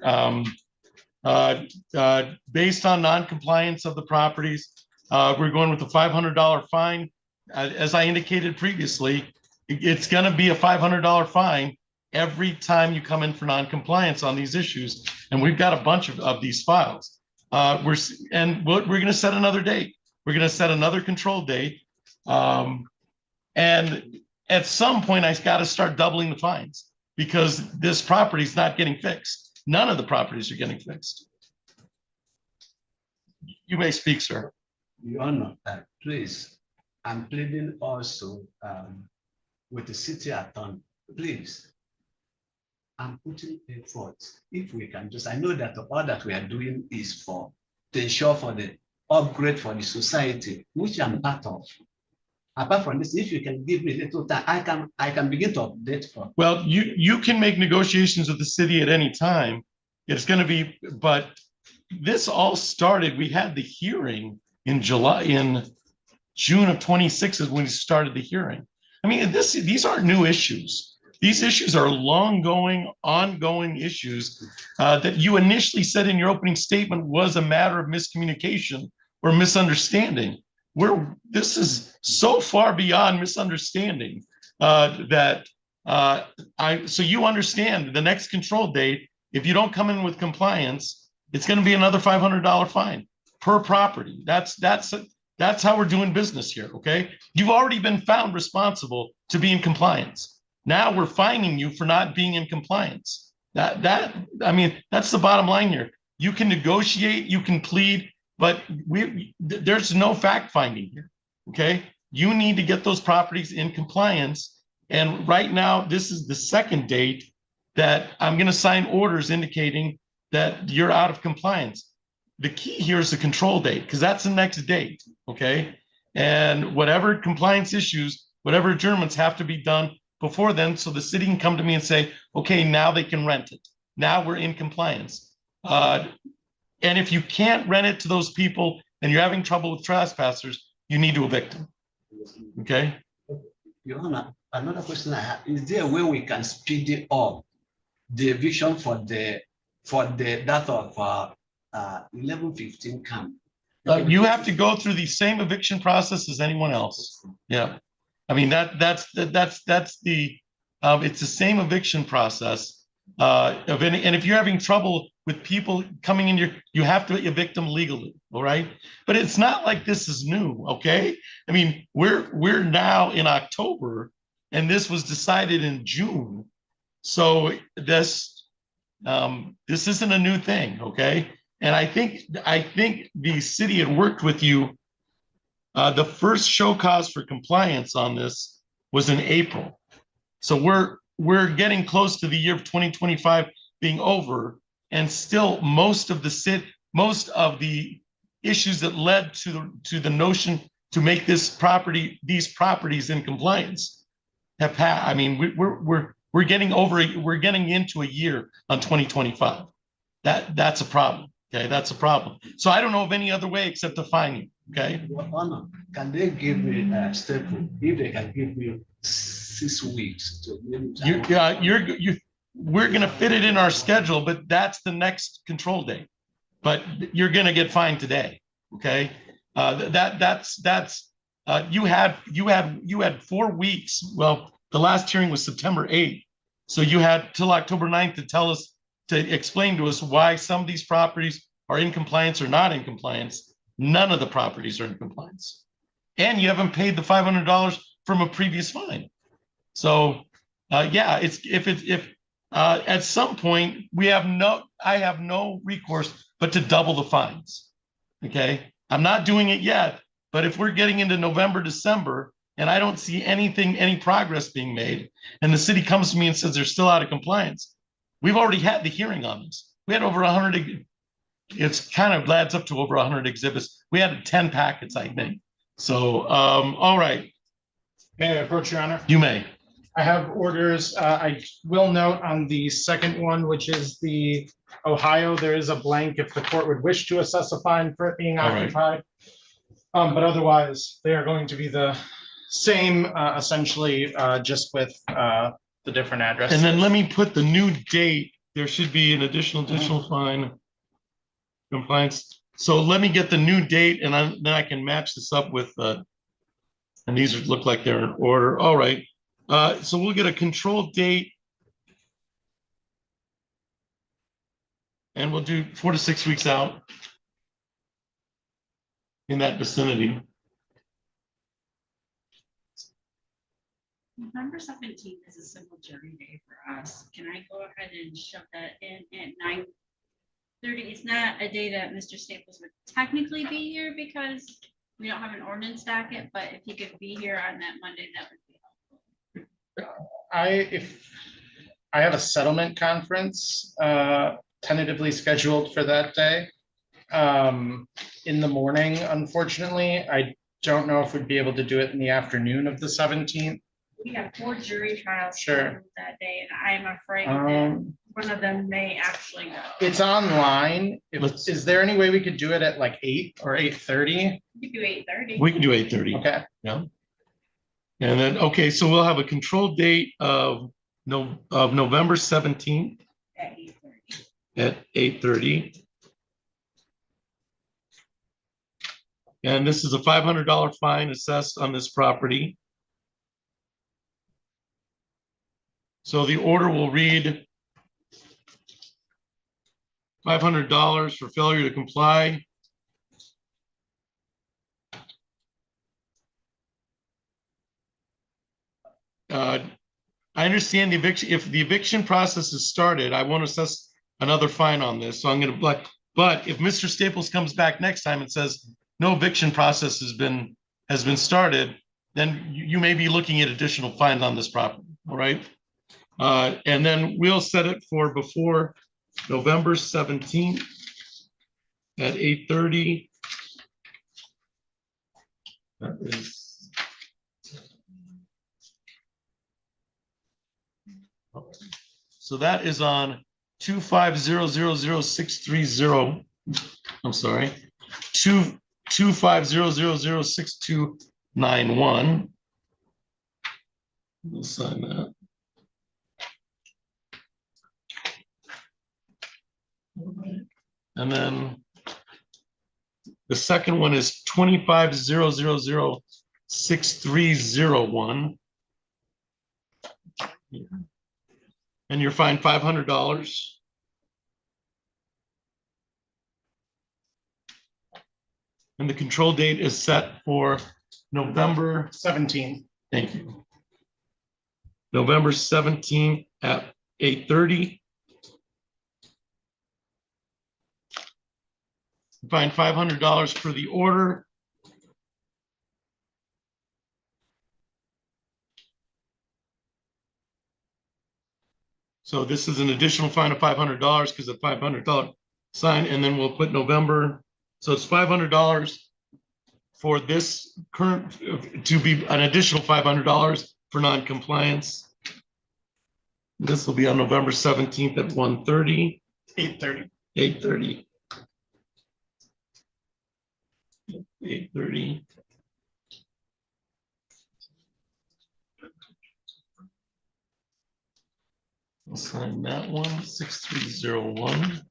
Based on non-compliance of the properties, we're going with a $500 fine. As I indicated previously, it's going to be a $500 fine every time you come in for non-compliance on these issues. And we've got a bunch of these files. We're going to set another date. We're going to set another control date. And at some point, I've got to start doubling the fines because this property is not getting fixed. None of the properties are getting fixed. You may speak, sir. Your Honor, please, I'm pleading also with the city attorney. Please, I'm putting effort. If we can just, I know that all that we are doing is to ensure for the upgrade for the society, which I'm part of. Apart from this, if you can give me a little time, I can begin to update for. Well, you can make negotiations with the city at any time. It's going to be, but this all started. We had the hearing in June of 26 is when we started the hearing. I mean, these aren't new issues. These issues are ongoing issues that you initially said in your opening statement was a matter of miscommunication or misunderstanding. This is so far beyond misunderstanding that so you understand the next control date, if you don't come in with compliance, it's going to be another $500 fine per property. That's how we're doing business here. Okay. You've already been found responsible to be in compliance. Now we're fining you for not being in compliance. I mean, that's the bottom line here. You can negotiate, you can plead, but there's no fact finding here. Okay. You need to get those properties in compliance. And right now, this is the second date that I'm going to sign orders indicating that you're out of compliance. The key here is the control date, because that's the next date. Okay. And whatever compliance issues, whatever adjournments have to be done before then, so the city can come to me and say, okay, now they can rent it. Now we're in compliance. And if you can't rent it to those people and you're having trouble with trespassers, you need to evict them. Okay. Your Honor, another question I have, is there a way we can speed it up, the eviction for the that of 1115 camp? You have to go through the same eviction process as anyone else. Yeah. I mean, that's the it's the same eviction process and if you're having trouble with people coming in, you have to evict them legally. All right. But it's not like this is new. Okay. I mean, we're now in October and this was decided in June. So this isn't a new thing. Okay. And I think the city had worked with you. The first show cause for compliance on this was in April. So we're getting close to the year of 2025 being over, and still most of the issues that led to the notion to make these properties in compliance have passed. I mean, we're getting into a year on 2025. That's a problem. Okay, that's a problem. So I don't know of any other way except to fine you. Okay. Your Honor, can they give me a step if they can give me 6 weeks to we're going to fit it in our schedule, but that's the next control date. But you're going to get fined today. Okay. You had 4 weeks. Well, the last hearing was September 8th. So you had till October 9th to explain to us why some of these properties are in compliance or not in compliance. None of the properties are in compliance. And you haven't paid the $500 from a previous fine. So yeah, if at some point I have no recourse but to double the fines. Okay. I'm not doing it yet, but if we're getting into November, December, and I don't see any progress being made, and the city comes to me and says they're still out of compliance, we've already had the hearing on this. We had over 100, it's kind of adds up to over 100 exhibits. We had 10 packets, I think. So, all right. May I approach, Your Honor? You may. I have orders. I will note on the second one, which is the Ohio, there is a blank if the court would wish to assess a fine for it being occupied. But otherwise, they are going to be the same, essentially, just with the different address. And then let me put the new date. There should be an additional fine compliance. So let me get the new date, and then I can match this up with, and these look like they're in order. All right. So we'll get a control date, and we'll do 4 to 6 weeks out in that vicinity. November 17th is a simple jury day for us. Can I go ahead and shove that in at 9:30? It's not a day that Mr. Staples would technically be here because we don't have an ordinance docket, but if he could be here on that Monday, that would be helpful. If I have a settlement conference tentatively scheduled for that day in the morning, unfortunately. I don't know if we'd be able to do it in the afternoon of the 17th. We have 4 jury trials Sure. that day, and I'm afraid that one of them may actually go. It's online. Is there any way we could do it at like 8 or 8:30? You could do 8:30. We can do 8:30. Okay. Yeah. And then, okay, so we'll have a control date of November 17th At 8:30. at 8:30. And this is a $500 fine assessed on this property. So the order will read $500 for failure to comply. I understand the eviction, if the eviction process is started, I won't assess another fine on this, so I'm gonna, but if Mr. Staples comes back next time and says, no eviction process has been started, then you may be looking at additional fines on this property, all right? And then we'll set it for before November 17th at 8:30. That is. So that is on 250000630. I'm sorry, 250006291. We'll sign that. And then the second one is 250006301. And you're fined $500. And the control date is set for November 17th. Thank you. November 17th at 8:30. Fine $500 for the order. So this is an additional fine of $500 because of $500 sign, and then we'll put November. So it's $500 for this current, to be an additional $500 for non-compliance. This will be on November 17th at 1:30. 8:30. 8:30. 8:30. I'll sign that one, 6301.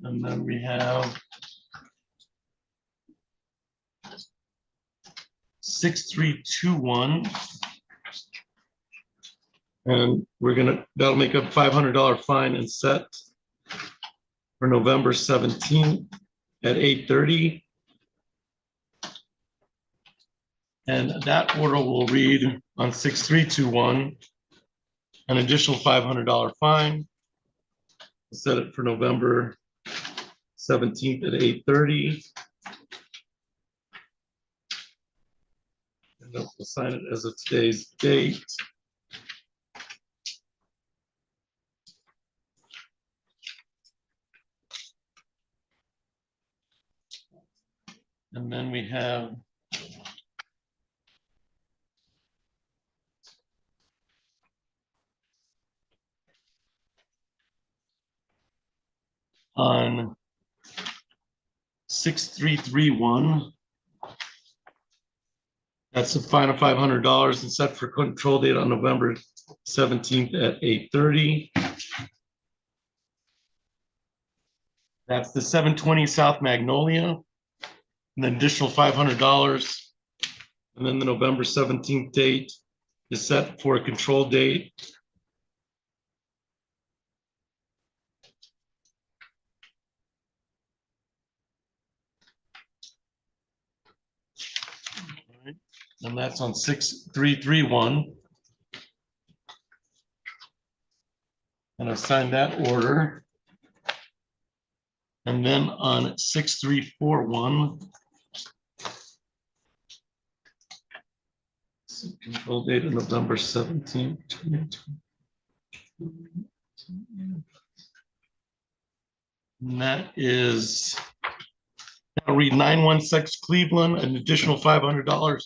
And then we have 6321. And that'll make a $500 fine and set for November 17th at 8:30. And that order will read on 6321, an additional $500 fine. We'll set it for November 17th at 8:30. And we'll sign it as of today's date. And then we have on 6331. That's a fine of $500 and set for control date on November 17th at 8:30. That's the 720 South Magnolia, an additional $500. And then the November 17th date is set for a control date. And that's on 6331. And I've signed that order. And then on 6341. Control date of November 17th. And that is, I'll read 916 Cleveland, an additional $500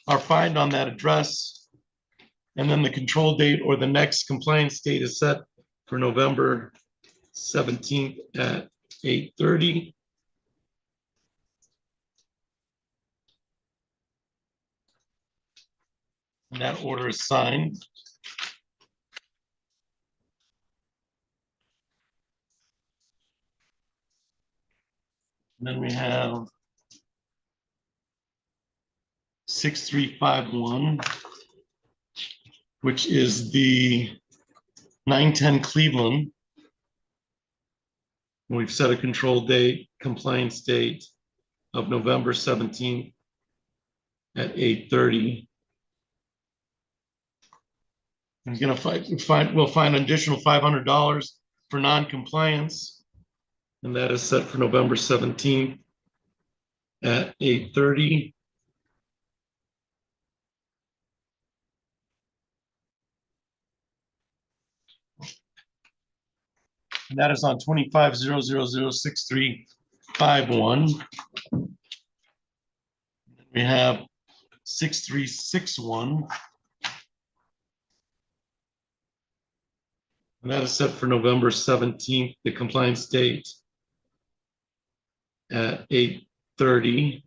are fined on that address. And then the control date or the next compliance date is set for November 17th at 8:30. And that order is signed. then we have 6351, which is the 910 Cleveland. We've set a control date, compliance date of November 17th at 8:30. I'm gonna we'll find an additional $500 for non-compliance. And that is set for November 17th at 8:30. And that is on 25006351. We have 6361. And that is set for November 17th, the compliance date at 8:30.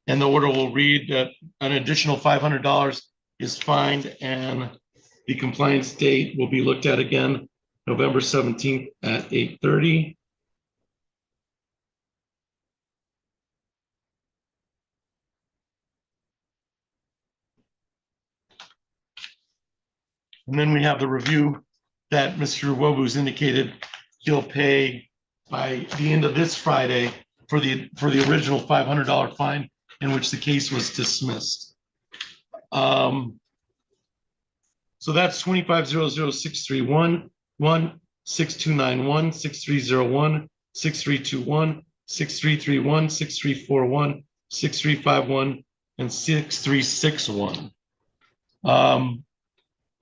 And the order will read that an additional $500 is fined, and the compliance date will be looked at again November 17th at 8:30. And then we have the review that Mr. Wobu's indicated he'll pay by the end of this Friday for the original $500 fine in which the case was dismissed. So that's 25006311, 6291, 6301, 6321, 6331, 6341, 6351, and 6361.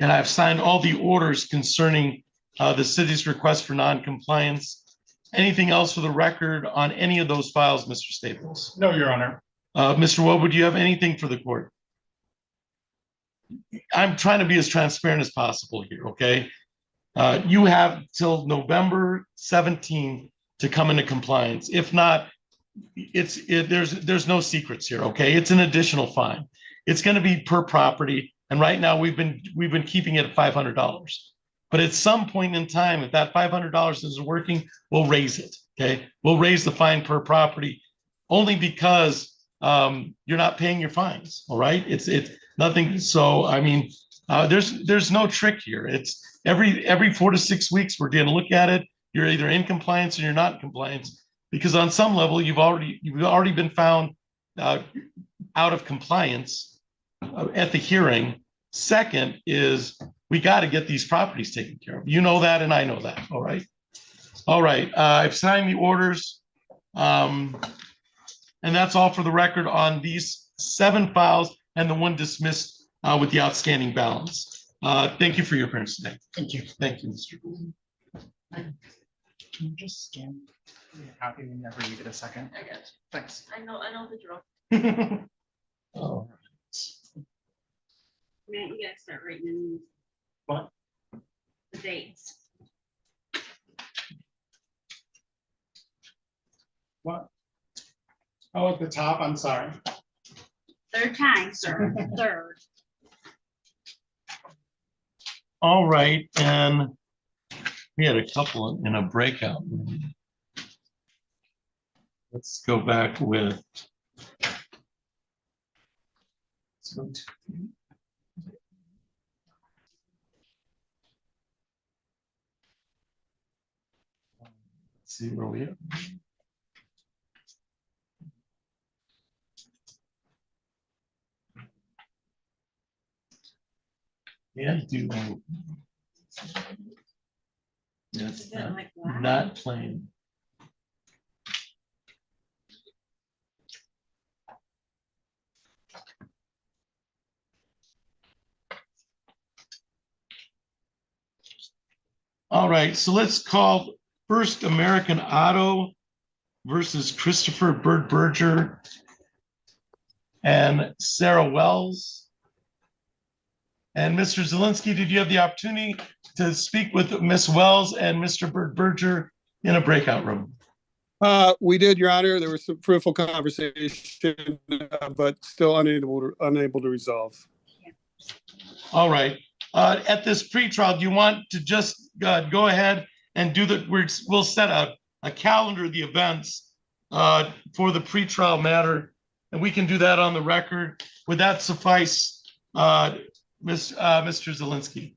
And I've signed all the orders concerning the city's request for non-compliance. Anything else for the record on any of those files, Mr. Staples? No, Your Honor. Mr. Wobu, do you have anything for the court? I'm trying to be as transparent as possible here, okay? You have till November 17th to come into compliance. If not, there's no secrets here, okay? It's an additional fine. It's going to be per property, and right now we've been keeping it at $500. But at some point in time, if that $500 isn't working, we'll raise it, okay? We'll raise the fine per property only because you're not paying your fines, all right? It's nothing. So, I mean, there's no trick here. It's every 4 to 6 weeks, we're going to look at it. You're either in compliance or you're not in compliance, because on some level, you've already been found out of compliance at the hearing. Second is we got to get these properties taken care of. You know that, and I know that. All right. All right. I've signed the orders. And that's all for the record on these 7 files and the one dismissed with the outstanding balance. Thank you for your appearance today. Thank you. Thank you, Mr. Gould. Can you just scan the copy whenever you get a second? I got you. Thanks. I know the drill. All right. Man, you gotta start writing in What? the dates. What? Oh, at the top, I'm sorry. Third time, sir. Third. All right, and we had a couple in a breakout room. Let's go back with. Let's go to. Let's see where we are. Yeah, do. That's not plain. All right, so let's call First American Auto versus Christopher Birdberger and Sarah Wells. And Mr. Zielinski, did you have the opportunity to speak with Ms. Wells and Mr. Birdberger in a breakout room? We did, Your Honor. There was some fruitful conversation, but still unable to resolve. All right. At this pretrial, do you want to just go ahead and do we'll set a calendar of the events for the pretrial matter, and we can do that on the record. Would that suffice, Mr. Zelinski?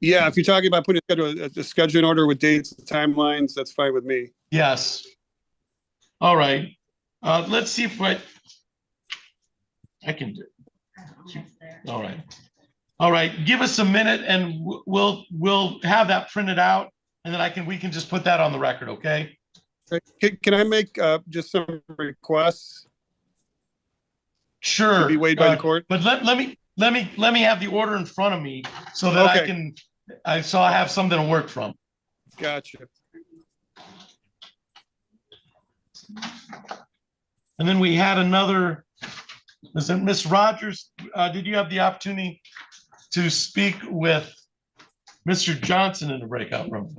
Yeah, if you're talking about putting a schedule in order with dates and timelines, that's fine with me. Yes. All right. Let's see if I can do. All right. All right. Give us a minute and we'll have that printed out, and then we can just put that on the record. Okay. Can I make just some requests? Sure. To be weighed by the court. But let me have the order in front of me so that I can. I have something to work from. Gotcha. And then we had another. Is it Miss Rogers? Did you have the opportunity to speak with Mr. Johnson in the breakout room?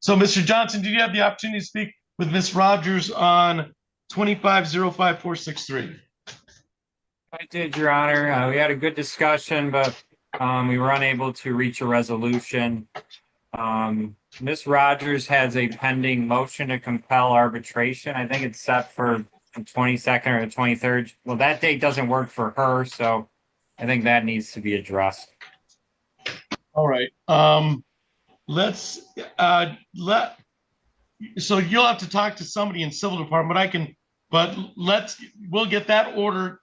So, Mr. Johnson, did you have the opportunity to speak with Miss Rogers on 2505463? I did, Your Honor. We had a good discussion, but we were unable to reach a resolution. Ms. Rogers has a pending motion to compel arbitration. I think it's set for the 22nd or the 23rd. Well, that date doesn't work for her, so I think that needs to be addressed. All right. So you'll have to talk to somebody in civil department. We'll get that order.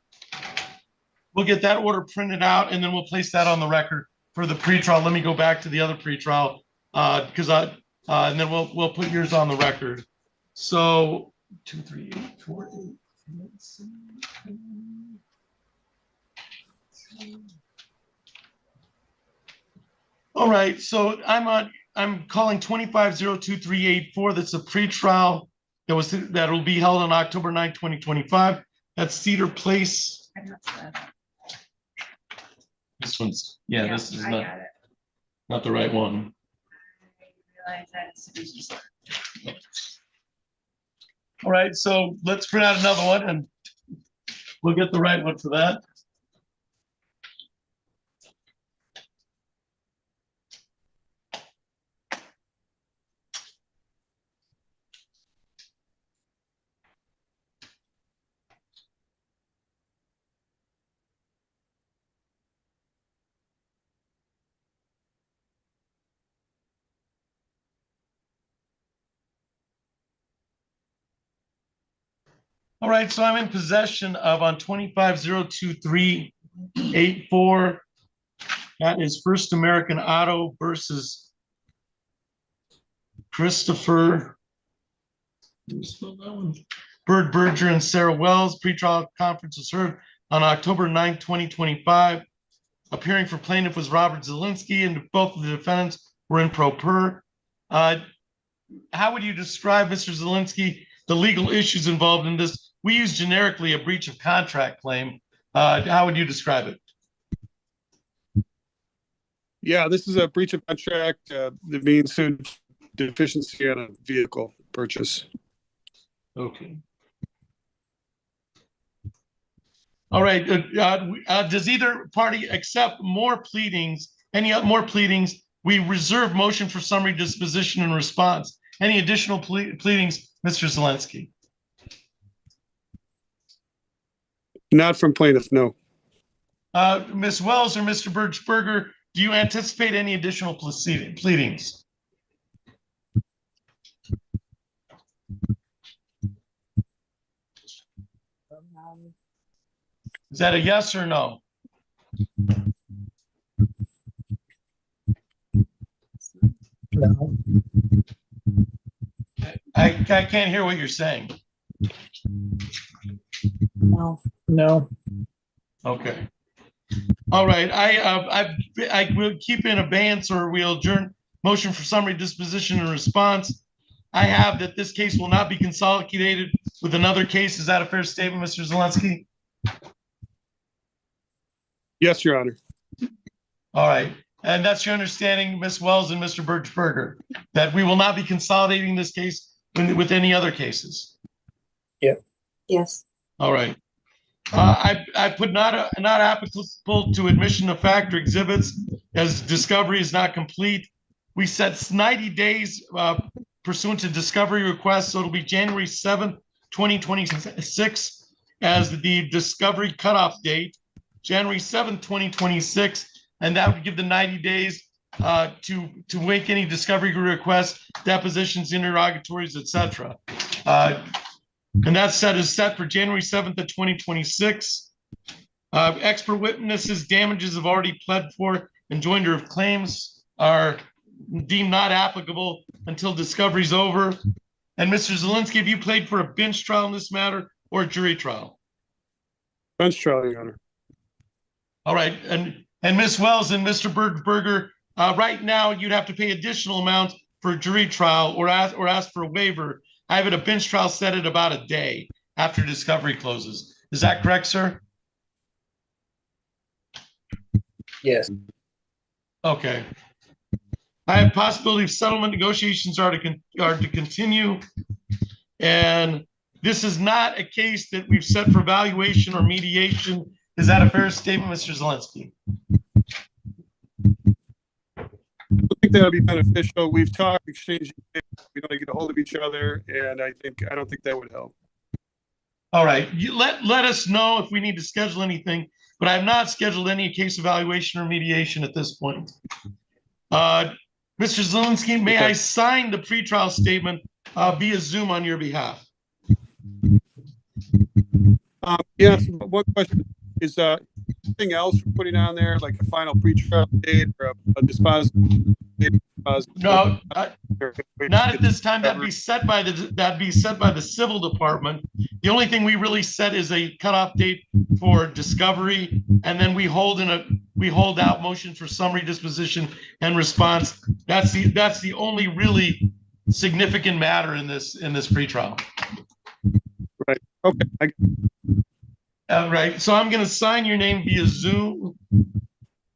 We'll get that order printed out, and then we'll place that on the record for the pretrial. Let me go back to the other pretrial and then we'll put yours on the record. So 2, 3, 8, 4, 8. All right. So I'm calling 2502384. That's a pretrial that will be held on October 9, 2025. That's Cedar Place. This one's, this is not the right one. All right, so let's print out another one and we'll get the right one for that. All right, so I'm in possession of on 2502384. That is First American Auto versus Christopher Bird Berger and Sarah Wells. Pretrial conference was heard on October 9, 2025. Appearing for plaintiff was Robert Zelinski, and both of the defendants were in pro per. How would you describe, Mr. Zelinski, the legal issues involved in this? We use generically a breach of contract claim. How would you describe it? Yeah, this is a breach of contract that means deficiency on a vehicle purchase. Okay. All right. Does either party accept more pleadings? Any more pleadings? We reserve motion for summary disposition and response. Any additional pleadings, Mr. Zelinski? Not from plaintiff, no. Ms. Wells or Mr. Birchberger, do you anticipate any additional pleadings? Is that a yes or no? No. I can't hear what you're saying. No. No. Okay. All right. I will keep in abeyance, or we'll adjourn motion for summary disposition and response. I have that this case will not be consolidated with another case. Is that a fair statement, Mr. Zelinski? Yes, Your Honor. All right. And that's your understanding, Ms. Wells and Mr. Birchberger, that we will not be consolidating this case with any other cases? Yeah. Yes. All right. I put not applicable to admission of fact or exhibits, as discovery is not complete. we set 90 days pursuant to discovery request, so it'll be January 7th, 2026 as the discovery cutoff date, January 7th, 2026, and that would give the 90 days to make any discovery requests, depositions, interrogatories, etc. And that is set for January 7th of 2026. Expert witnesses damages have already pled for and joinder of claims are deemed not applicable until discovery is over. And Mr. Zielinski, have you played for a bench trial in this matter or a jury trial? Bench trial, Your Honor. All right, and Ms. Wells and Mr. Berger, right now you'd have to pay additional amounts for a jury trial or ask for a waiver. I have it a bench trial set at about a day after discovery closes. Is that correct, sir? Yes. Okay. I have possibility of settlement negotiations are to continue. And this is not a case that we've set for valuation or mediation. Is that a fair statement, Mr. Zielinski? I think that would be beneficial. We've talked, exchanged, we know to get a hold of each other, and I don't think that would help. All right, let us know if we need to schedule anything, but I have not scheduled any case evaluation or mediation at this point. Mr. Zielinski, may I sign the pretrial statement via Zoom on your behalf? Yes, one question is anything else we're putting on there, like a final pretrial date or a dispositive date? No, not at this time. That'd be set by the civil department. The only thing we really set is a cutoff date for discovery, and then we hold out motions for summary disposition and response. That's the only really significant matter in this pretrial. Right. Okay. All right. So I'm going to sign your name via Zoom.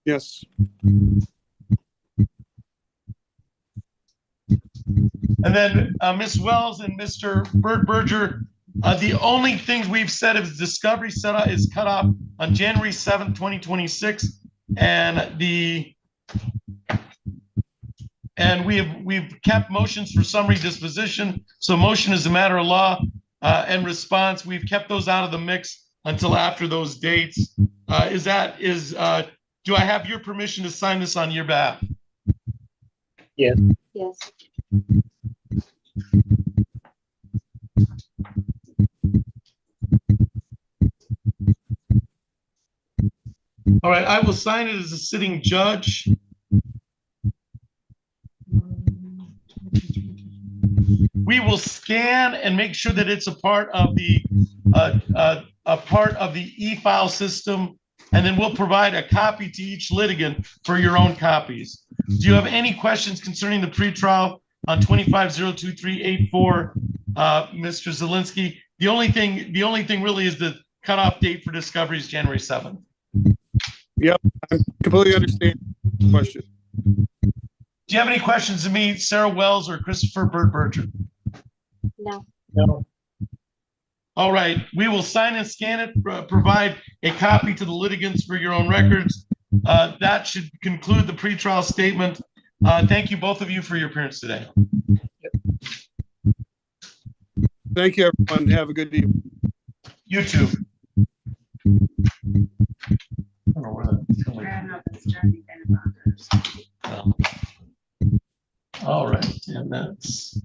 Yes. And then Ms. Wells and Mr. Berger, the only things we've said is discovery setup is cut off on January 7th, 2026. And we've kept motions for summary disposition. So motion is a matter of law and response. We've kept those out of the mix until after those dates. Do I have your permission to sign this on your behalf? Yes. Yes. All right, I will sign it as a sitting judge. We will scan and make sure that it's a part of the e-file system, and then we'll provide a copy to each litigant for your own copies. Do you have any questions concerning the pretrial on 2502384, Mr. Zielinski? The only thing really is the cutoff date for discovery is January 7th. Yep, I completely understand the question. Do you have any questions to me, Sarah Wells or Christopher Berger? No. No. All right, we will sign and scan it, provide a copy to the litigants for your own records. That should conclude the pretrial statement. Thank you, both of you, for your appearance today. Thank you, everyone. Have a good evening. You too. All right, and that's.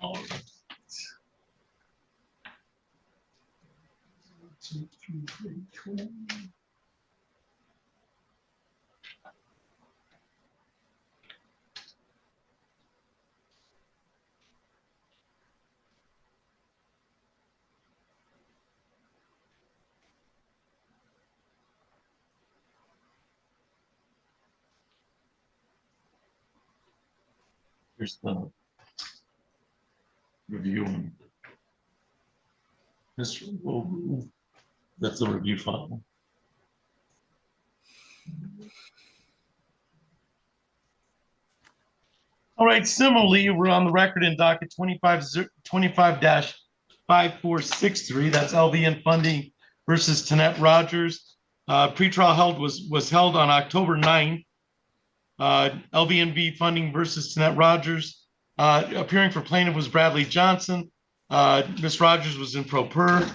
All right. 2, 3, 4, 20. Here's the review. That's the review file. All right, similarly, we're on the record in docket 25-5463. That's LVN funding versus Tanet Rogers. Pretrial held was held on October 9th. LVNV funding versus Tanet Rogers. Appearing for plaintiff was Bradley Johnson. Ms. Rogers was in pro per.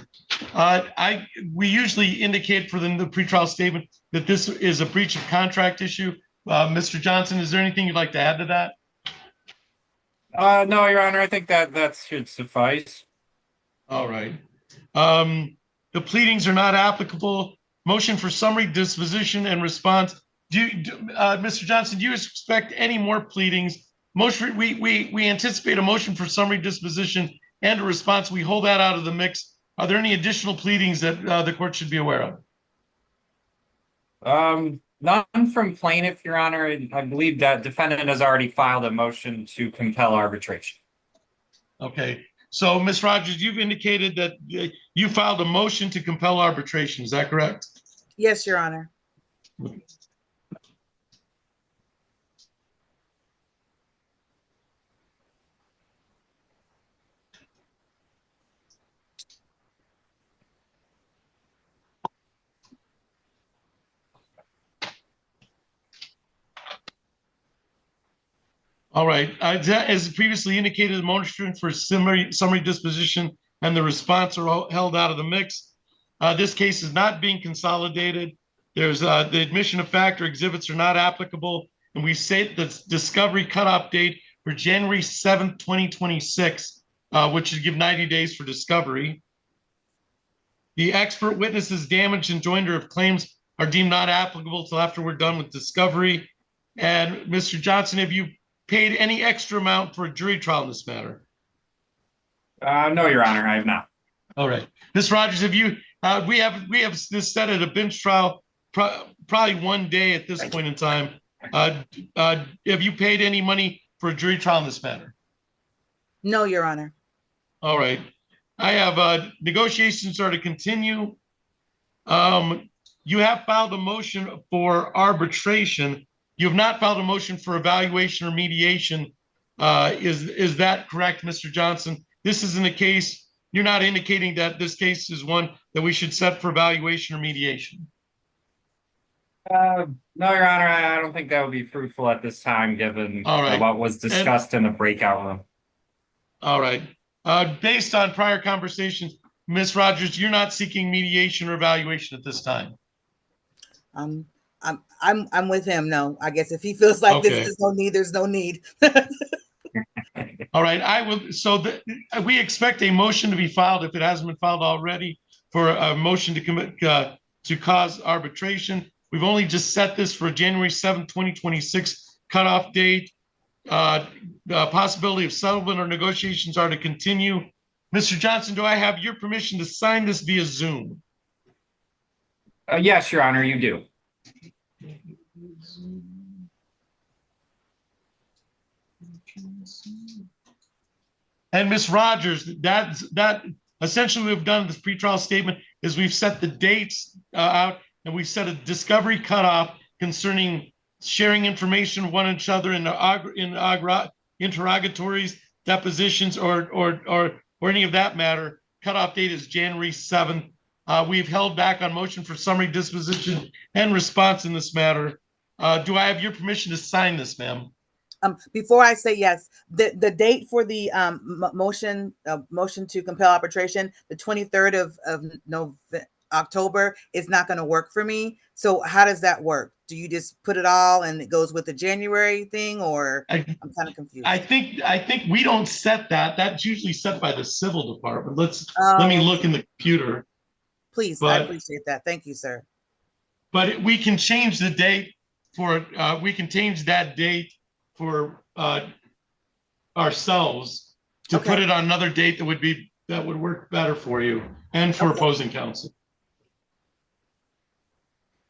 We usually indicate for the pretrial statement that this is a breach of contract issue. Mr. Johnson, is there anything you'd like to add to that? No, Your Honor, I think that should suffice. All right. The pleadings are not applicable. Motion for summary disposition and response. Mr. Johnson, do you expect any more pleadings? We anticipate a motion for summary disposition and a response. We hold that out of the mix. Are there any additional pleadings that the court should be aware of? None from plaintiff, Your Honor. I believe that defendant has already filed a motion to compel arbitration. Okay. So, Ms. Rogers, you've indicated that you filed a motion to compel arbitration. Is that correct? Yes, Your Honor. All right. As previously indicated, the motion for summary disposition and the response are all held out of the mix. This case is not being consolidated. There's the admission of fact or exhibits are not applicable. And we say the discovery cutoff date for January 7th, 2026, which would give 90 days for discovery. The expert witnesses damage and joinder of claims are deemed not applicable till after we're done with discovery. And Mr. Johnson, have you paid any extra amount for a jury trial in this matter? No, Your Honor, I have not. All right. Ms. Rogers, have you, we have this set at a bench trial, probably one day at this point in time. Have you paid any money for a jury trial in this matter? No, Your Honor. All right. I have negotiations are to continue. You have filed a motion for arbitration. You have not filed a motion for evaluation or mediation. Is that correct, Mr. Johnson? This isn't a case, you're not indicating that this case is one that we should set for evaluation or mediation? No, Your Honor, I don't think that would be fruitful at this time, given what was discussed in the breakout room. All right. Based on prior conversations, Ms. Rogers, you're not seeking mediation or evaluation at this time? I'm with him. No, I guess if he feels like there's no need, there's no need. All right, I will. So we expect a motion to be filed if it hasn't been filed already for a motion to commit to cause arbitration. We've only just set this for January 7th, 2026 cutoff date. The possibility of settlement or negotiations are to continue. Mr. Johnson, do I have your permission to sign this via Zoom? Yes, Your Honor, you do. And Ms. Rogers, that essentially we've done this pretrial statement is we've set the dates out and we've set a discovery cutoff concerning sharing information with one another in interrogatories, depositions, or any of that matter. Cutoff date is January 7th. We've held back on motion for summary disposition and response in this matter. Do I have your permission to sign this, ma'am? Before I say yes, the date for the motion to compel arbitration, the 23rd of October, is not going to work for me. So how does that work? Do you just put it all and it goes with the January thing, or I'm kind of confused. I think we don't set that. That's usually set by the civil department. Let me look in the computer. Please, I appreciate that. Thank you, sir. But we can change the date for we can change that date for ourselves to put it on another date that would work better for you and for opposing counsel.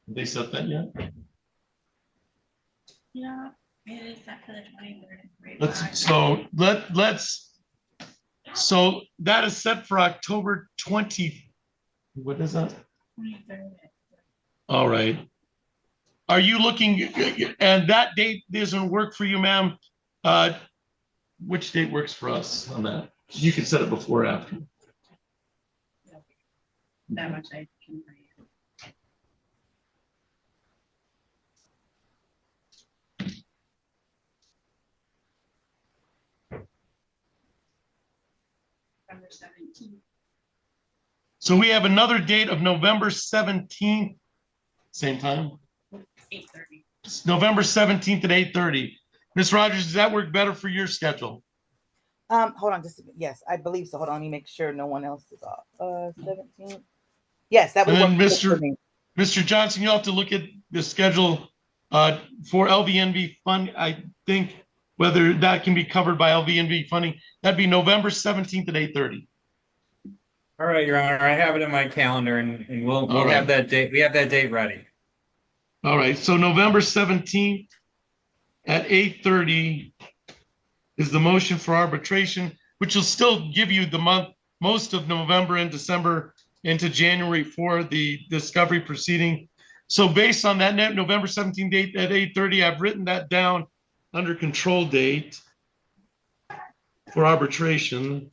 Have they set that yet? Yeah, it is set for the 23rd. So that is set for October 20. What is that? 23rd. All right. Are you looking, and that date doesn't work for you, ma'am? Which date works for us on that? You can set it before or after. That much I can. November 17th. So we have another date of November 17th, same time, 8:30. It's November 17th at 8:30. Ms. Rogers, does that work better for your schedule? Hold on, just yes, I believe so. Hold on, let me make sure no one else is off. 17. Yes, that would And work then good for me. Mr. Johnson, you'll have to look at the schedule for LVNV fund. I think whether that can be covered by LVNV funding. That'd be November 17th at 8:30. All right, Your Honor, I have it in my calendar and we'll have that date. We have that date ready. All right, so November 17th at 8:30 is the motion for arbitration, which will still give you the month, most of November and December into January for the discovery proceeding. So based on that November 17th date at 8:30, I've written that down under control date for arbitration.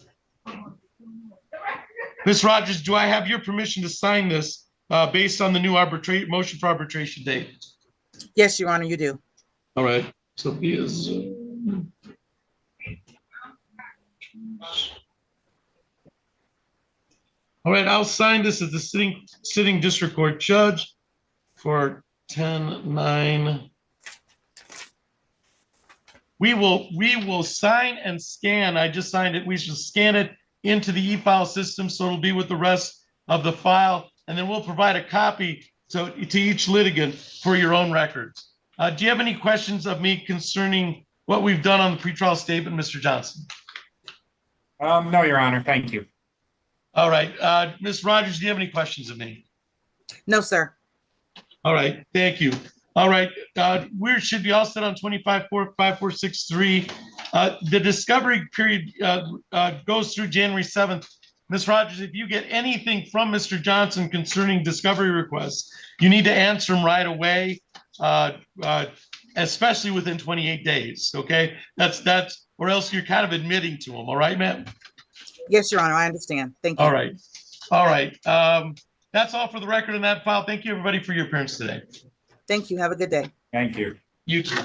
Ms. Rogers, do I have your permission to sign this based on the new motion for arbitration date? Yes, Your Honor, you do. All right, so he is. All right, I'll sign this as the sitting district court judge for 10/9. We will sign and scan. I just signed it. We should scan it into the e-file system so it'll be with the rest of the file, and then we'll provide a copy to each litigant for your own records. Do you have any questions of me concerning what we've done on the pretrial statement, Mr. Johnson? No, Your Honor, thank you. All right, Ms. Rogers, do you have any questions of me? No, sir. All right, thank you. All right, we should be all set on 25-4-5463. The discovery period goes through January 7th. Ms. Rogers, if you get anything from Mr. Johnson concerning discovery requests, you need to answer them right away, especially within 28 days, okay? That's, or else you're kind of admitting to them, all right, ma'am? Yes, Your Honor, I understand. Thank you. All right. All right. That's all for the record in that file. Thank you, everybody, for your appearance today. Thank you. Have a good day. Thank you. You too.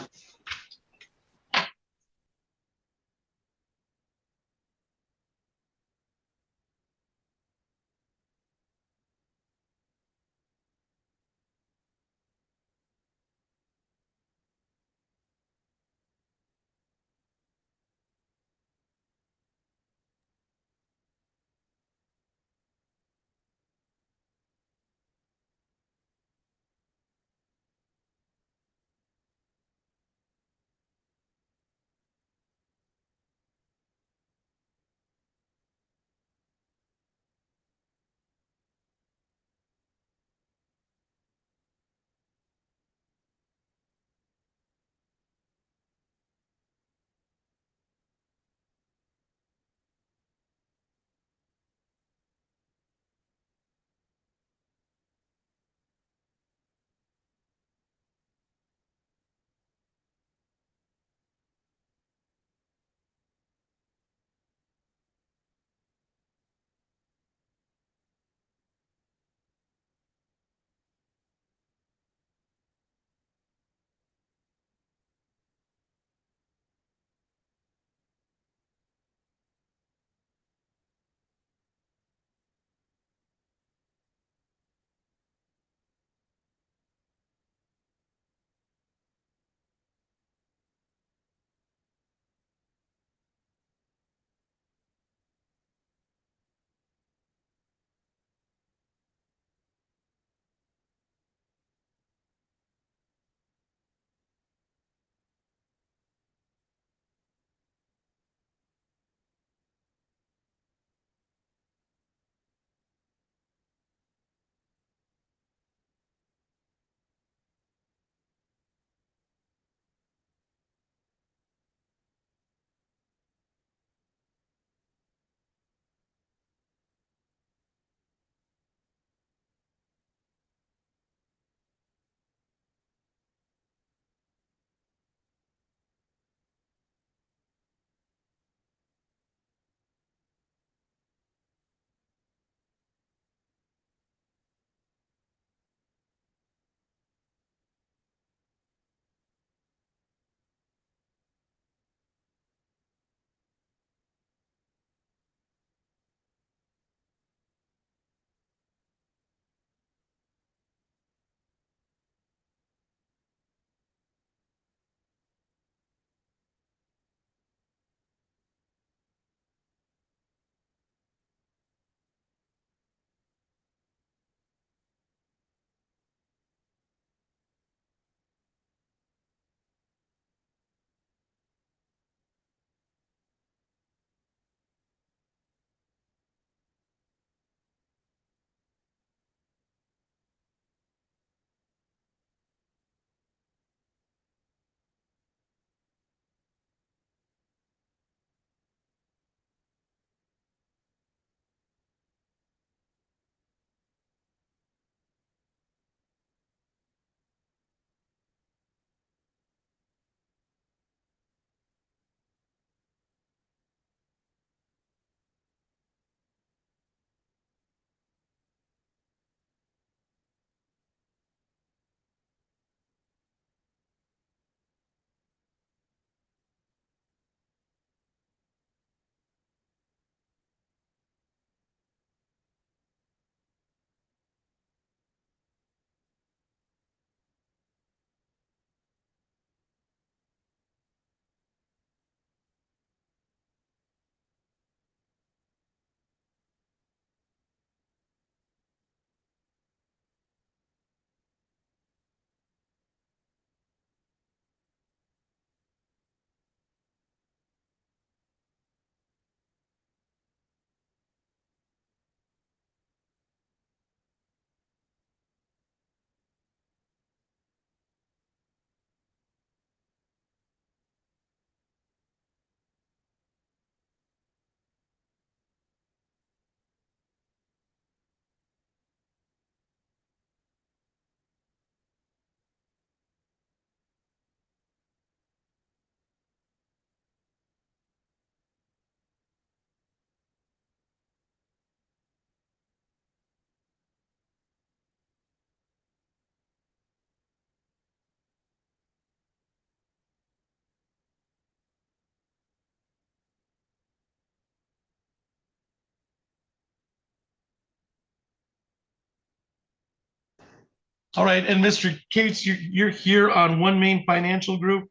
All right, and Mr. Cates, you're here on One Main Financial Group?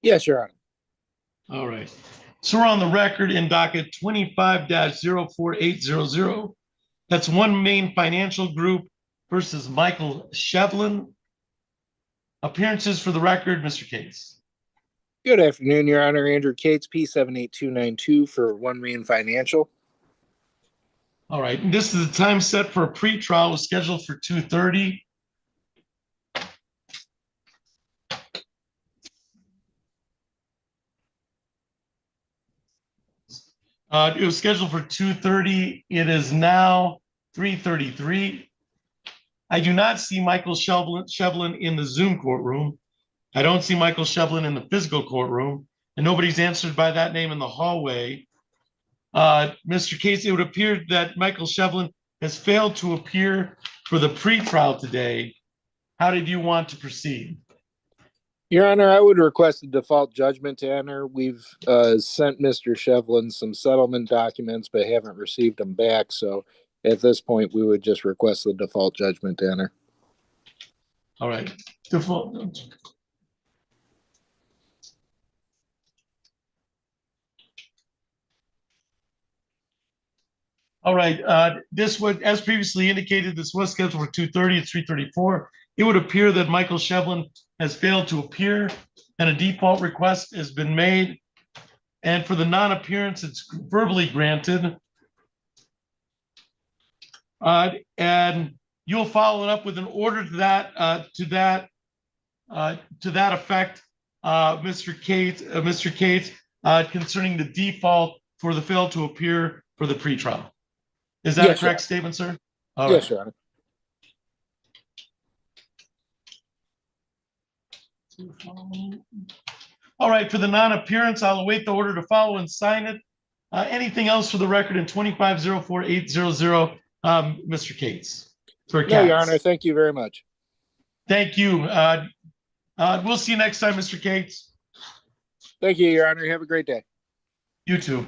Yes, Your Honor. All right. So we're on the record in docket 25-04800. That's One Main Financial Group versus Michael Shevlin. Appearances for the record, Mr. Cates. Good afternoon, Your Honor. Andrew Cates, P78292 for One Main Financial. All right, and this is the time set for a pre-trial, was scheduled for 2:30. It was scheduled for 2:30. It is now 3:33. I do not see Michael Shevlin in the Zoom courtroom. I don't see Michael Shevlin in the physical courtroom, and nobody's answered by that name in the hallway. Mr. Case, it would appear that Michael Shevlin has failed to appear for the pre-trial today. How did you want to proceed? Your Honor, I would request a default judgment to enter. We've sent Mr. Shevlin some settlement documents, but haven't received them back. So at this point, we would just request the default judgment to enter. All right, default. All right, this would, as previously indicated, this was scheduled for 2:30, it's 3:34. It would appear that Michael Shevlin has failed to appear and a default request has been made. And for the non-appearance, it's verbally granted. And you'll follow it up with an order to that effect, Mr. Cates, concerning the default for the fail to appear for the pretrial. Is that Yes, a correct Your statement, sir? All Yes, right. Your Honor. All right, for the non-appearance, I'll await the order to follow and sign it. Anything else for the record in 25-04800, Mr. Cates? For No, Your Katz? Honor. Thank you very much. Thank you. We'll see you next time, Mr. Cates. Thank you, Your Honor. Have a great day. You too.